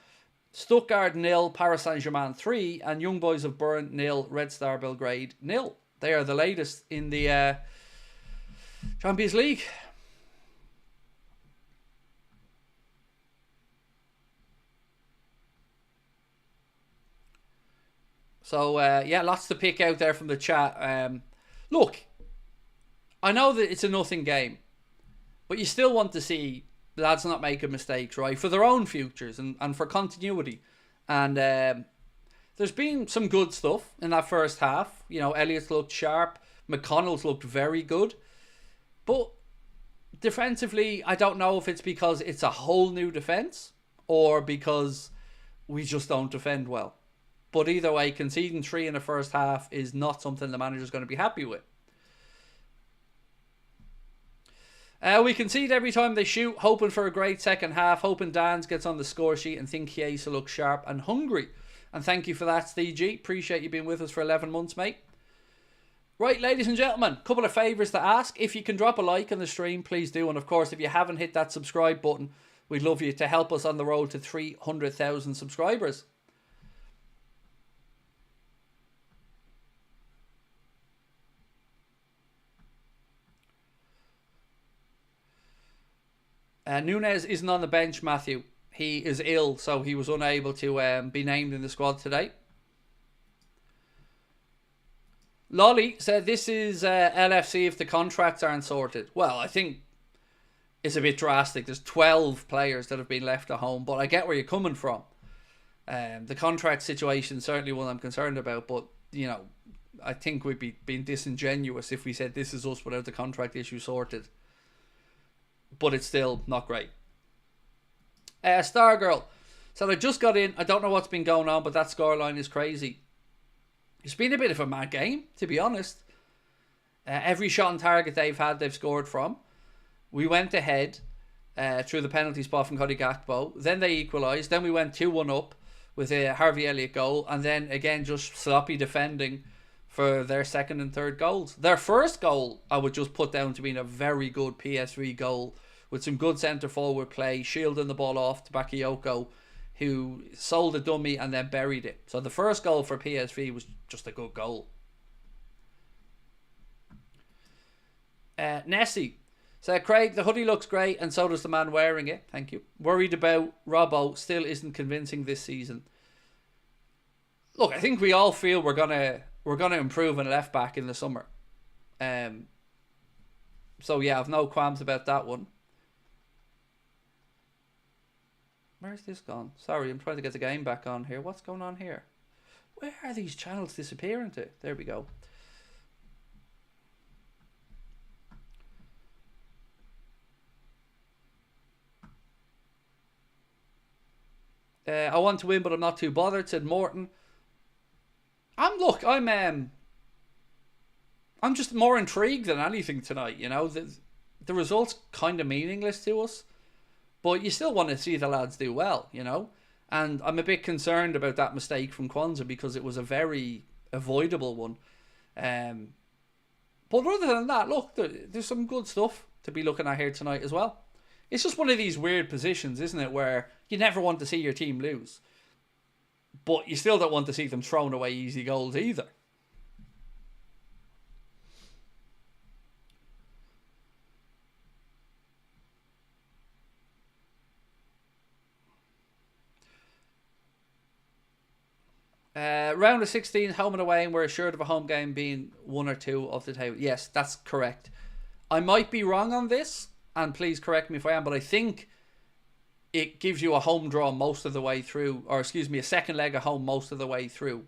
Stuttgart 0, Paris Saint-Germain 3. And Young Boys of Bern 0, Red Star Belgrade 0. They are the latest in the Champions League. So, yeah, lots to pick out there from the chat. Look, I know that it's a nothing game, but you still want to see lads not making mistakes, right? For their own futures and for continuity. And there's been some good stuff in that first half. You know, Elliott's looked sharp. McConnell's looked very good. But defensively, I don't know if it's because it's a whole new defence or because we just don't defend well. But either way, conceding 3 in the first half is not something the manager's going to be happy with. We concede every time they shoot, hoping for a great second half, hoping Dans gets on the score sheet and think Chiesa looks sharp and hungry. And thank you for that, Steve G. Appreciate you being with us for 11 months, mate. Right, ladies and gentlemen, a couple of favours to ask. If you can drop a like on the stream, please do. And of course, if you haven't hit that subscribe button, we'd love you to help us on the road to 300,000 subscribers. Nunez isn't on the bench, Matthew. He is ill, so he was unable to be named in the squad today. Lolly said this is LFC if the contracts aren't sorted. Well, I think it's a bit drastic. There's 12 players that have been left at home, but I get where you're coming from. The contract situation is certainly one I'm concerned about, but, you know, I think we'd be being disingenuous if we said this is us without the contract issue sorted. But it's still not great. Stargirl said, I just got in. I don't know what's been going on, but that scoreline is crazy. It's been a bit of a mad game, to be honest. Every shot on target they've had, they've scored from. We went ahead through the penalty spot from Cody Gakpo. Then they equalised. Then we went 2-1 up with a Harvey Elliott goal. And then, again, just sloppy defending for their second and third goals. Their first goal, I would just put down to being a very good PSV goal with some good centre-forward play, shielding the ball off to Bakayoko, who sold a dummy and then buried it. So the first goal for PSV was just a good goal. Nessie said, Craig, the hoodie looks great and so does the man wearing it. Thank you. Worried about Robbo, still isn't convincing this season. Look, I think we all feel we're gonna improve in left back in the summer. So yeah, I've no qualms about that one. Where's this gone? Sorry, I'm trying to get the game back on here. What's going on here? Where are these channels disappearing to? There we go. I want to win, but I'm not too bothered, said Morton. I'm just more intrigued than anything tonight, you know. The result's kind of meaningless to us, but you still want to see the lads do well, you know. And I'm a bit concerned about that mistake from Kwanzaa because it was a very avoidable one. But other than that, look, there's some good stuff to be looking at here tonight as well. It's just one of these weird positions, isn't it, where you never want to see your team lose, but you still don't want to see them throwing away easy goals either. Round of 16, home and away, and we're assured of a home game being one or two of the table. Yes, that's correct. I might be wrong on this, and please correct me if I am, but I think it gives you a home draw most of the way through, or excuse me, a second leg at home most of the way through.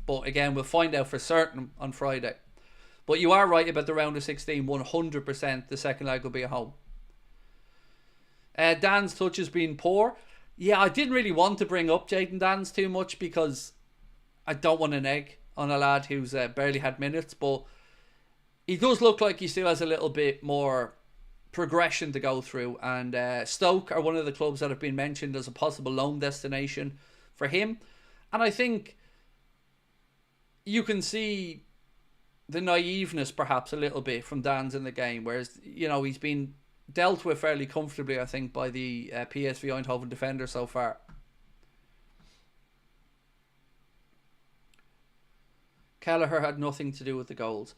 But again, we'll find out for certain on Friday. But you are right about the round of 16, 100% the second leg will be at home. Dan's touch has been poor. Yeah, I didn't really want to bring up Jayden Dan's too much because I don't want an egg on a lad who's barely had minutes, but he does look like he still has a little bit more progression to go through, and Stoke are one of the clubs that have been mentioned as a possible loan destination for him, and I think you can see the naiveness perhaps a little bit from Dan's in the game, whereas, you know, he's been dealt with fairly comfortably, I think, by the PSV Eindhoven defender so far. Kelleher had nothing to do with the goals.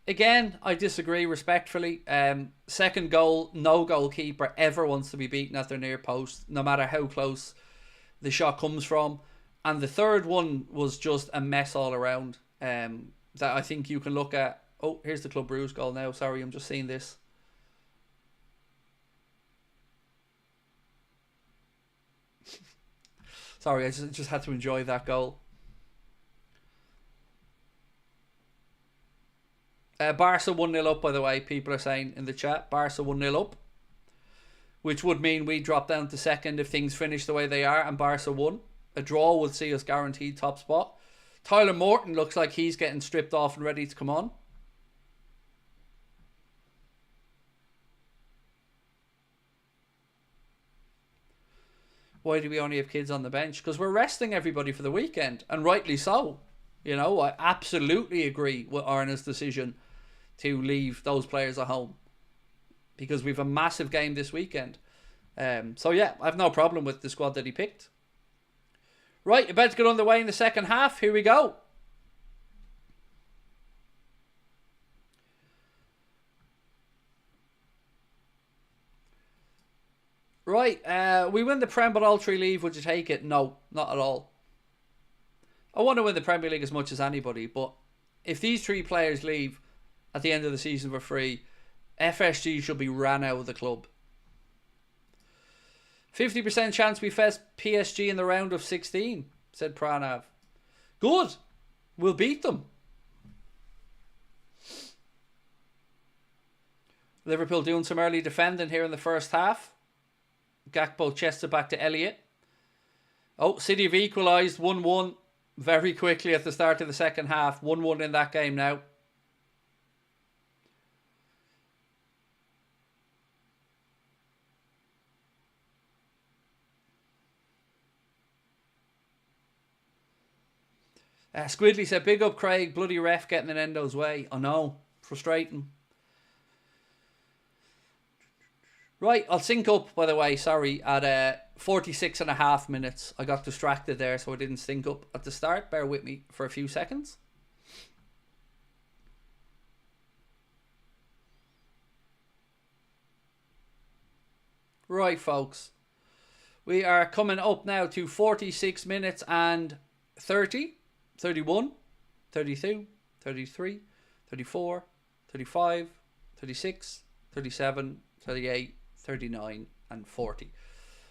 Again, I disagree respectfully. Second goal, no goalkeeper ever wants to be beaten at their near post, no matter how close the shot comes from. And the third one was just a mess all around. That I think you can look at. Oh, here's the Club Brugge goal now. Sorry, I'm just seeing this. Sorry, I just had to enjoy that goal. Barca 1-0 up, by the way, people are saying in the chat. Barca 1-0 up, which would mean we drop down to second if things finish the way they are, and Barca won. A draw would see us guaranteed top spot. Tyler Morton looks like he's getting stripped off and ready to come on. Why do we only have kids on the bench? Because we're resting everybody for the weekend, and rightly so. You know, I absolutely agree with Arne's decision to leave those players at home because we've a massive game this weekend. So yeah, I have no problem with the squad that he picked. Right, about to get underway in the second half. Here we go. Right, we win the Prem but all three leave. Would you take it? No, not at all. I want to win the Premier League as much as anybody, but if these three players leave at the end of the season for free, FSG should be ran out of the club. 50% chance we face PSG in the round of 16, said Pranav. Good. We'll beat them. Liverpool doing some early defending here in the first half. Gakpo chested back to Elliott. Oh, City have equalised 1-1 very quickly at the start of the second half. 1-1 in that game now. Squidley said, big up Craig, bloody ref getting in Endo's way. I know, frustrating. Right, I'll sync up, by the way, sorry, at 46 and a half minutes. I got distracted there, so I didn't sync up at the start. Bear with me for a few seconds. Right, folks. We are coming up now to 46 minutes and 30. 31, 32, 33, 34, 35, 36, 37, 38, 39 and 40.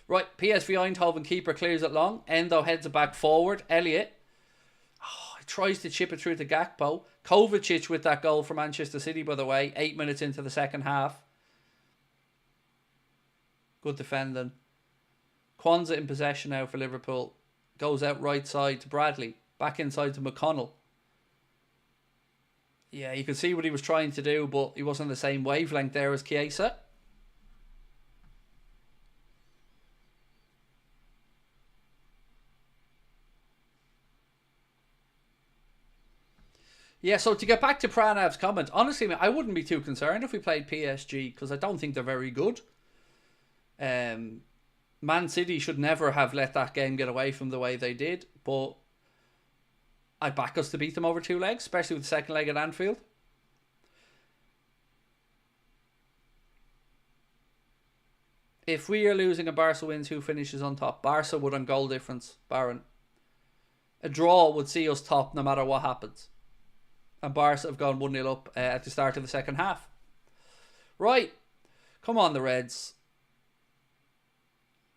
Right, PSV Eindhoven keeper clears it long. Endo heads it back forward. Elliott tries to chip it through to Gakpo. Kovacic with that goal for Manchester City, by the way. 8 minutes into the second half. Good defending. Kwanzaa in possession now for Liverpool. Goes out right side to Bradley. Back inside to McConnell. Yeah, you could see what he was trying to do, but he wasn't the same wavelength there as Chiesa. Yeah, so to get back to Pranav's comment, honestly, I wouldn't be too concerned if we played PSG, because I don't think they're very good. Man City should never have let that game get away from the way they did, but I'd back us to beat them over 2 legs, especially with the second leg at Anfield. If we are losing and Barca wins, who finishes on top? Barca would on goal difference, Baron. A draw would see us top no matter what happens. And Barca have gone 1-0 up at the start of the second half. Right. Come on, the Reds.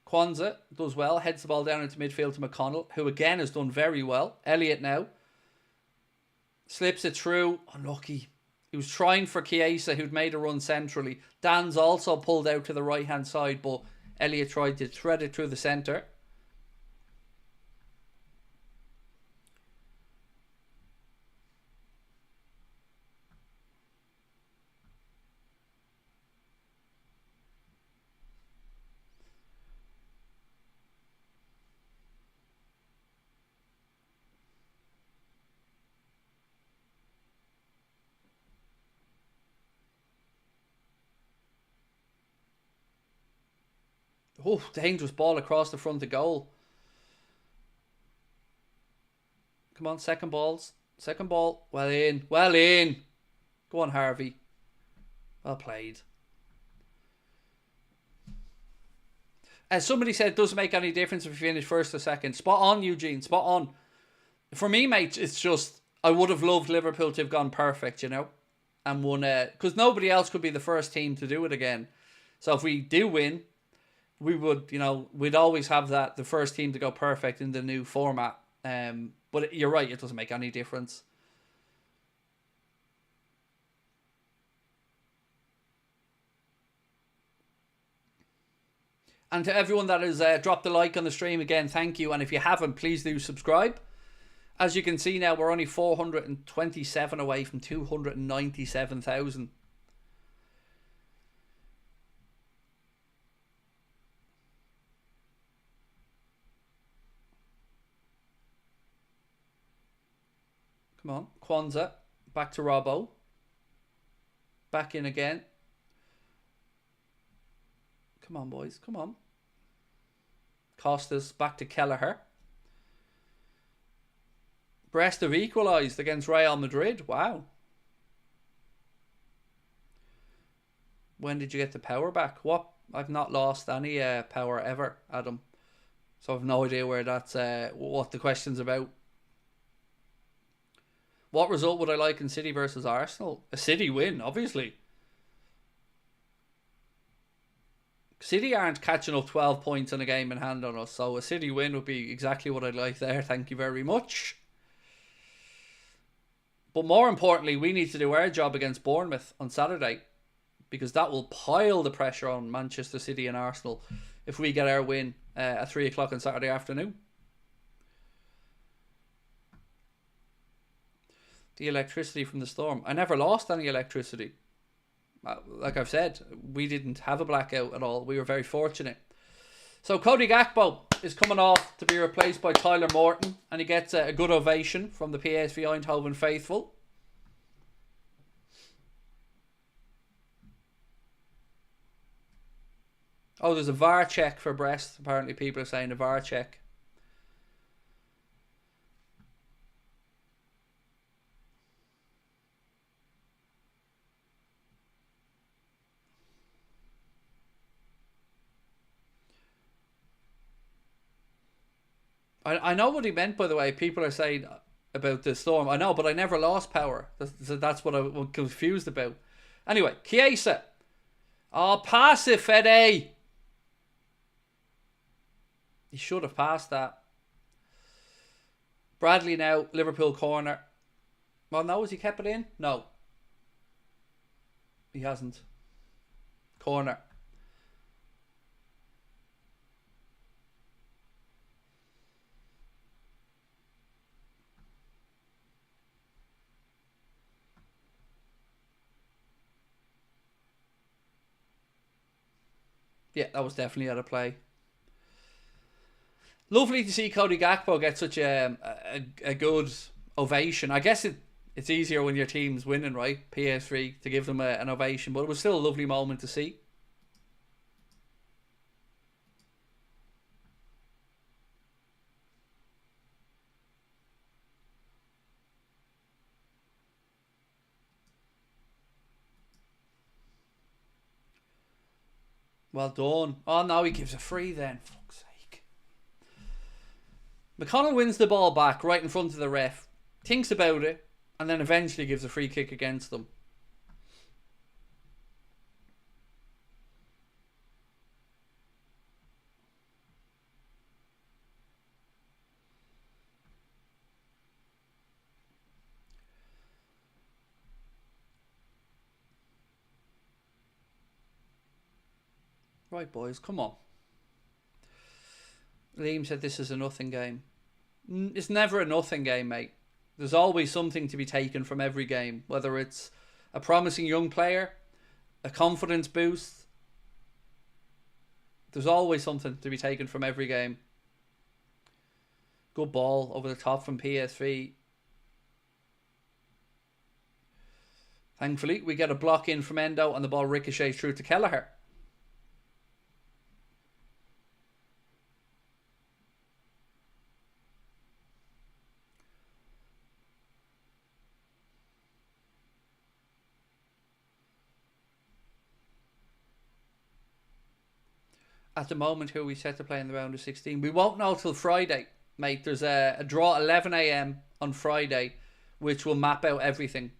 Kwanzaa does well. Heads the ball down into midfield to McConnell, who again has done very well. Elliott now. Slips it through. Unlucky. He was trying for Chiesa, who'd made a run centrally. Dan's also pulled out to the right-hand side, but Elliott tried to thread it through the centre. Oh, dangerous ball across the front of goal. Come on, second balls. Second ball. Well in. Well in. Go on, Harvey. Well played. As somebody said, it doesn't make any difference if you finish first or second. Spot on, Eugene. Spot on. For me, mate, it's just, I would have loved Liverpool to have gone perfect, you know, and won, because nobody else could be the first team to do it again. So if we do win, we would, you know, we'd always have that, the first team to go perfect in the new format. But you're right, it doesn't make any difference. And to everyone that has dropped a like on the stream, again, thank you. And if you haven't, please do subscribe. As you can see now, we're only 427 away from 297,000. Come on, Kwanzaa. Back to Robbo. Back in again. Come on, boys. Come on. Costas back to Kelleher. Brest have equalised against Real Madrid. Wow. When did you get the power back? What? I've not lost any power ever, Adam. So I've no idea where that's what the question's about. What result would I like in City versus Arsenal? A City win, obviously. City aren't catching up 12 points in a game in hand on us, so a City win would be exactly what I'd like there. Thank you very much. But more importantly, we need to do our job against Bournemouth on Saturday, because that will pile the pressure on Manchester City and Arsenal if we get our win at 3 o'clock on Saturday afternoon. The electricity from the storm. I never lost any electricity. Like I've said, we didn't have a blackout at all. We were very fortunate. So Cody Gakpo is coming off to be replaced by Tyler Morton, and he gets a good ovation from the PSV Eindhoven faithful. Oh, there's a VAR check for Brest. Apparently people are saying a VAR check. I know what he meant, by the way. People are saying about the storm. I know, but I never lost power. That's what I'm confused about. Anyway, Chiesa. Oh, pass it, Fede. He should have passed that. Bradley now, Liverpool corner. Well, no, has he kept it in? No. He hasn't. Corner. Yeah, that was definitely out of play. Lovely to see Cody Gakpo get such a good ovation. I guess it's easier when your team's winning, right? PSV, to give them an ovation, but it was still a lovely moment to see. Well done. Oh, now he gives a free then. Fuck's sake. McConnell wins the ball back right in front of the ref, thinks about it, and then eventually gives a free kick against them. Right, boys, come on. Liam said this is a nothing game. It's never a nothing game, mate. There's always something to be taken from every game, whether it's a promising young player, a confidence boost. There's always something to be taken from every game. Good ball over the top from PSV. Thankfully, we get a block in from Endo and the ball ricochets through to Kelleher. At the moment, who we set to play in the round of 16. We won't know till Friday, mate. There's a draw at 11 a.m. on Friday, which will map out everything.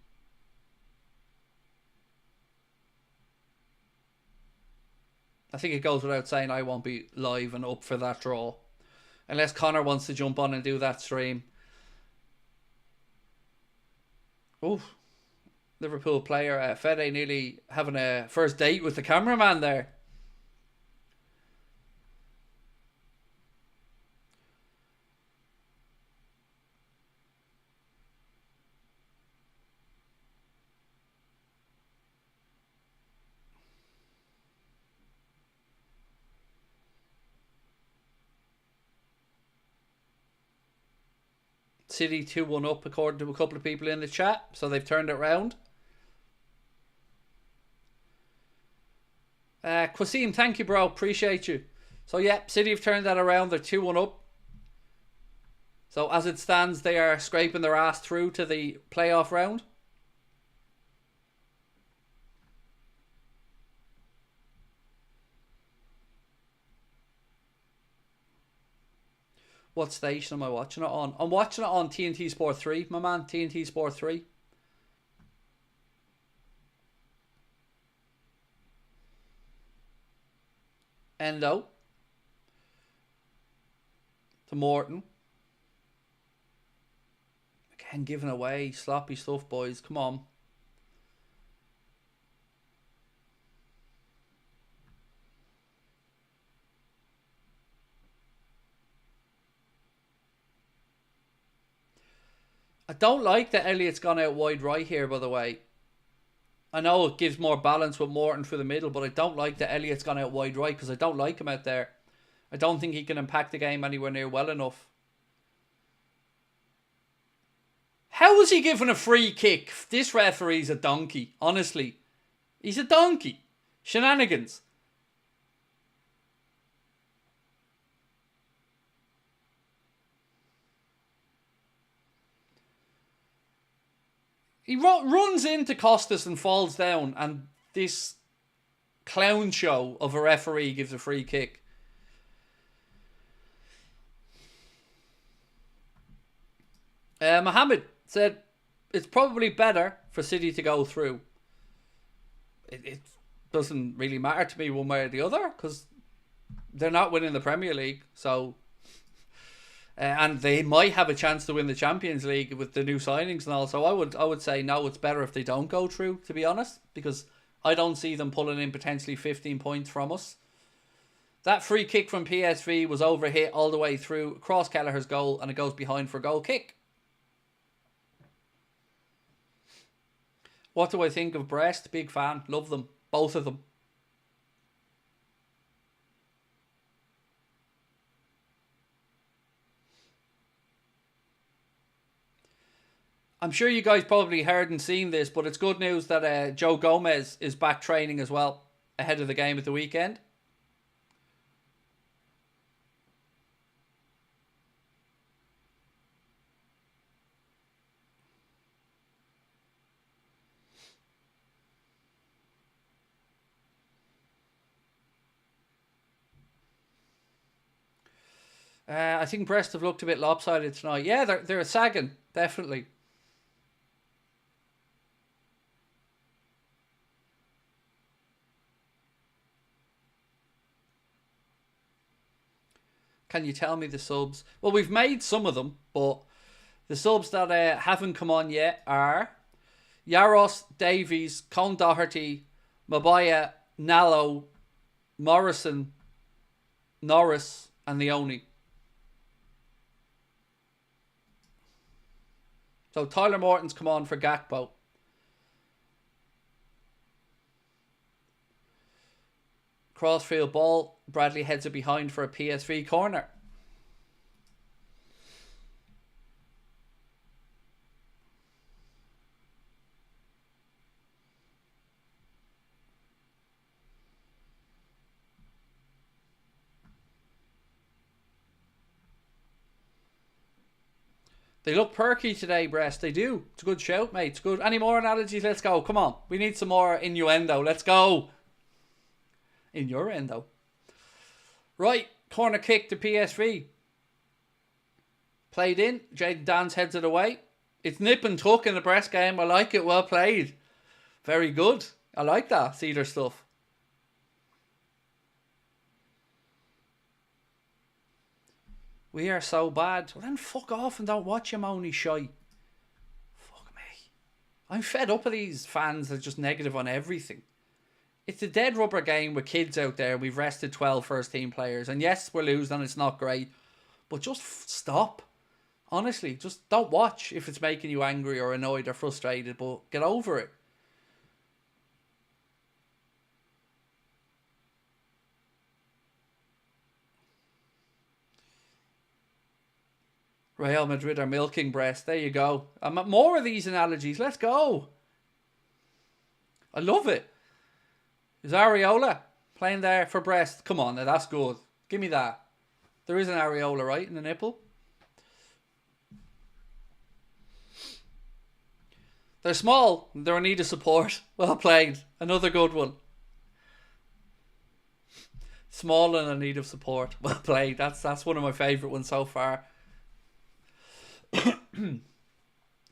I think it goes without saying I won't be live and up for that draw. Unless Connor wants to jump on and do that stream. Oh, Liverpool player Fede nearly having a first date with the cameraman there. City 2-1 up according to a couple of people in the chat, so they've turned it round. Quasim, thank you, bro. Appreciate you. So, yeah, City have turned that around. They're 2-1 up. So, as it stands, they are scraping their ass through to the playoff round. What station am I watching it on? I'm watching it on TNT Sport 3, my man. TNT Sport 3. Endo. To Morton. Again, giving away sloppy stuff, boys. Come on. I don't like that Elliott's gone out wide right here, by the way. I know it gives more balance with Morton through the middle, but I don't like that Elliott's gone out wide right because I don't like him out there. I don't think he can impact the game anywhere near well enough. How was he given a free kick? This referee's a donkey, honestly. He's a donkey. Shenanigans. He runs into Costas and falls down, and this clown show of a referee gives a free kick. Mohammed said it's probably better for City to go through. It doesn't really matter to me one way or the other because they're not winning the Premier League, so and they might have a chance to win the Champions League with the new signings and all. So I would say no, it's better if they don't go through, to be honest, because I don't see them pulling in potentially 15 points from us. That free kick from PSV was overhit all the way through across Kelleher's goal, and it goes behind for a goal kick. What do I think of Brest? Big fan. Love them. Both of them. I'm sure you guys probably heard and seen this, but it's good news that Joe Gomez is back training as well ahead of the game at the weekend. I think Brest have looked a bit lopsided tonight. Yeah, they're sagging, definitely. Can you tell me the subs? Well, we've made some of them, but the subs that haven't come on yet are Yaros, Davies, Colm Doherty, Mabaya, Nallo, Morrison, Norris, and Leone. So Tyler Morton's come on for Gakpo. Crossfield ball. Bradley heads it behind for a PSV corner. They look perky today, Brest. They do. It's a good shout, mate. It's good. Any more analogies? Let's go. Come on. We need some more innuendo. Let's go. Innuendo. Right. Corner kick to PSV. Played in. Jaden Dance heads it away. It's nip and tuck in the Brest game. I like it. Well played. Very good. I like that. Cedar stuff. We are so bad. Well, then fuck off and don't watch your moany shite. Fuck me. I'm fed up of these fans that are just negative on everything. It's a dead rubber game with kids out there. We've rested 12 first team players. And yes, we're losing and it's not great. But just stop. Honestly, just don't watch if it's making you angry or annoyed or frustrated. But get over it. Real Madrid are milking Brest. There you go. More of these analogies. Let's go. I love it. Is Areola playing there for Brest? Come on, now that's good. Give me that. There is an Areola, right, in the nipple? They're small. They're in need of support. Well played. Another good one. Small and in need of support. Well played. That's one of my favourite ones so far.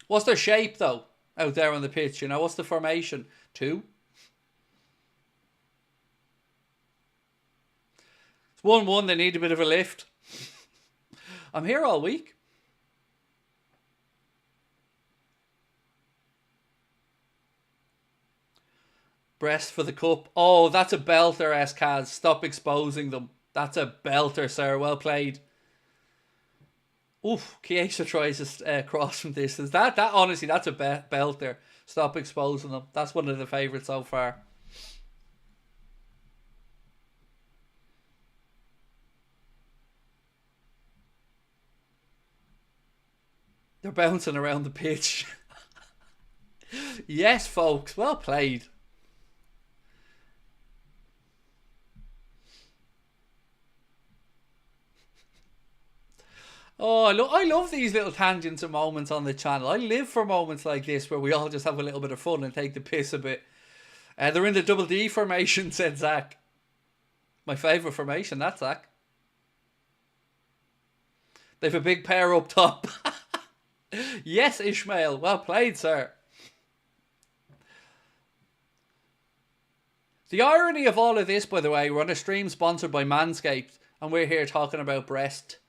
What's their shape though out there on the pitch? You know, what's the formation? 2. It's 1-1. They need a bit of a lift. I'm here all week. Brest for the cup. Oh, that's a belter, Kaz. Stop exposing them. That's a belter, sir. Well played. Oof, Chiesa tries to cross from distance. That honestly, that's a belter. Stop exposing them. That's one of the favourites so far. They're bouncing around the pitch. Yes, folks. Well played. Oh, I love these little tangents and moments on the channel. I live for moments like this where we all just have a little bit of fun and take the piss a bit. They're in the double D formation, said Zach. My favourite formation, that's Zach. They've a big pair up top. Yes, Ishmael. Well played, sir. The irony of all of this, by the way, we're on a stream sponsored by Manscaped and we're here talking about Brest.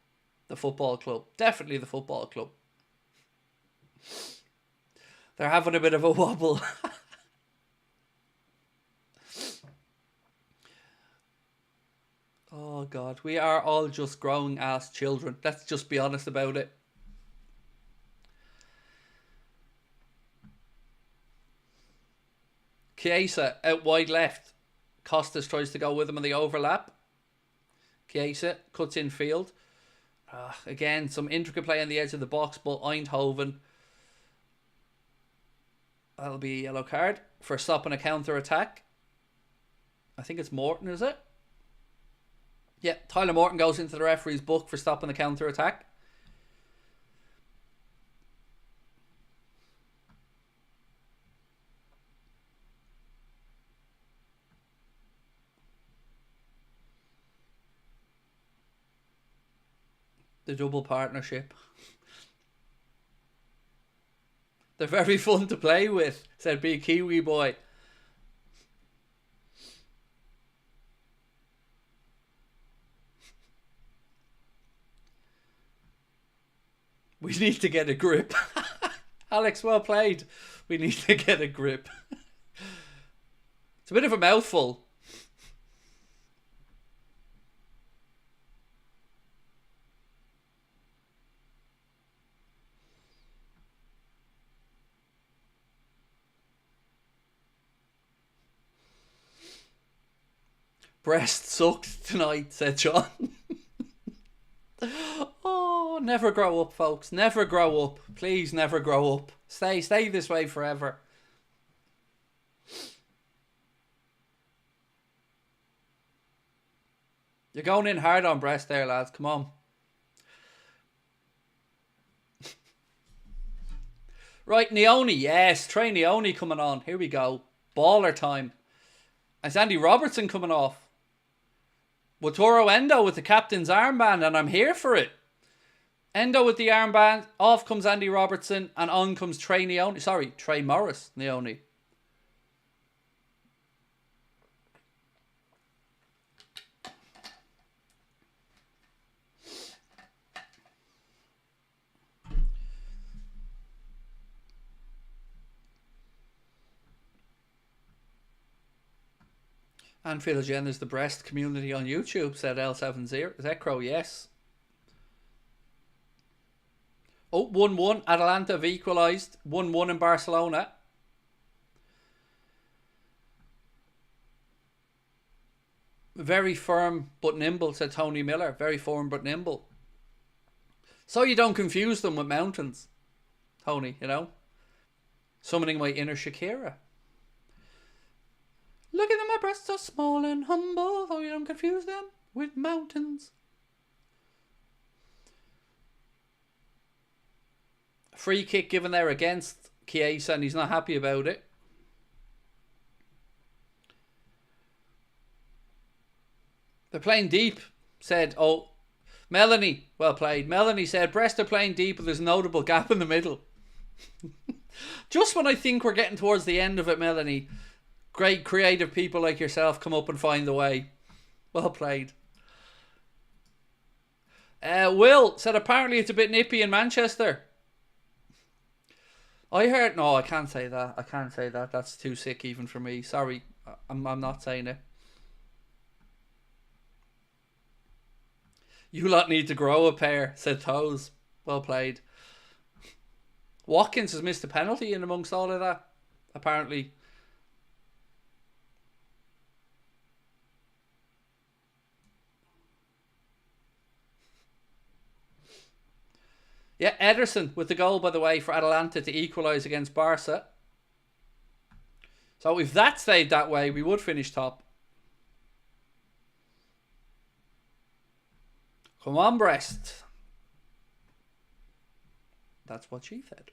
The football club. Definitely the football club. They're having a bit of a wobble. Oh, God. We are all just growing ass children. Let's just be honest about it. Chiesa out wide left. Costas tries to go with him in the overlap. Chiesa cuts in field. Again, some intricate play on the edge of the box, but Eindhoven That'll be a yellow card for stopping a counter-attack. I think it's Morton, is it? Yeah, Tyler Morton goes into the referee's book for stopping the counter-attack. The double partnership. They're very fun to play with, said Big Kiwi Boy. We need to get a grip. Alex, well played. We need to get a grip. It's a bit of a mouthful. Breast sucked tonight, said John. Oh, never grow up, folks. Never grow up. Please never grow up. Stay this way forever. You're going in hard on Breast there, lads. Come on. Right, Neoni. Yes, Trey Neoni coming on. Here we go. Baller time. Is Andy Robertson coming off? Wataru Endo with the captain's armband, and I'm here for it. Endo with the armband, off comes Andy Robertson, and on comes Trey Neoni. Sorry, Trey Morris Neoni. Anfield Agenda is the breast community on YouTube, said L70. Zekro, yes. Oh, 1-1. Atalanta have equalised. 1-1 in Barcelona. Very firm but nimble, said Tony Miller. Very firm but nimble. So you don't confuse them with mountains, Tony, you know. Summoning my inner Shakira. Looking at my breasts so small and humble, though you don't confuse them with mountains. Free kick given there against Chiesa, and he's not happy about it. They're playing deep, said, oh, Melanie, well played. Melanie said, Brest are playing deep, but there's a notable gap in the middle. Just when I think we're getting towards the end of it, Melanie, great creative people like yourself come up and find the way. Well played. Will said, apparently it's a bit nippy in Manchester. I heard... No, I can't say that. I can't say that. That's too sick even for me. Sorry. I'm not saying it. You lot need to grow a pair, said Toes. Well played. Watkins has missed a penalty in amongst all of that, apparently. Yeah, Ederson with the goal, by the way, for Atalanta to equalise against Barca. So if that stayed that way, we would finish top. Come on, Brest. That's what she said.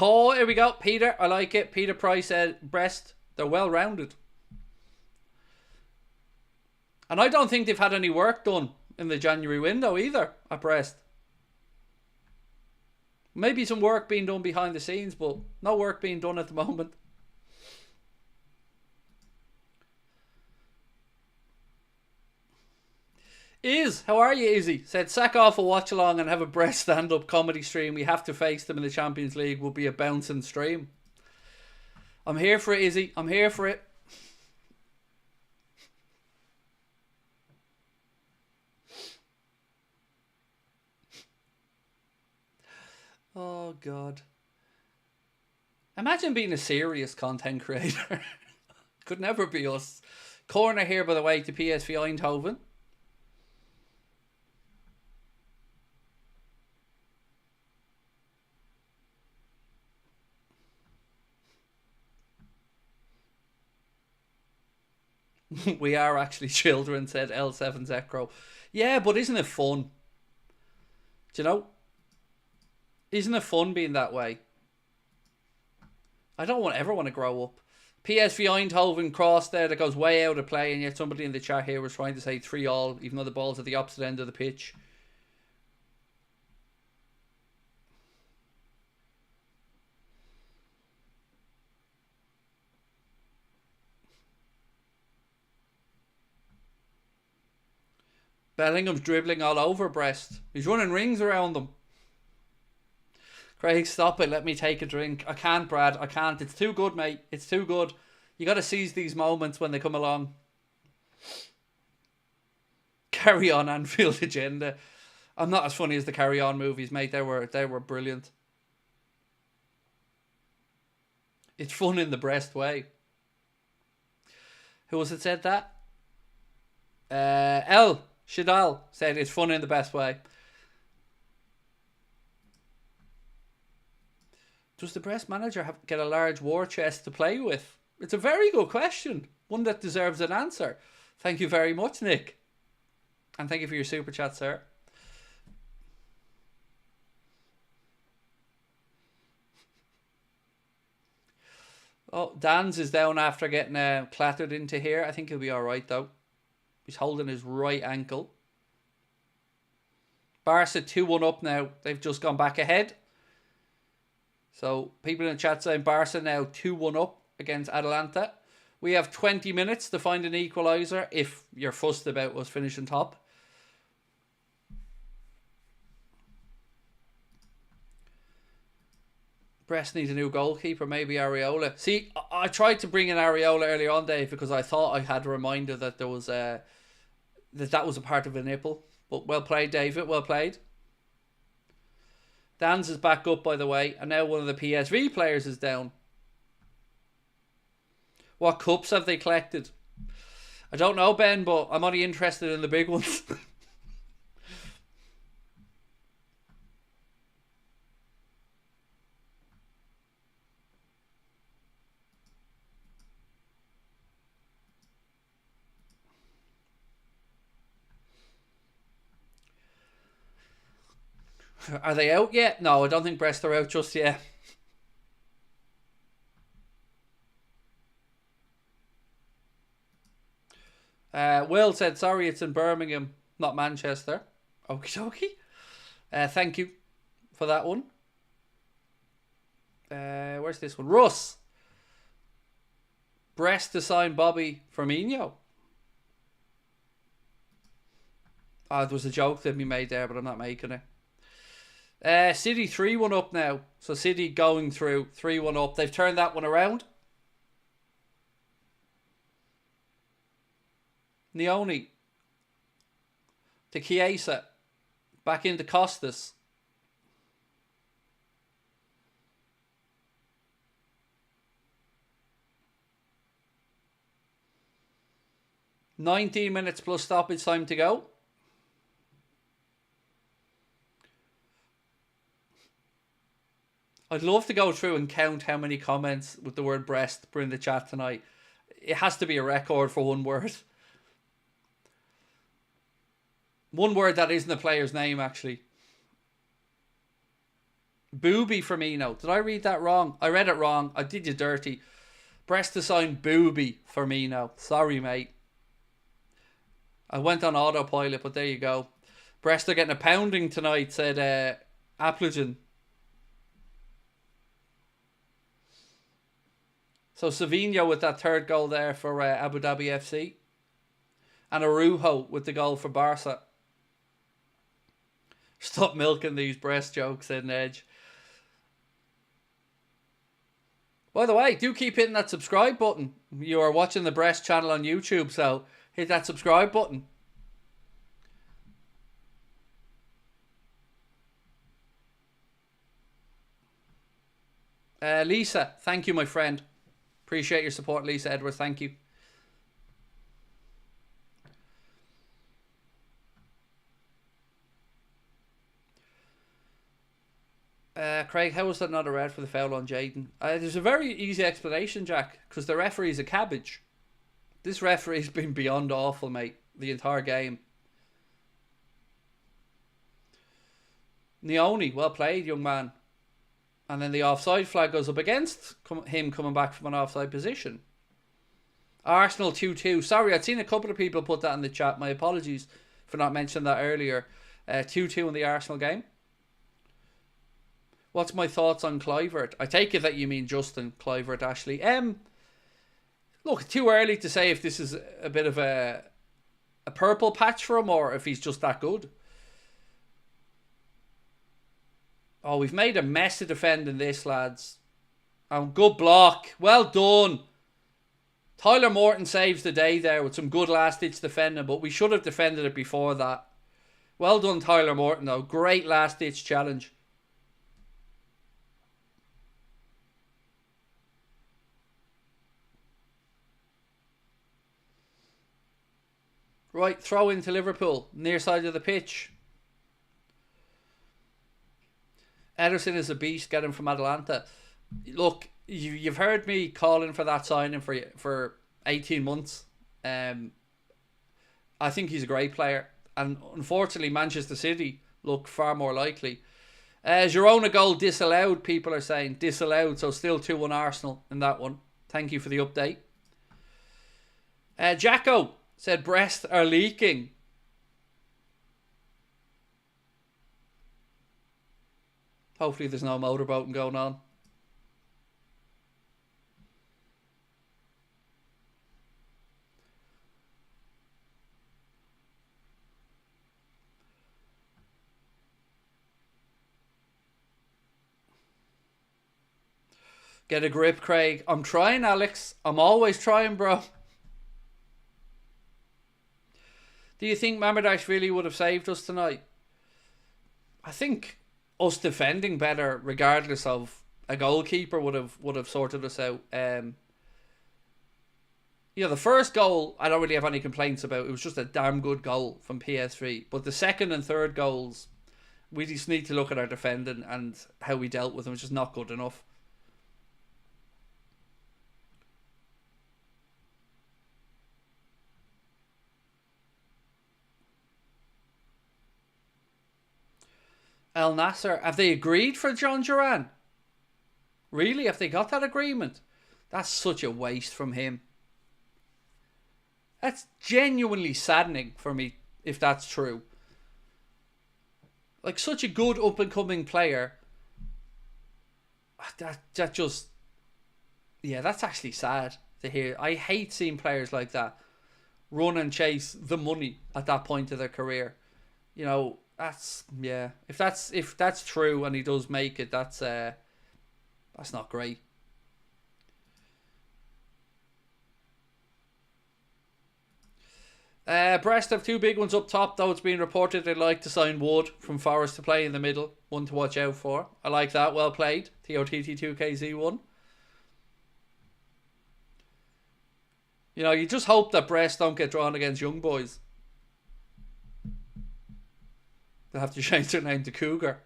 Oh, here we go. Peter, I like it. Peter Price said, Brest, they're well rounded. And I don't think they've had any work done in the January window either at Brest. Maybe some work being done behind the scenes, but no work being done at the moment. How are you, Izzy? Said, sack off a watch along and have a Brest stand-up comedy stream. We have to face them in the Champions League. Will be a bouncing stream. I'm here for it, Izzy. I'm here for it. Oh, God. Imagine being a serious content creator. Could never be us. Corner here, by the way, to PSV Eindhoven. We are actually children, said L7 Zekro. Yeah, but isn't it fun? Do you know? Isn't it fun being that way? I don't ever want to grow up. PSV Eindhoven cross there that goes way out of play, and yet somebody in the chat here was trying to say 3-all, even though the ball's at the opposite end of the pitch. Bellingham's dribbling all over Brest. He's running rings around them. Craig, stop it. Let me take a drink. I can't, Brad. I can't. It's too good, mate. It's too good. You got to seize these moments when they come along. Carry on, Anfield Agenda. I'm not as funny as the Carry On movies, mate. They were brilliant. It's fun in the Brest way. Who was it said that? L. Shadal said it's fun in the best way. Does the Brest manager get a large war chest to play with? It's a very good question. One that deserves an answer. Thank you very much, Nick. And thank you for your super chat, sir. Oh, Dan's is down after getting clattered into here. I think he'll be alright, though. He's holding his right ankle. Barca 2-1 up now. They've just gone back ahead. So people in the chat saying Barca now 2-1 up against Atalanta. We have 20 minutes to find an equaliser if you're fussed about us finishing top. Brest needs a new goalkeeper, maybe Areola. See, I tried to bring in Areola earlier on, Dave, because I thought I had a reminder that there was that was a part of a nipple. But well played, David. Well played. Dan's is back up, by the way, and now one of the PSV players is down. What cups have they collected? I don't know, Ben, but I'm only interested in the big ones. Are they out yet? No, I don't think Brest are out just yet. Will said, sorry, it's in Birmingham, not Manchester. Okie dokie. Thank you for that one. Where's this one? Russ. Brest to sign Bobby Firmino. There was a joke that we made there, but I'm not making it. City 3-1 up now. So City going through 3-1 up. They've turned that one around. Neoni to Chiesa. Back into Costas. "19 minutes plus stoppage time to go." I'd love to go through and count how many comments with the word Brest were in the chat tonight. It has to be a record for one word. One word that isn't a player's name, actually. Booby Firmino. Did I read that wrong? I read it wrong. I did you dirty. Brest to sign Booby Firmino. Sorry, mate. I went on autopilot, but there you go. Brest are getting a pounding tonight, said Appleton. So Savinho with that third goal there for Abu Dhabi FC. And Arujo with the goal for Barca. Stop milking these Brest jokes, said Nedge. By the way, do keep hitting that subscribe button. You are watching the Brest channel on YouTube, so hit that subscribe button. Lisa, thank you, my friend. Appreciate your support, Lisa Edwards. Thank you. Craig, how was that not a red for the foul on Jaden? There's a very easy explanation, Jack, because the referee's a cabbage. This referee's been beyond awful, mate, the entire game. Neone, well played, young man. And then the offside flag goes up against him coming back from an offside position. Arsenal 2-2. Sorry, I'd seen a couple of people put that in the chat. My apologies for not mentioning that earlier. 2-2 in the Arsenal game. What's my thoughts on Kluivert? I take it that you mean Justin Kluivert, Ashley. Look, too early to say if this is a bit of a purple patch for him or if he's just that good. Oh, we've made a mess of defending this, lads. Oh, good block. Well done. Tyler Morton saves the day there with some good last-ditch defending, but we should have defended it before that. Well done, Tyler Morton, though. Great last-ditch challenge. Right, throw into Liverpool. Near side of the pitch. Ederson is a beast. Get him from Atalanta. Look, you've heard me calling for that signing for 18 months. I think he's a great player. And unfortunately, Manchester City look far more likely. Girona goal disallowed, people are saying. Disallowed, so still 2-1 Arsenal in that one. Thank you for the update. Jacko said breasts are leaking. Hopefully there's no motorboating going on. Get a grip, Craig. I'm trying, Alex. I'm always trying, bro. Do you think Mamardashvili would have saved us tonight? I think us defending better, regardless of a goalkeeper, would have sorted us out. The first goal I don't really have any complaints about. It was just a damn good goal from PSV. But the second and third goals, we just need to look at our defending and how we dealt with them, which is not good enough. Al Nasser, have they agreed for John Duran? Really? Have they got that agreement? That's such a waste from him. That's genuinely saddening for me, if that's true. Like, such a good up-and-coming player. That just... Yeah, that's actually sad to hear. I hate seeing players like that run and chase the money at that point of their career. You know... That's if that's true and he does make it, that's not great. Brest have two big ones up top, though. It's been reported they'd like to sign Wood from Forest to play in the middle. One to watch out for. I like that. Well played. TOTT2KZ1. You know, you just hope that Brest don't get drawn against young boys. They'll have to change their name to Cougar.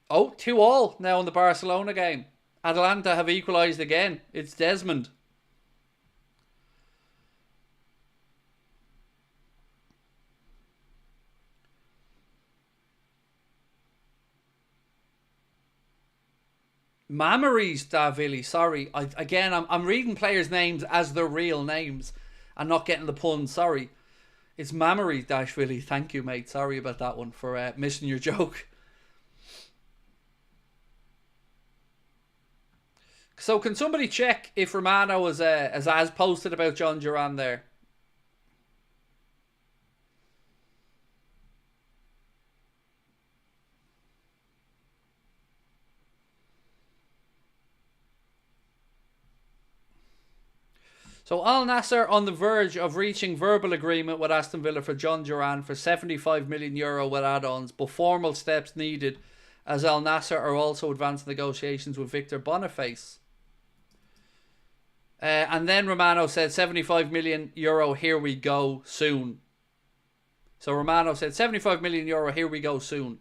Oh, 2-2 now in the Barcelona game. Atalanta have equalised again. It's Desmond. Mamories Davili, sorry. I'm reading players' names as their real names and not getting the pun, sorry. It's Mamories Dashvili. Thank you, mate. Sorry about that one for missing your joke. So can somebody check if Romano was as posted about John Duran there? So Al Nasser on the verge of reaching verbal agreement with Aston Villa for John Duran for €75 million with add-ons, but formal steps needed as Al Nasser are also advancing negotiations with Victor Boniface. And then Romano said 75 million euro, here we go soon. So Romano said 75 million euro, here we go soon.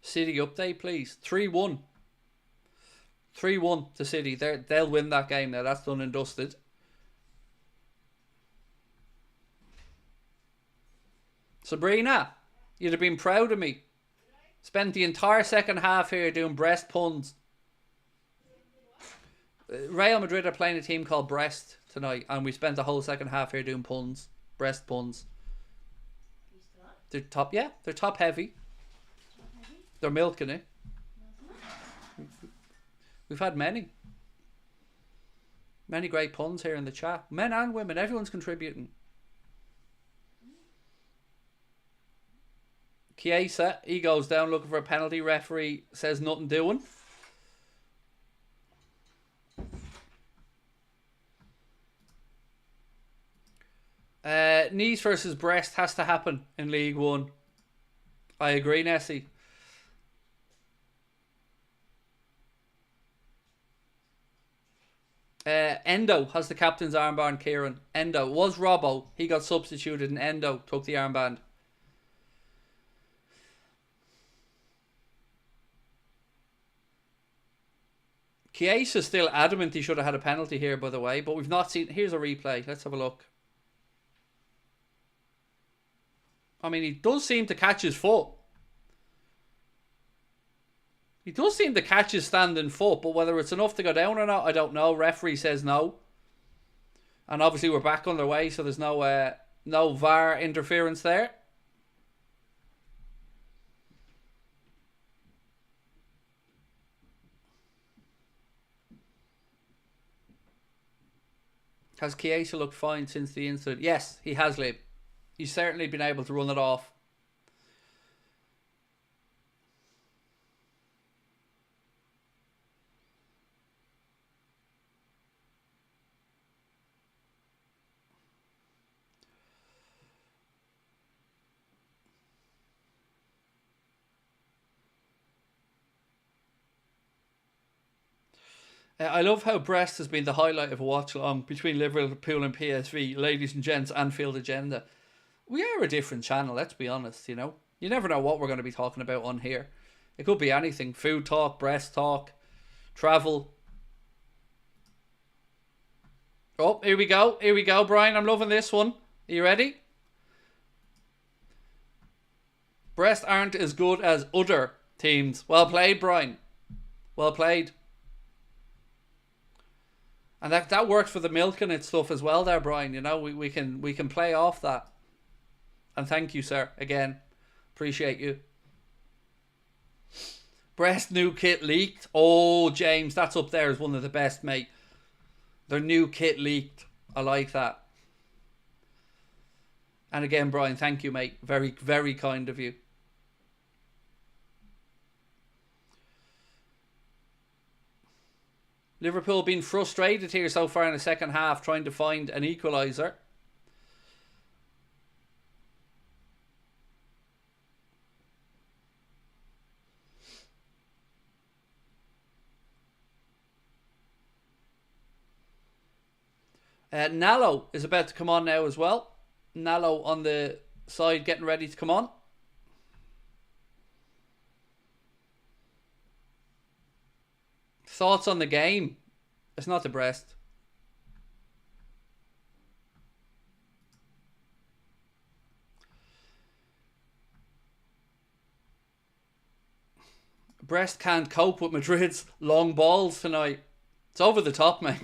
City update, please. 3-1. 3-1 to City. They'll win that game now. That's done and dusted. Sabrina, you'd have been proud of me. Spent the entire second half here doing breast puns. Real Madrid are playing a team called Brest tonight, and we spent the whole second half here doing puns. Breast puns. They're top, yeah, they're top heavy. They're milking it. We've had many great puns here in the chat. Men and women, everyone's contributing. Chiesa, he goes down looking for a penalty. Referee says nothing doing. Nice versus Brest has to happen in League One. I agree, Nessie. Endo has the captain's armband, Kieran. Endo. It was Robbo. He got substituted and Endo took the armband. Chiesa is still adamant he should have had a penalty here, by the way, but we've not seen... Here's a replay. Let's have a look. I mean, he does seem to catch his foot. He does seem to catch his standing foot, but whether it's enough to go down or not, I don't know. Referee says no. And obviously we're back underway, so there's no VAR interference there. Has Chiesa looked fine since the incident? Yes, he has, Lib. He's certainly been able to run it off. I love how Brest has been the highlight of a watch-along between Liverpool and PSV. Ladies and gents, Anfield Agenda. We are a different channel, let's be honest, you know. You never know what we're going to be talking about on here. It could be anything. Food talk, Brest talk, travel. Oh, here we go. Here we go, Brian. I'm loving this one. Are you ready? Brest aren't as good as other teams. Well played, Brian. Well played. And that works for the milking it stuff as well there, Brian. You know, we can play off that. And thank you, sir. Again, appreciate you. Brest new kit leaked. Oh, James, that's up there as one of the best, mate. Their new kit leaked. I like that. And again, Brian, thank you, mate. Very, very kind of you. Liverpool been frustrated here so far in the second half, trying to find an equaliser. Nallo is about to come on now as well. Nallo on the side getting ready to come on. Thoughts on the game? It's not the Brest. Brest can't cope with Madrid's long balls tonight. It's over the top, man.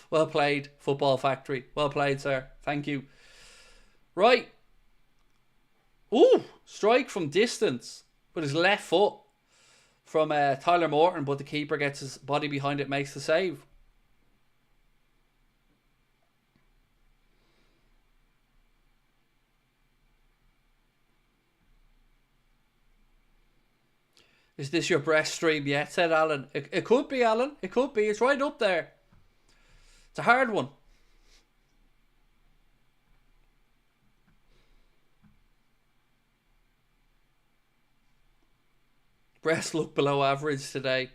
Well played, Football Factory. Well played, sir. Thank you. Right. Ooh, strike from distance with his left foot from Tyler Morton, but the keeper gets his body behind it, makes the save. Is this your breast stream yet? Said Alan. It could be, Alan. It could be. It's right up there. It's a hard one. Breasts look below average today.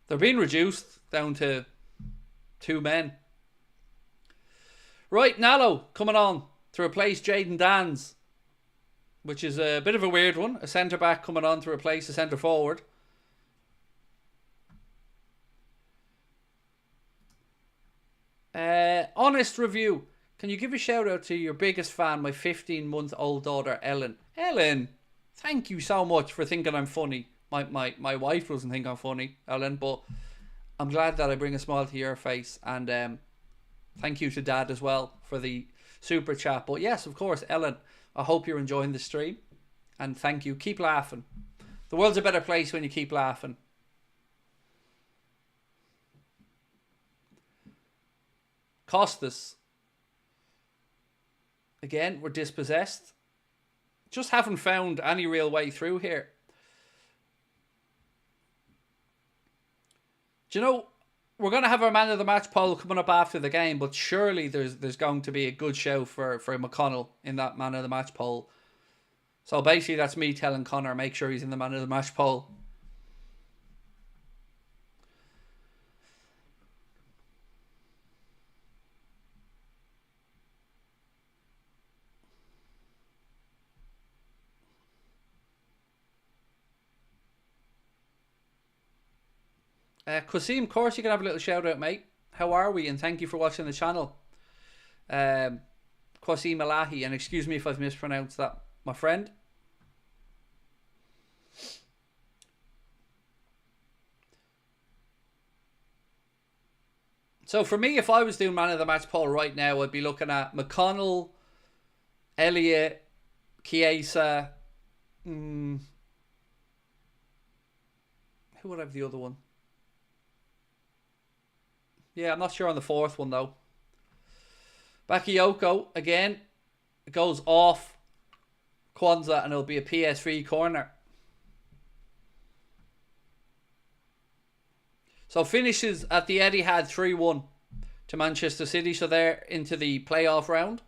They're being reduced down to 2 men. Right, Nallo coming on to replace Jayden Dans, which is a bit of a weird one. A centre-back coming on to replace a centre-forward. Honest review. Can you give a shout out to your biggest fan, my 15-month-old daughter, Ellen? Ellen, thank you so much for thinking I'm funny. My wife doesn't think I'm funny, Ellen, but I'm glad that I bring a smile to your face. And thank you to Dad as well for the super chat. But yes, of course, Ellen, I hope you're enjoying the stream. And thank you. Keep laughing. The world's a better place when you keep laughing. Costas. Again, we're dispossessed. Just haven't found any real way through here. Do you know, we're going to have our man of the match poll coming up after the game, but surely there's going to be a good show for McConnell in that man of the match poll. So basically that's me telling Connor, make sure he's in the man of the match poll. Qasim, of course you can have a little shout out, mate. How are we? And thank you for watching the channel. Qasim Alahi, and excuse me if I've mispronounced that, my friend. So for me, if I was doing man of the match poll right now, I'd be looking at McConnell, Elliott, Chiesa. Who would have the other one? Yeah, I'm not sure on the fourth one, though. Bakayoko, again, it goes off Kwanzaa and it'll be a PSV corner. So finishes at the Etihad 3-1 to Manchester City. So they're into the playoff round.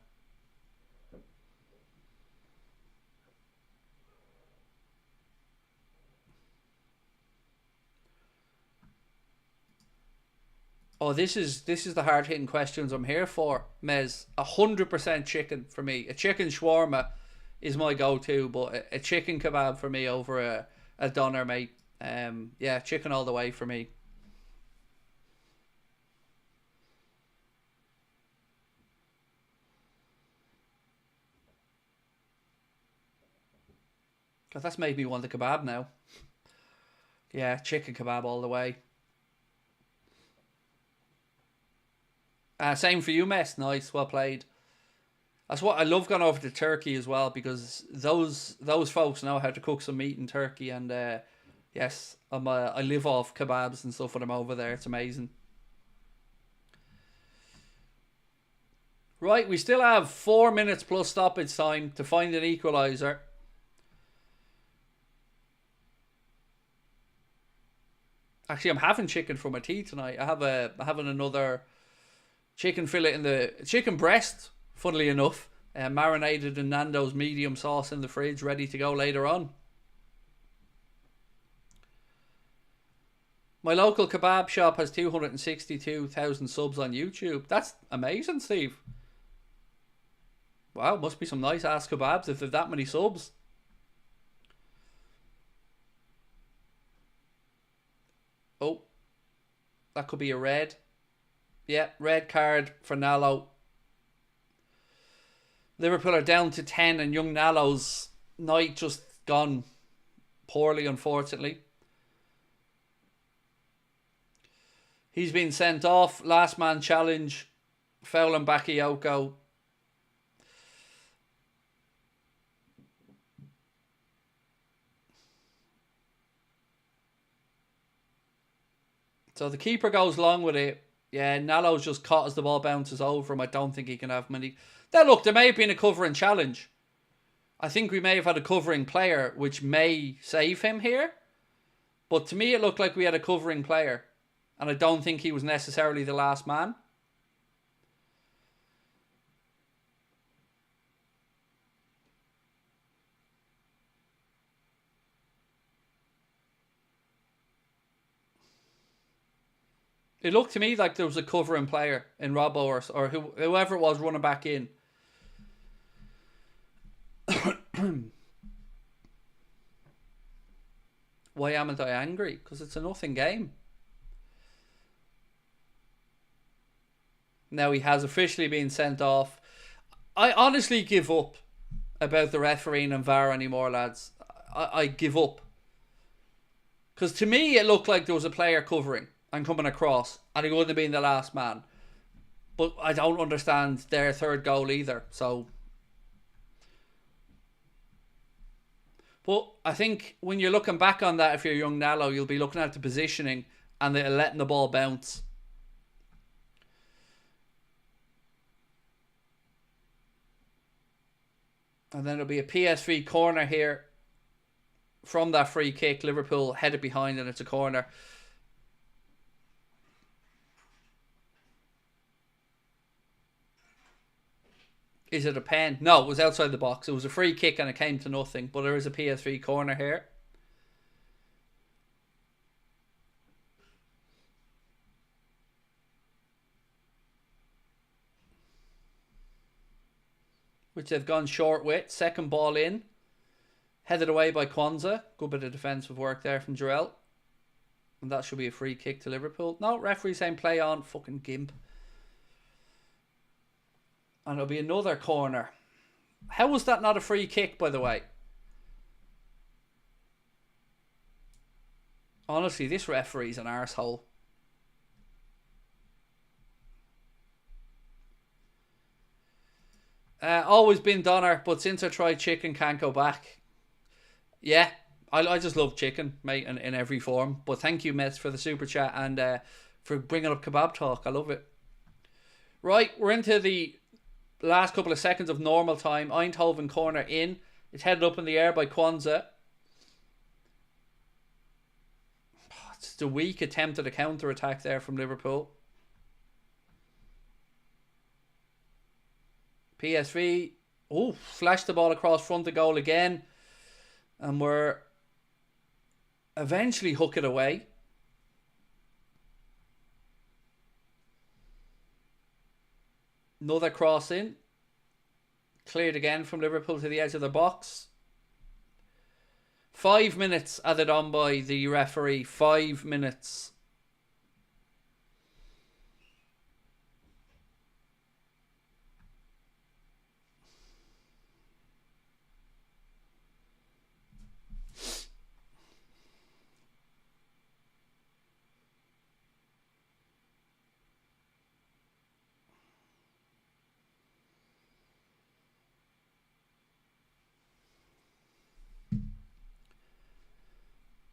Oh, this is the hard-hitting questions I'm here for, Mez. 100% chicken for me. A chicken shawarma is my go-to, but a chicken kebab for me over a doner, mate. Yeah, chicken all the way for me. God, that's made me want a kebab now. Yeah, chicken kebab all the way. Same for you, Mess. Nice, well played. That's what I love going over to Turkey as well, because those folks know how to cook some meat in Turkey, and yes, I live off kebabs and stuff when I'm over there. It's amazing. Right, we still have 4 minutes plus stoppage time to find an equaliser. Actually, I'm having chicken for my tea tonight. I'm having another chicken fillet in the chicken breast, funnily enough, marinated in Nando's medium sauce in the fridge, ready to go later on. My local kebab shop has 262,000 subs on YouTube. That's amazing, Steve. Wow, must be some nice ass kebabs if they've that many subs. Oh, that could be a red. Yeah, red card for Nallo. Liverpool are down to 10 and young Nallo's night just gone poorly, unfortunately. He's been sent off. Last man challenge. Foul on Bakayoko. So the keeper goes long with it. Yeah, Nallo's just caught as the ball bounces over him. I don't think he can have many. Now look, there may have been a cover and challenge. I think we may have had a covering player, which may save him here. But to me, it looked like we had a covering player. And I don't think he was necessarily the last man. It looked to me like there was a covering player in Robbo or whoever it was running back in. Why amn't I angry? Because it's a nothing game. Now he has officially been sent off. I honestly give up about the refereeing and VAR anymore, lads. I give up. Because to me, it looked like there was a player covering and coming across, and he wouldn't have been the last man. But I don't understand their third goal either. So, but I think when you're looking back on that, if you're young Nallo, you'll be looking at the positioning and letting the ball bounce. And then it'll be a PSV corner here from that free kick. Liverpool headed behind and it's a corner. Is it a pen? No, it was outside the box. It was a free kick and it came to nothing. But there is a PSV corner here. Which they've gone short with. Second ball in. Headed away by Kwanzaa. Good bit of defensive work there from Jarrell. And that should be a free kick to Liverpool. No, referee saying play on. Fucking gimp. And it'll be another corner. How was that not a free kick, by the way? Honestly, this referee's an arsehole. Always been Donner, but since I tried chicken, can't go back. Yeah, I just love chicken, mate, in every form. But thank you, Mets, for the super chat and for bringing up kebab talk. I love it. Right, we're into the last couple of seconds of normal time. Eindhoven corner in. It's headed up in the air by Kwanzaa. It's the weak attempt at a counter-attack there from Liverpool. PSV. Oh, flashed the ball across front of goal again. And we're eventually hook it away. Another cross in. Cleared again from Liverpool to the edge of the box. 5 minutes added on by the referee. 5 minutes.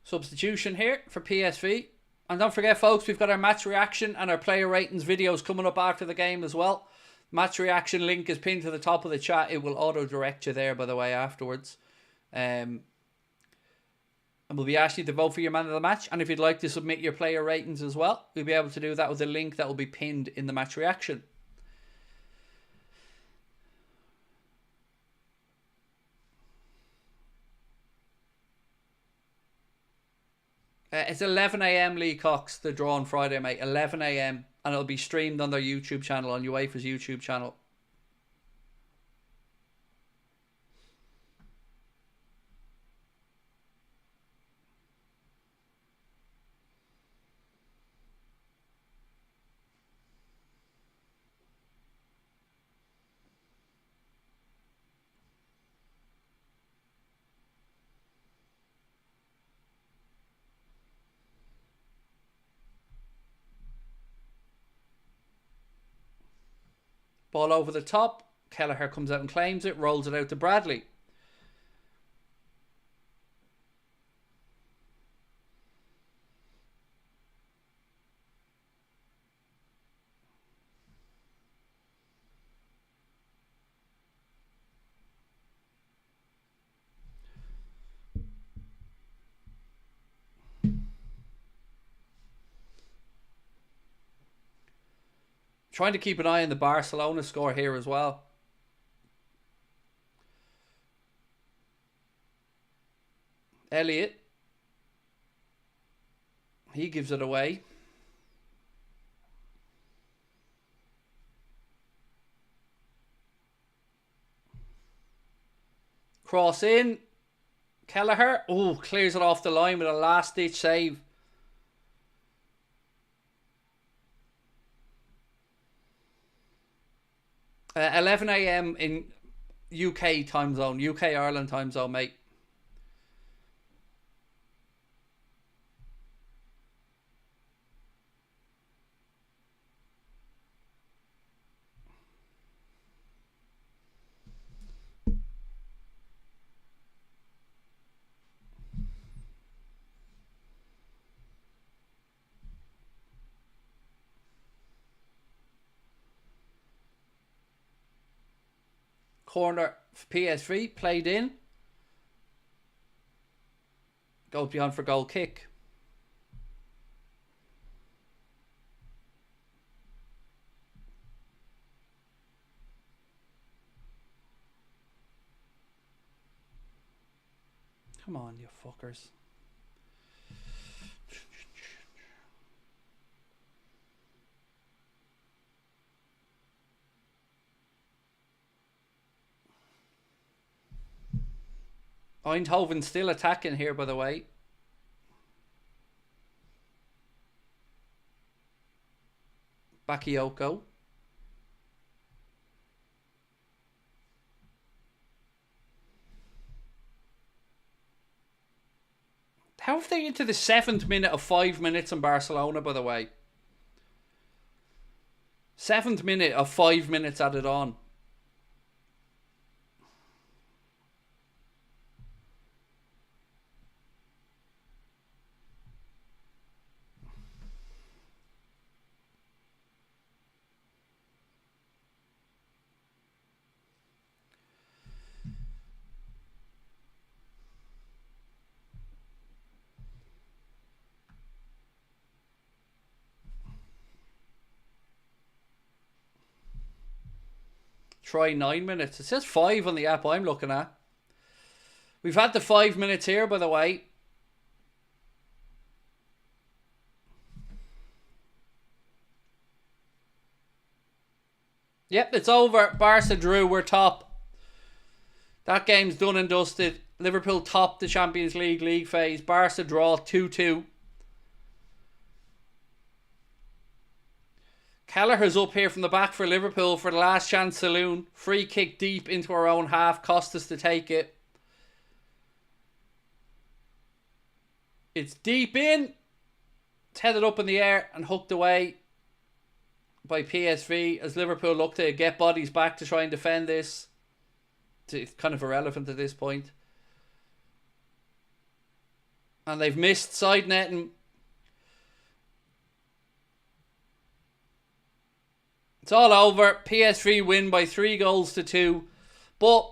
Substitution here for PSV. And don't forget, folks, we've got our match reaction and our player ratings videos coming up after the game as well. Match reaction link is pinned to the top of the chat. It will auto-direct you there, by the way, afterwards. And we'll be asking you to vote for your man of the match. And if you'd like to submit your player ratings as well, we'll be able to do that with a link that will be pinned in the match reaction. It's 11 a.m. Lee Cox, the draw on Friday, mate. 11 a.m. And it'll be streamed on their YouTube channel, on UEFA's YouTube channel. Ball over the top. Kelleher comes out and claims it. Rolls it out to Bradley. Trying to keep an eye on the Barcelona score here as well. Elliot. He gives it away. Cross in. Kelleher. Oh, clears it off the line with a last-ditch save. Uh, 11 a.m. in UK time zone. UK Ireland time zone, mate. Corner for PSV, played in. Goes beyond for goal kick. Come on, you fuckers. Eindhoven still attacking here, by the way. Bakayoko. How have they into the 7th minute of 5 minutes in Barcelona, by the way? 7th minute of 5 minutes added on. Try 9 minutes. It says 5 on the app I'm looking at. We've had the 5 minutes here, by the way. Yep, it's over. Barca drew. We're top. That game's done and dusted. Liverpool top the Champions League league phase. Barca draw 2-2. Kelleher's up here from the back for Liverpool for the last chance saloon. Free kick deep into our own half. Cost us to take it. It's deep in. It's headed up in the air and hooked away by PSV as Liverpool look to get bodies back to try and defend this. It's kind of irrelevant at this point. And they've missed side netting. It's all over. PSV win by 3-2. But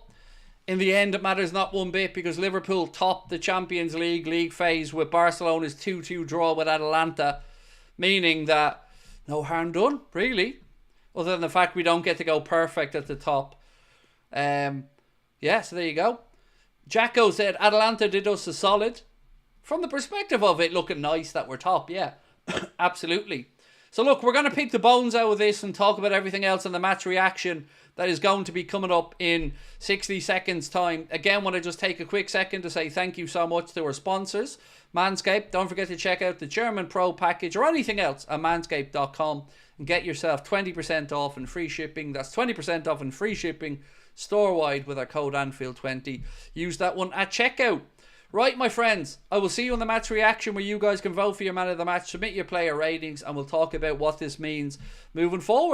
in the end, it matters not one bit because Liverpool topped the Champions League league phase with Barcelona's 2-2 draw with Atalanta. Meaning that no harm done, really. Other than the fact we don't get to go perfect at the top. Yeah, so there you go. Jacko said Atalanta did us a solid. From the perspective of it looking nice that we're top, yeah. Absolutely. So look, we're going to pick the bones out of this and talk about everything else in the match reaction that is going to be coming up in 60 seconds time. Again, want to just take a quick second to say thank you so much to our sponsors, Manscaped. Don't forget to check out the German Pro package or anything else at manscaped.com and get yourself 20% off and free shipping. That's 20% off and free shipping store-wide with our code Anfield20. Use that one at checkout. Right, my friends, I will see you on the match reaction where you guys can vote for your man of the match, submit your player ratings, and we'll talk about what this means moving forward.